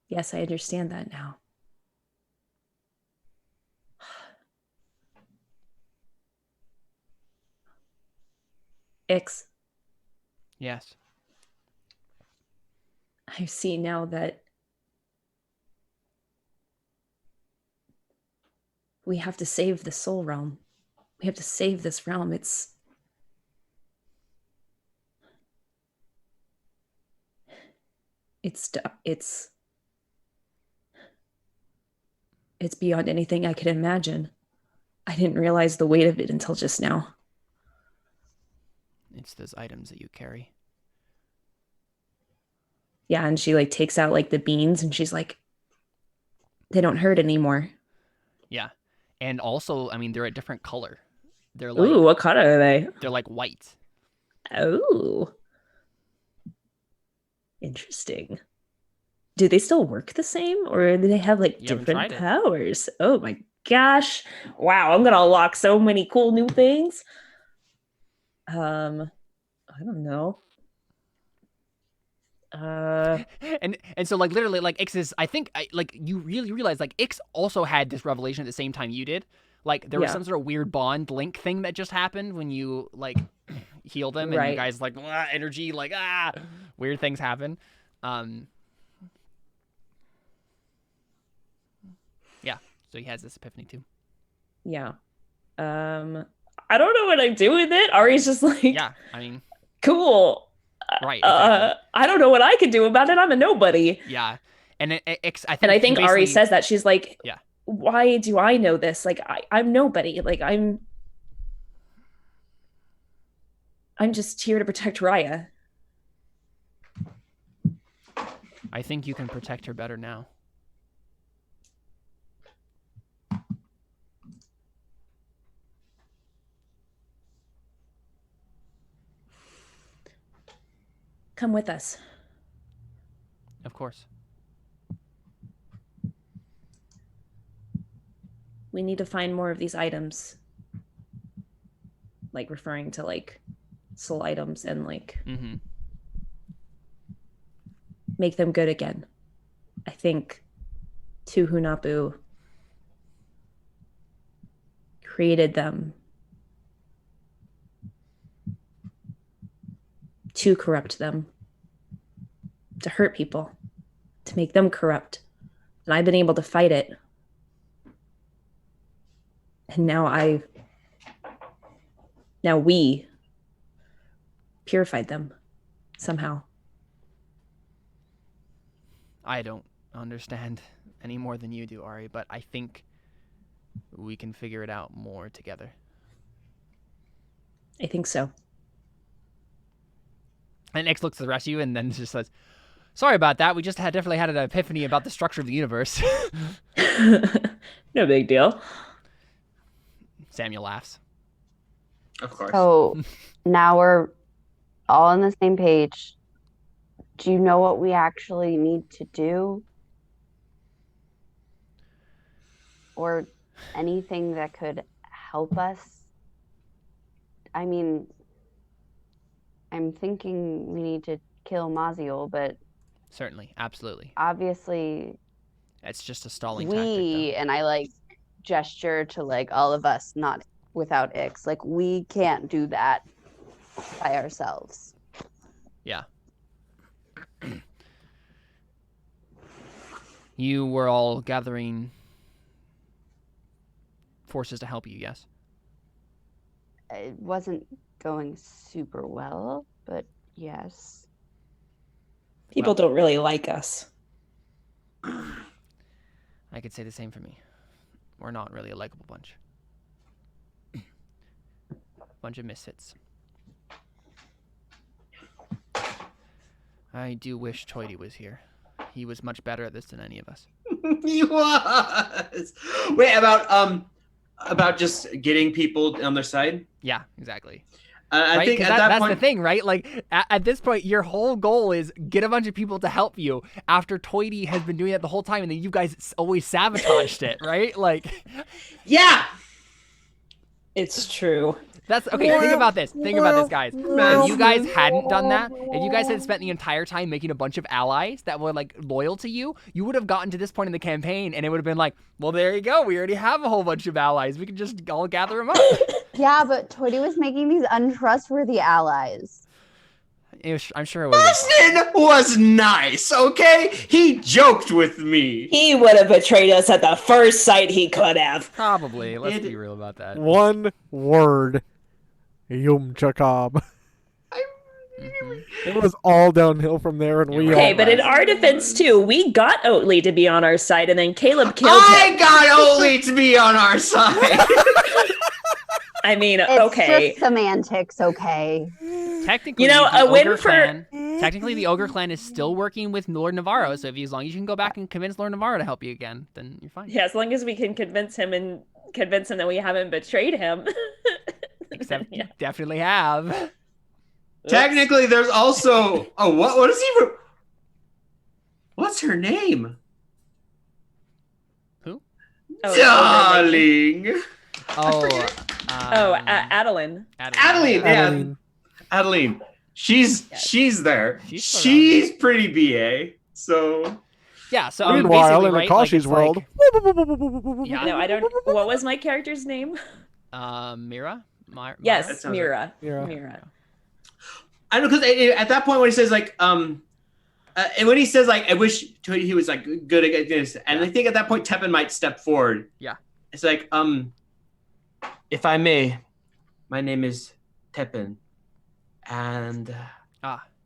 Yes, I understand that now. Ix. Yes. I see now that we have to save the soul realm. We have to save this realm. It's beyond anything I could imagine. I didn't realize the weight of it until just now. It's those items that you carry. Yeah, and she like takes out like the beans and she's like, they don't hurt anymore. Yeah. And also, I mean, they're a different color. They're like, Ooh, what color are they? they're like white. Oh. Interesting. Do they still work the same or do they have like You haven't different tried it. powers? Oh my gosh. Wow, I'm gonna unlock so many cool new things. I don't know. And so like literally like Ix is, I think like you really realize like Ix also had this revelation at the same time you did. Like there was Yeah. some sort of weird bond link thing that just happened when you like healed him and Right. you guys like energy like weird things happen. Yeah, so he has this epiphany too. Yeah. I don't know what I do with it. Ari's just like, Yeah, I mean, cool. right. Exactly. I don't know what I can do about it. I'm a nobody. Yeah, and Ix, I think, And I think he Ari basically- says that. She's like, Yeah. why do I know this? Like, I'm nobody. Like, I'm just here to protect Raya. I think you can protect her better now. Come with us. Of course. We need to find more of these items. Like referring to like soul items and like Mm-hmm. make them good again. I think Tuhunapu created them to corrupt them, to hurt people, to make them corrupt. And I've been able to fight it. And now we purified them somehow. I don't understand any more than you do, Ari, but I think we can figure it out more together. I think so. And X looks at the rest of you and then just says, sorry about that. We just definitely had an epiphany about the structure of the universe. No big deal. Samuel laughs. Of course. So now we're all on the same page. Do you know what we actually need to do? Or anything that could help us? I mean, I'm thinking we need to kill Maziel, but Certainly. Absolutely. obviously It's just a stalling tactic, we, and I like gesture to like all of us, not without Ix, like we can't do that by ourselves. though. Yeah. You were all gathering forces to help you, yes? It wasn't going super well, but yes. People don't really like us. I could say the same for me. We're not really a likable bunch. Bunch of misfits. I do wish Toity was here. He was much better at this than any of us. He was. Wait, about just getting people on their side. Yeah, exactly. I Right? think 'Cause at that that's point, the thing, right? Like at this point, your whole goal is get a bunch of people to help you. After Toity has been doing that the whole time, and then you guys always sabotaged it, right? Like yeah. It's true. that's okay. Think about this. Think about this, guys. If you guys hadn't done that, if you guys had spent the entire time making a bunch of allies that were like loyal to you, you would have gotten to this point in the campaign, and it would have been like, well, there you go. We already have a whole bunch of allies. We can just all gather them up. Yeah, but Toity was making these untrustworthy allies. I'm sure it would have been Dustin was nice, okay? He joked with me. He would have betrayed us at the first sight he could have. probably. Let's be real about that. One word. Yum Chakab. Mhm. It was all downhill from there, and we Okay, all but in our defense too, we got Oatly to be on our side, and then Caleb killed I him. got Oli to be on our side. I mean, It's okay. just semantics, okay? Technically, You know, the a win ogre for- clan. Technically, the ogre clan is still working with Lord Navarro. So as long as you can go back and convince Lord Navarro to help you again, then you're fine. Yeah, as long as we can convince him that we haven't betrayed him. Except Yeah. you definitely have. Technically, there's also what is even what's her name? Who? Oh, Darling. Oh. Adeline. Adeline, yeah. Adeline. Adeline. She's there. She's sort She's pretty BA. So Yeah. So I mean, Meanwhile, basically, in right, Akashi's like, world. Yeah. No, I don't. What was my character's name? Mira. That Yes, sounds Mira. Yeah. Mira. I know because at that point when he says like and when he says like I wish he was like good at this, and I think at that point Tevin might step forward. Yeah. It's like if I may, my name is Tepin, and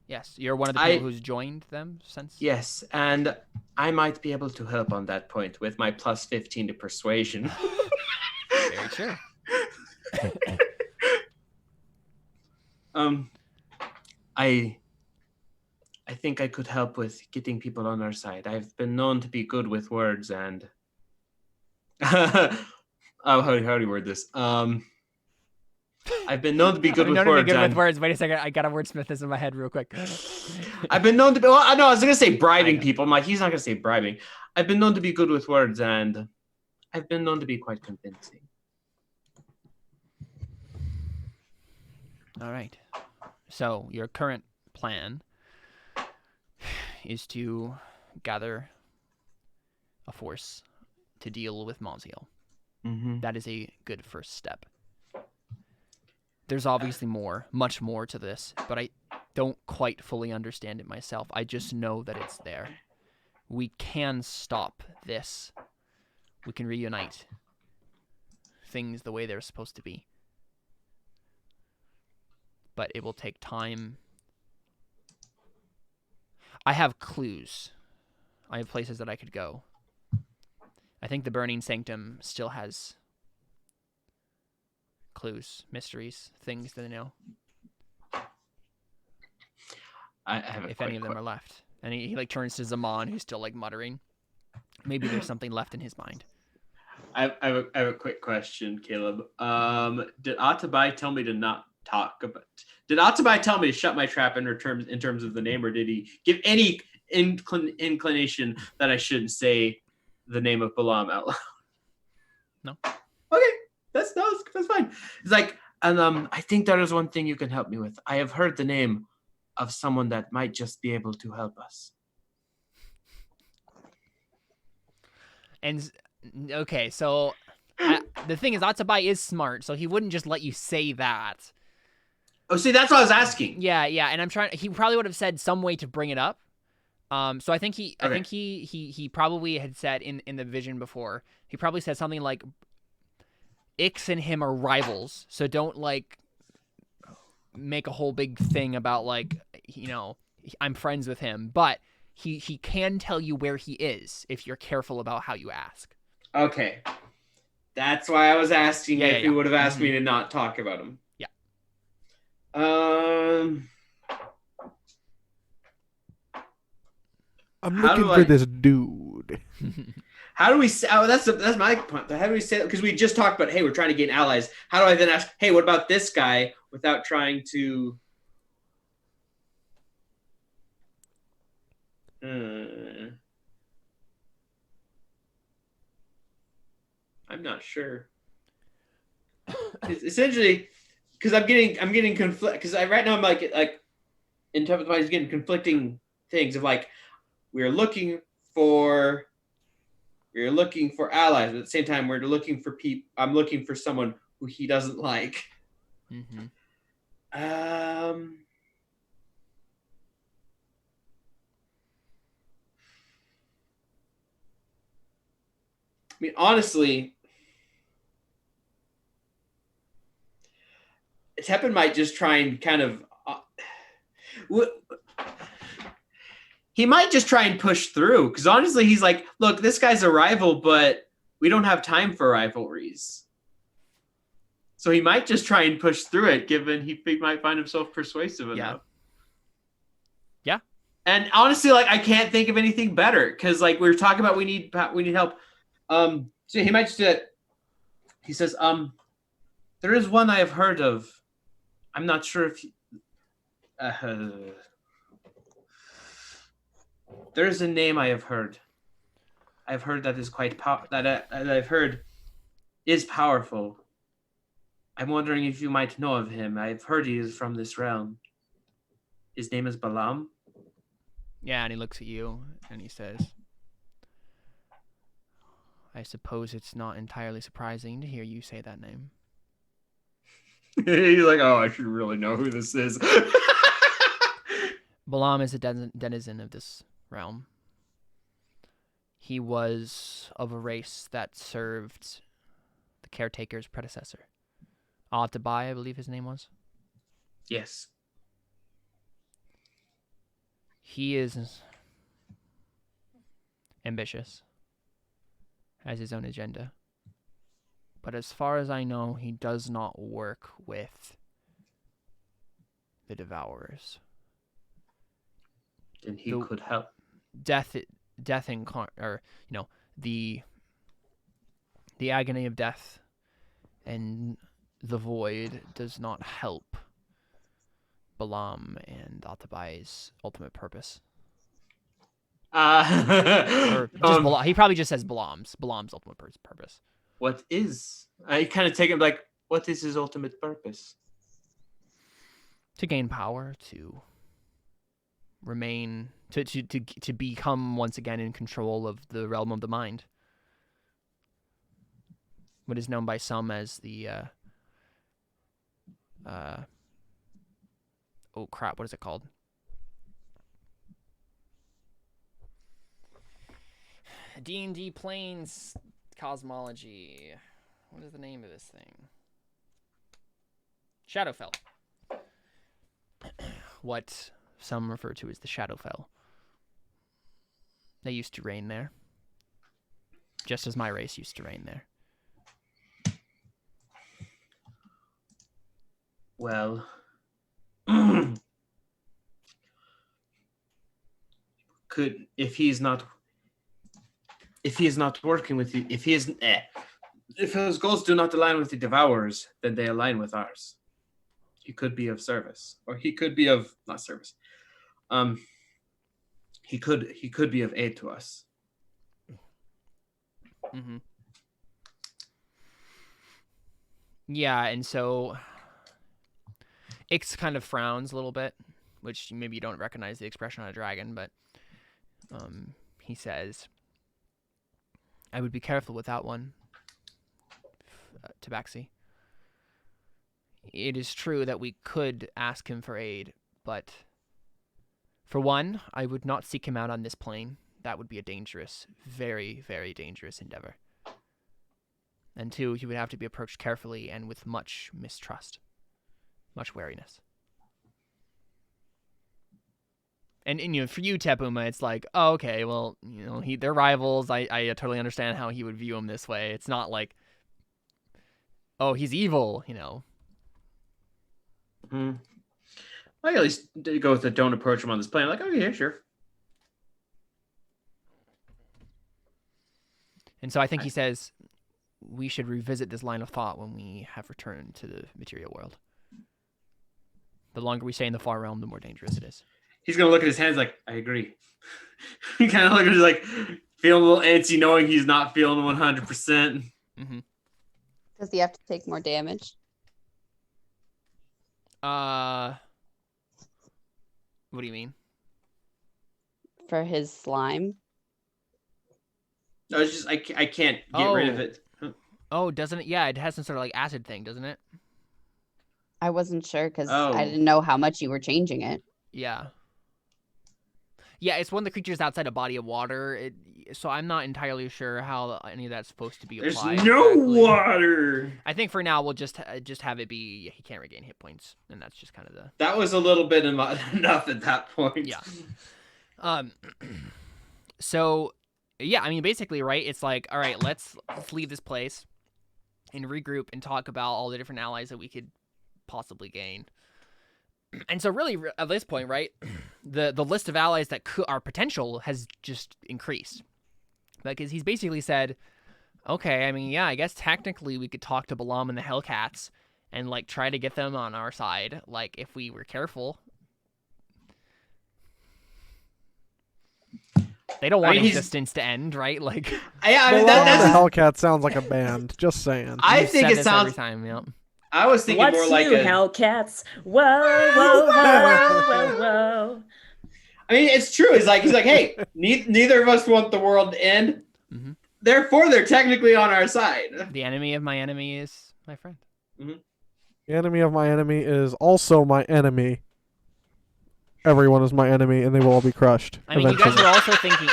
Yes, you're one of the people who's joined them since. yes, and I might be able to help on that point with my plus 15 to persuasion. Very true. I think I could help with getting people on our side. I've been known to be good with words and how do you word this? I've been known to be good with words. Good with words. Wait a second, I got a wordsmith this in my head real quick. I've been known to be. Well, I know I was gonna say bribing people. I'm like, he's not gonna say bribing. I've been known to be good with words, and I've been known to be quite convincing. All right. So your current plan is to gather a force to deal with Moziel. Mm-hmm. That is a good first step. There's obviously much more to this, but I don't quite fully understand it myself. I just know that it's there. We can stop this. We can reunite things the way they're supposed to be. But it will take time. I have clues. I have places that I could go. I think the Burning Sanctum still has clues, mysteries, things that I know. I have if any of them are left. And he like turns to Zaman, who's still like muttering. Maybe there's something left in his mind. I have a quick question, Caleb. Did Atabai tell me to not talk about? Did Atabai tell me to shut my trap in terms of the name, or did he give any inclination that I shouldn't say the name of Balaam out loud? No. Okay, that's fine. It's like, and I think there is one thing you can help me with. I have heard the name of someone that might just be able to help us. And okay, so the thing is, Atabai is smart, so he wouldn't just let you say that. Oh, see, that's what I was asking. Yeah, and I'm trying. He probably would have said some way to bring it up. So I think he probably had said in the vision before. He probably said something like, "Ix and him are rivals, so don't like make a whole big thing about like I'm friends with him, but he can tell you where he is if you're careful about how you ask." Okay, that's why I was asking if he would have asked me to not talk about him. Yeah. I'm looking for this dude. How do we say? Oh, that's my point. How do we say that? Because we just talked about, hey, we're trying to gain allies. How do I then ask, hey, what about this guy, without trying to? I'm not sure. It's essentially, because I'm getting conflict. Because right now I'm like in terms of he's getting conflicting things of like we're looking for allies, but at the same time we're looking for people. I'm looking for someone who he doesn't like. Mm-hmm. mean, honestly, Teppan might just try and kind of. He might just try and push through, because honestly, he's like, look, this guy's a rival, but we don't have time for rivalries. So he might just try and push through it, given he might find himself persuasive enough. Yeah. And honestly, like, I can't think of anything better, because like we were talking about, we need help. So he might just do it. He says, there is one I have heard of. I'm not sure if there is a name I have heard. I've heard that is quite that I've heard is powerful. I'm wondering if you might know of him. I've heard he is from this realm. His name is Balaam. Yeah, and he looks at you and he says, I suppose it's not entirely surprising to hear you say that name. He's like, oh, I should really know who this is. Balaam is a denizen of this realm. He was of a race that served the caretaker's predecessor. Atabai, I believe his name was. Yes. He is ambitious, has his own agenda. But as far as I know, he does not work with the Devourers. Then he could help. Death or the agony of death and the void does not help Balaam and Atabai's ultimate purpose. Or just he probably just says Balaam's ultimate purpose. What is? I kind of take him like, what is his ultimate purpose? To gain power, to remain, to become once again in control of the realm of the mind. What is known by some as the oh crap, what is it called? D&D Planes Cosmology. What is the name of this thing? Shadowfell. What some refer to as the Shadowfell. They used to reign there. Just as my race used to reign there. Well, if he is not working with you, if his goals do not align with the Devourers, then they align with ours. He could be of service, or he could be of not service. He could be of aid to us. Mm-hmm. Yeah, and so Ix kind of frowns a little bit, which maybe you don't recognize the expression on a dragon, but he says, I would be careful with that one, Tabaxi. It is true that we could ask him for aid, but for one, I would not seek him out on this plane. That would be a dangerous, very, very dangerous endeavor. And two, he would have to be approached carefully and with much mistrust, much wariness. And for you, Tepuma, it's like, oh, okay, well, they're rivals. I totally understand how he would view him this way. It's not like, oh, he's evil, Hmm. I at least go with the don't approach him on this plane. Like, oh yeah, sure. And so I think he says we should revisit this line of thought when we have returned to the material world. The longer we stay in the far realm, the more dangerous it is. He's gonna look at his hands like, I agree. He kind of look at his like, feeling a little antsy, knowing he's not feeling 100%. Mm-hmm. Does he have to take more damage? What do you mean? For his slime? No, it's just I can't get rid of it. Oh, doesn't it? Yeah, it has some sort of like acid thing, doesn't it? I wasn't sure because Oh. I didn't know how much you were changing it. Yeah. Yeah, it's one of the creatures outside a body of water. So I'm not entirely sure how any of that's supposed to be There's applied. no exactly. water. I think for now we'll just have it be he can't regain hit points, and that's just kind of the. That was a little bit enough at that point. Yeah. So, yeah, I mean, basically, right? It's like, all right, let's leave this place and regroup and talk about all the different allies that we could possibly gain. And so, really, at this point, right, the list of allies that are potential has just increased, because he's basically said, okay, I mean, yeah, I guess technically we could talk to Balam and the Hellcats and like try to get them on our side, like if we were careful. They don't want existence to end, right? Like, yeah, I mean, that's the Hellcat sounds like a band. Just saying. I think it sounds every time. Yep. I was thinking What's more like new, Hellcats? Whoa, whoa, whoa, whoa, whoa. I mean, it's true. He's like, hey, neither of us want the world to end. Mm-hmm. Therefore, they're technically on our side. The enemy of my enemy is my friend. Mm-hmm. The enemy of my enemy is also my enemy. Everyone is my enemy, and they will all be crushed. I mean, eventually.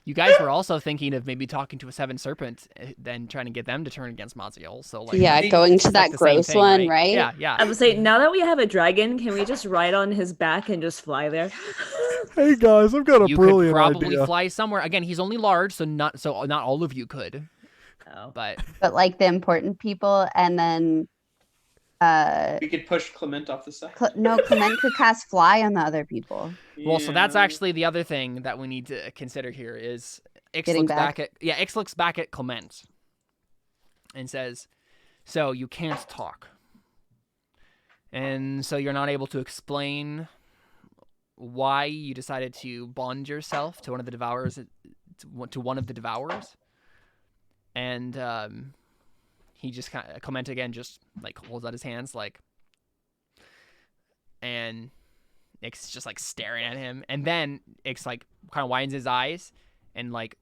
you guys were also thinking of maybe talking to a Seven Serpent, then trying to get them to turn against Maziel. So, like, yeah, going to that gross one, right? Yeah, yeah. I would say, now that we have a dragon, can we just ride on his back and just fly there? Hey guys, I've got a brilliant idea. You could probably idea. fly somewhere. Again, he's only large, so not all of you could. Oh. But like the important people, and then we could push Clement off the side. Clement could cast fly on the other people. Well, so that's actually the other thing that we need to consider here is Ix looks back at Clement and says, "So you can't talk, and so you're not able to explain why you decided to bond yourself to one of the Devourers, and he just kind of Clement again, just like holds out his hands, like, and Ix is just like staring at him, and then Ix like kind of widens his eyes, and like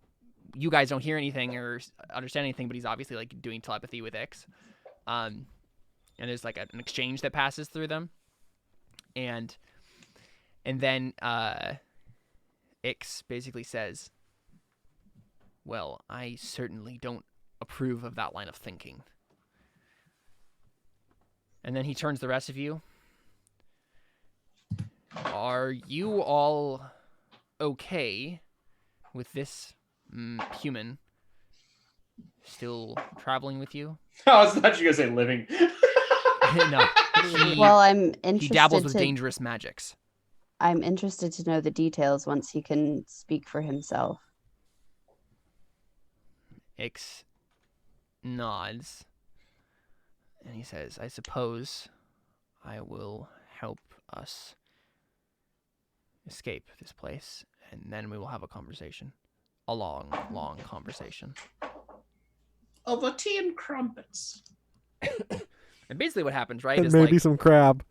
you guys don't hear anything or understand anything, but he's obviously like doing telepathy with Ix, and there's like an exchange that passes through them, and then Ix basically says, "Well, I certainly don't approve of that line of thinking." And then he turns to the rest of you. Are you all okay with this human still traveling with you? I thought you were going to say living. No. Well, I'm interested. He dabbles with dangerous magics. I'm interested to know the details once he can speak for himself. Ix nods, and he says, "I suppose I will help us escape this place, and then we will have a conversation. A long, long conversation. Over tea and crumpets." And basically what happens, right, And is maybe like, some crab.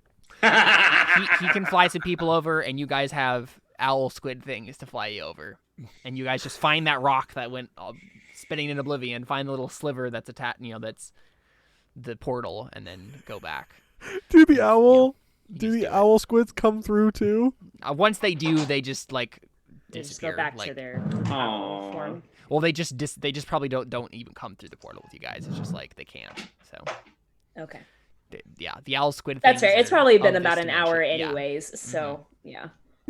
he can fly some people over, and you guys have owl squid things to fly you over. And you guys just find that rock that went spinning in oblivion, find the little sliver that's that's the portal, and then go back. Do the owl Do the owl squids come through too? Once they do, they just like They just disappear. go back like, to their owl form. Well, they just probably don't even come through the portal with you guys. It's just like they can't. So Okay. The owl squid. That's fair. It's probably been of about this an hour dimension. anyways, so yeah.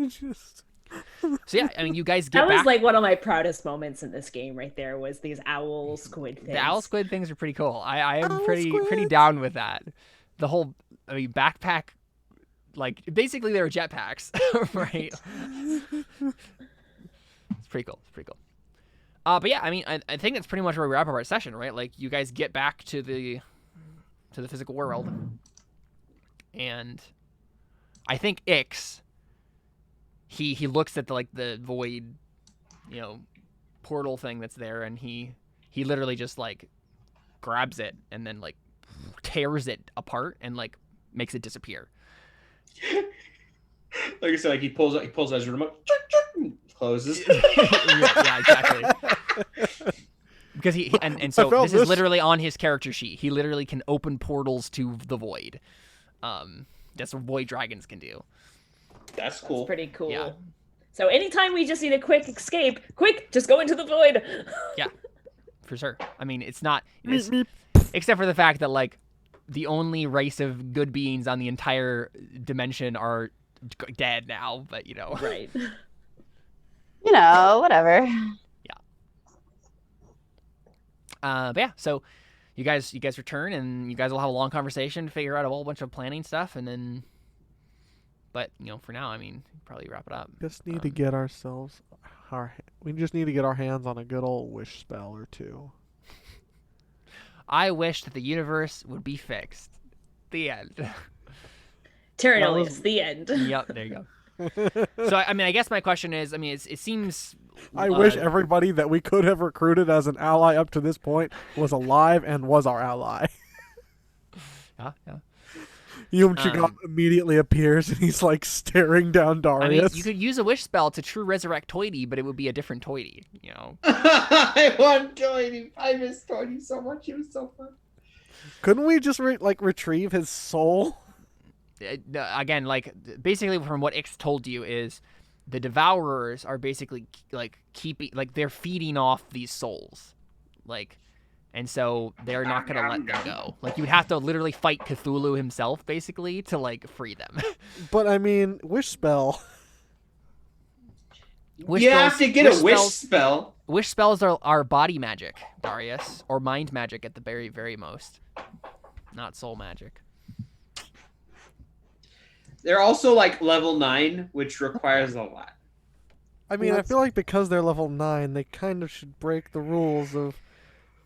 So yeah, I mean, you guys get That back. was like one of my proudest moments in this game right there, was these owl squid things. The owl squid things are pretty cool. I am Owl pretty squids. down with that. The whole backpack, like basically they're jetpacks, right? It's pretty cool. But yeah, I mean, I think that's pretty much where we wrap up our session, right? Like you guys get back to the physical world, and I think Ix, he looks at the void, portal thing that's there, and he literally just like grabs it and then like tears it apart and like makes it disappear. Like I said, like he pulls out his remote, closes. yeah, exactly. Because and so this is literally on his character sheet. He literally can open portals to the void. That's what void dragons can do. That's cool. It's pretty cool. Yeah. So anytime we just need a quick escape, quick, just go into the void. Yeah, for sure. I mean, it's not, Meep, meep. except for the fact that like the only race of good beings on the entire dimension are dead now. But you know, Right. You know, whatever. But yeah, so you guys return and you guys will have a long conversation to figure out a whole bunch of planning stuff, and then. But you know, for now, I mean, probably wrap it up. Just need to get ourselves we just need to get our hands on a good old wish spell or two. I wish that the universe would be fixed. The end. Terra That Nullius, was- the end. Yep, there you go. So I mean, I guess my question is, I mean, it seems. I wish everybody that we could have recruited as an ally up to this point was alive and was our ally. Yeah. Yumchigop immediately appears and he's like staring down I mean, Darius. you could use a wish spell to true resurrect Toity, but it would be a different Toity, you know. I want Toity. I miss Toity so much. He was so fun. Couldn't we just retrieve his soul? Again, like basically from what Ix told you is the Devourers are basically like keeping, like they're feeding off these souls, like, and so they're not gonna let them go. Like you would have to literally fight Cthulhu himself basically to like free them. But I mean, wish spell. You have to get a wish spell. Wish spells are body magic, Darius, or mind magic at the very, very most, not soul magic. They're also like level 9, which requires a lot. I mean, I feel like because they're level 9, they kind of should break the rules of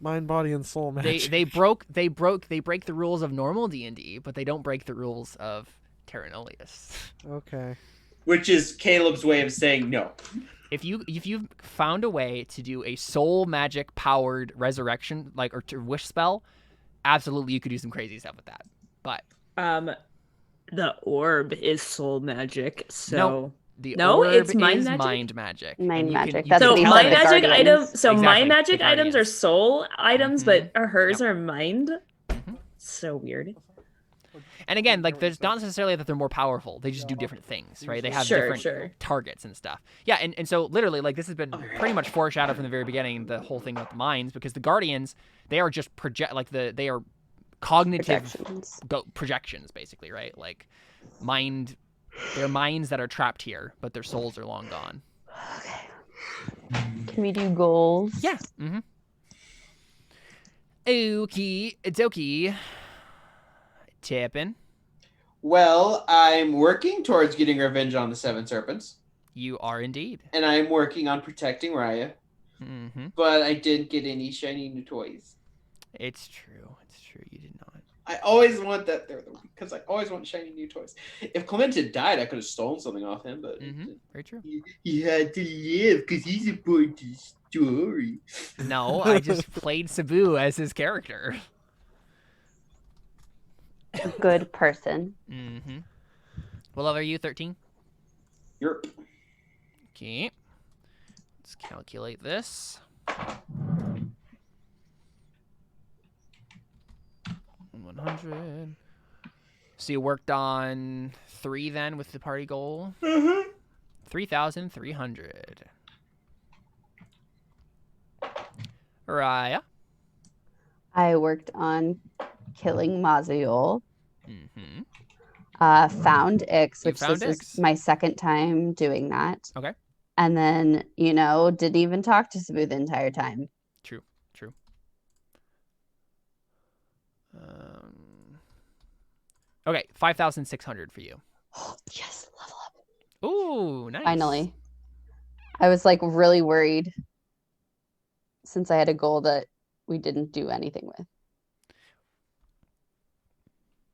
mind, body, and soul magic. They break the rules of normal D&D, but they don't break the rules of Terra Nullius. Okay. Which is Caleb's way of saying no. If you've found a way to do a soul magic powered resurrection, like, or to wish spell, absolutely you could do some crazy stuff with that. But The orb is soul magic, so no, the No, orb it's mind is magic? mind magic. Mind And you magic, you that's so what he tell said, my the them- magic Guardians. items. So my Exactly, magic the items are Guardians. soul items, but hers Yep. are mind. Mhm. So weird. And again, like, there's not necessarily that they're more powerful. They just do different things, right? They have Sure, different targets and stuff. Yeah, and so literally, like, this has been pretty much foreshadowed from the very beginning, the whole thing about the minds, because the Guardians, they are just they are cognitive projections, basically, right? Like, they're minds that are trapped here, but their souls are long gone. Okay. Can we do goals? Yeah. Mm-hmm. Okie dokie. Tippin'. Well, I'm working towards getting revenge on the Seven Serpents, You are indeed. and I'm working on protecting Raya, Mm-hmm. but I didn't get any shiny new toys. It's true. It's true. You did not. I always want that there, because I always want shiny new toys. If Clement had died, I could have stolen something off him, but Mm-hmm. Very true. he had to live because he's important to the story. No, I just played Sabu as his character. A good person. Mm-hmm. What level are you? 13? Yerp. Okay. Let's calculate this. 100. So you worked on 3 then with the party goal? Mm-hmm. 3,300. Raya. I worked on killing Maziol. Mm-hmm. Found Ix, You which found this Ix. is my second time doing that. Okay. And then, didn't even talk to Sabu the entire time. True. Okay, 5,600 for you. Oh, yes, level up. Ooh, nice. Finally. I was like really worried since I had a goal that we didn't do anything with.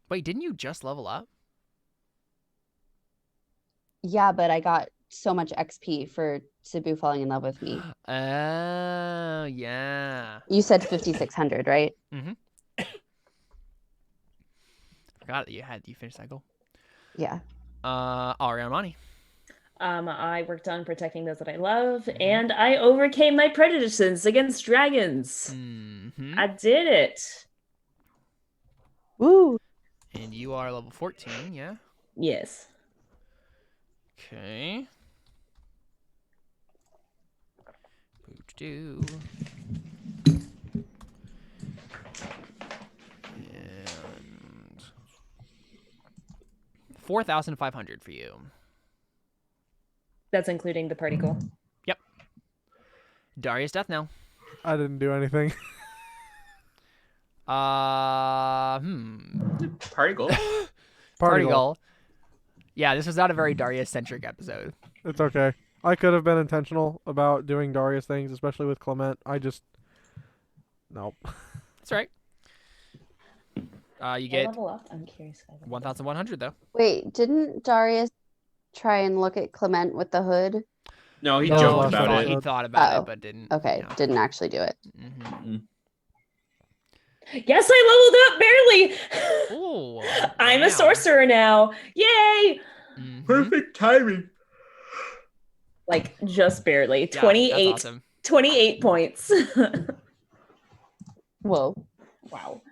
Wait, didn't you just level up? Yeah, but I got so much XP for Sabu falling in love with me. Oh, yeah. You said 5,600, right? Forgot that you finished that goal. Yeah. Ariana. I worked on protecting those that I love, and I overcame my prejudices against dragons. Mm-hmm. I did it. Woo. And you are level 14, yeah? Yes. Okay. And 4,500 for you. That's including the party goal. Yep. Darius death now. I didn't do anything. Party goal. Party goal. Yeah, this was not a very Darius-centric episode. It's okay. I could have been intentional about doing Darius things, especially with Clement. I just... Nope. That's right. You Can I get level up? I'm curious. 1,100 though. Wait, didn't Darius try and look at Clement with the hood? No, he No, joked he about thought- it. He thought about Oh, it, but didn't. Okay, Yeah. didn't actually do it. Mm-hmm. Yes, I leveled up barely. Ooh, I'm a wow. sorcerer now. Yay! Mhm. Perfect timing. Like just barely. Yeah, that's 28, awesome. 28 points. Whoa. Wow.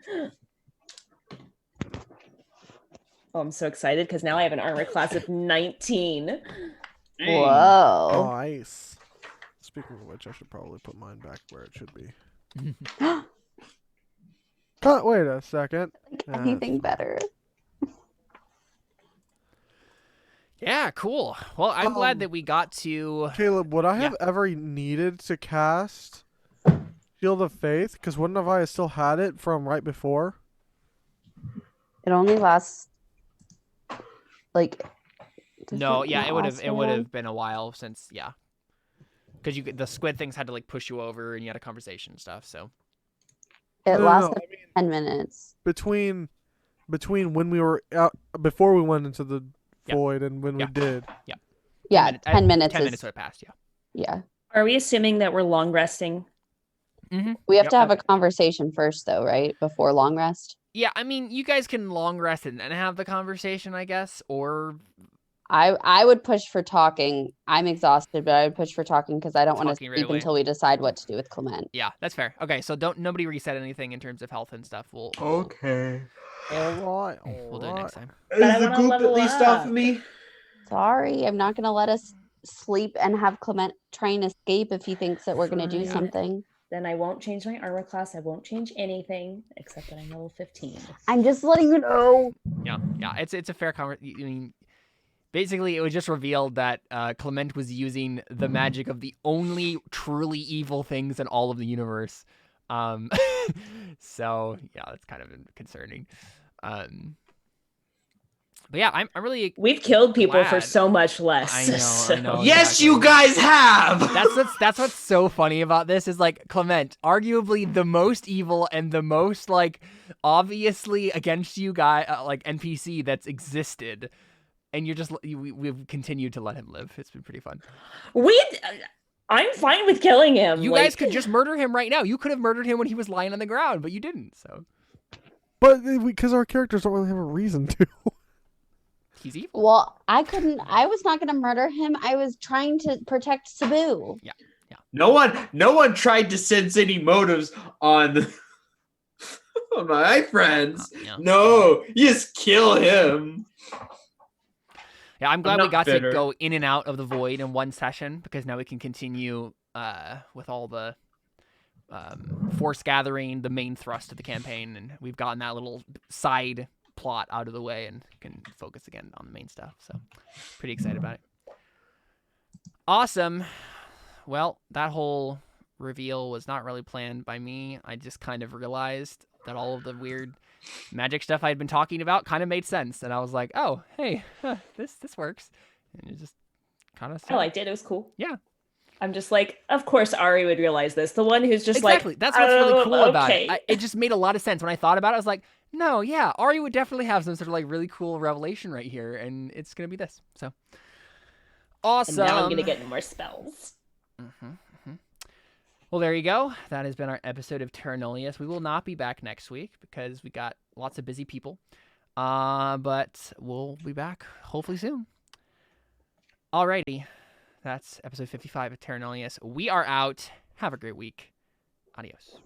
Oh, I'm so excited because now I have an armor class of 19. Dang. Whoa. Nice. Speaking of which, I should probably put mine back where it should be. Wait a second. Like anything better. Yeah, cool. Well, I'm glad that we got to. Caleb, would I Yeah. have ever needed to cast Shield of Faith? Because wouldn't have I still had it from right before? It only lasts like. does No, it yeah, not it would have. last It very would long? have been a while since, yeah, because the squid things had to like push you over, and you had a conversation and stuff. So It No, lasted I mean, 10 minutes. between when we were out, before we went into the Yeah. void and when Yeah. we did. Yeah, 10 minutes 10 is. minutes would have passed. Yeah. Yeah. Are we assuming that we're long resting? Mm-hmm. We have Yep. to have a conversation first, though, right? Before long rest. Yeah, I mean, you guys can long rest and then have the conversation, I guess, or I would push for talking. I'm exhausted, but I would push for talking because I don't want to Talking right sleep away. until we decide what to do with Clement. yeah, that's fair. Okay, so nobody reset anything in terms of health and stuff. We'll Okay. All right. we'll do it next time. I Is the wanna goop at level least off up. of me? Sorry, I'm not going to let us sleep and have Clement try and escape if he thinks that we're going to do Fine. something. Then I won't change my armor class. I won't change anything except that I'm level 15. I'm just letting you know. Yeah, it's a fair conversation. I mean, basically, it was just revealed that Clement was using the magic of the only truly evil things in all of the universe. So yeah, that's kind of concerning. But yeah, I'm really. We've killed people for Glad. so much less. I know, so- I know. Yes, exactly. you guys have. That's what's so funny about this is like Clement, arguably the most evil and the most like obviously against you guy like NPC that's existed, and you're just we've continued to let him live. It's been pretty fun. I'm fine with killing him. You like- guys could just murder him right now. You could have murdered him when he was lying on the ground, but you didn't. So But because our characters don't really have a reason to. he's evil. Well, I was not going to murder him. I was trying to protect Sabu. No one tried to sense any motives on my friends. Yeah. No, you just kill him. Yeah, I'm glad we not got bitter. to go in and out of the void in one session because now we can continue with all the force gathering, the main thrust of the campaign, and we've gotten that little side plot out of the way and can focus again on the main stuff. So pretty excited about it. Awesome. Well, that whole reveal was not really planned by me. I just kind of realized that all of the weird magic stuff I had been talking about kind of made sense, and I was like, "Oh, hey, this works," and it just kind of. I liked it. It was cool. Yeah. I'm just like, of course Ari would realize this. The one who's just Exactly. like, That's what's really cool about okay. it. It just made a lot of sense when I thought about it. I was like, "No, yeah, Ari would definitely have some sort of like really cool revelation right here, and it's gonna be this." So awesome. And now I'm gonna get more spells. Well, there you go. That has been our episode of Terra Nullius. We will not be back next week because we got lots of busy people. But we'll be back hopefully soon. Alrighty. That's episode 55 of Terra Nullius. We are out. Have a great week. Adios.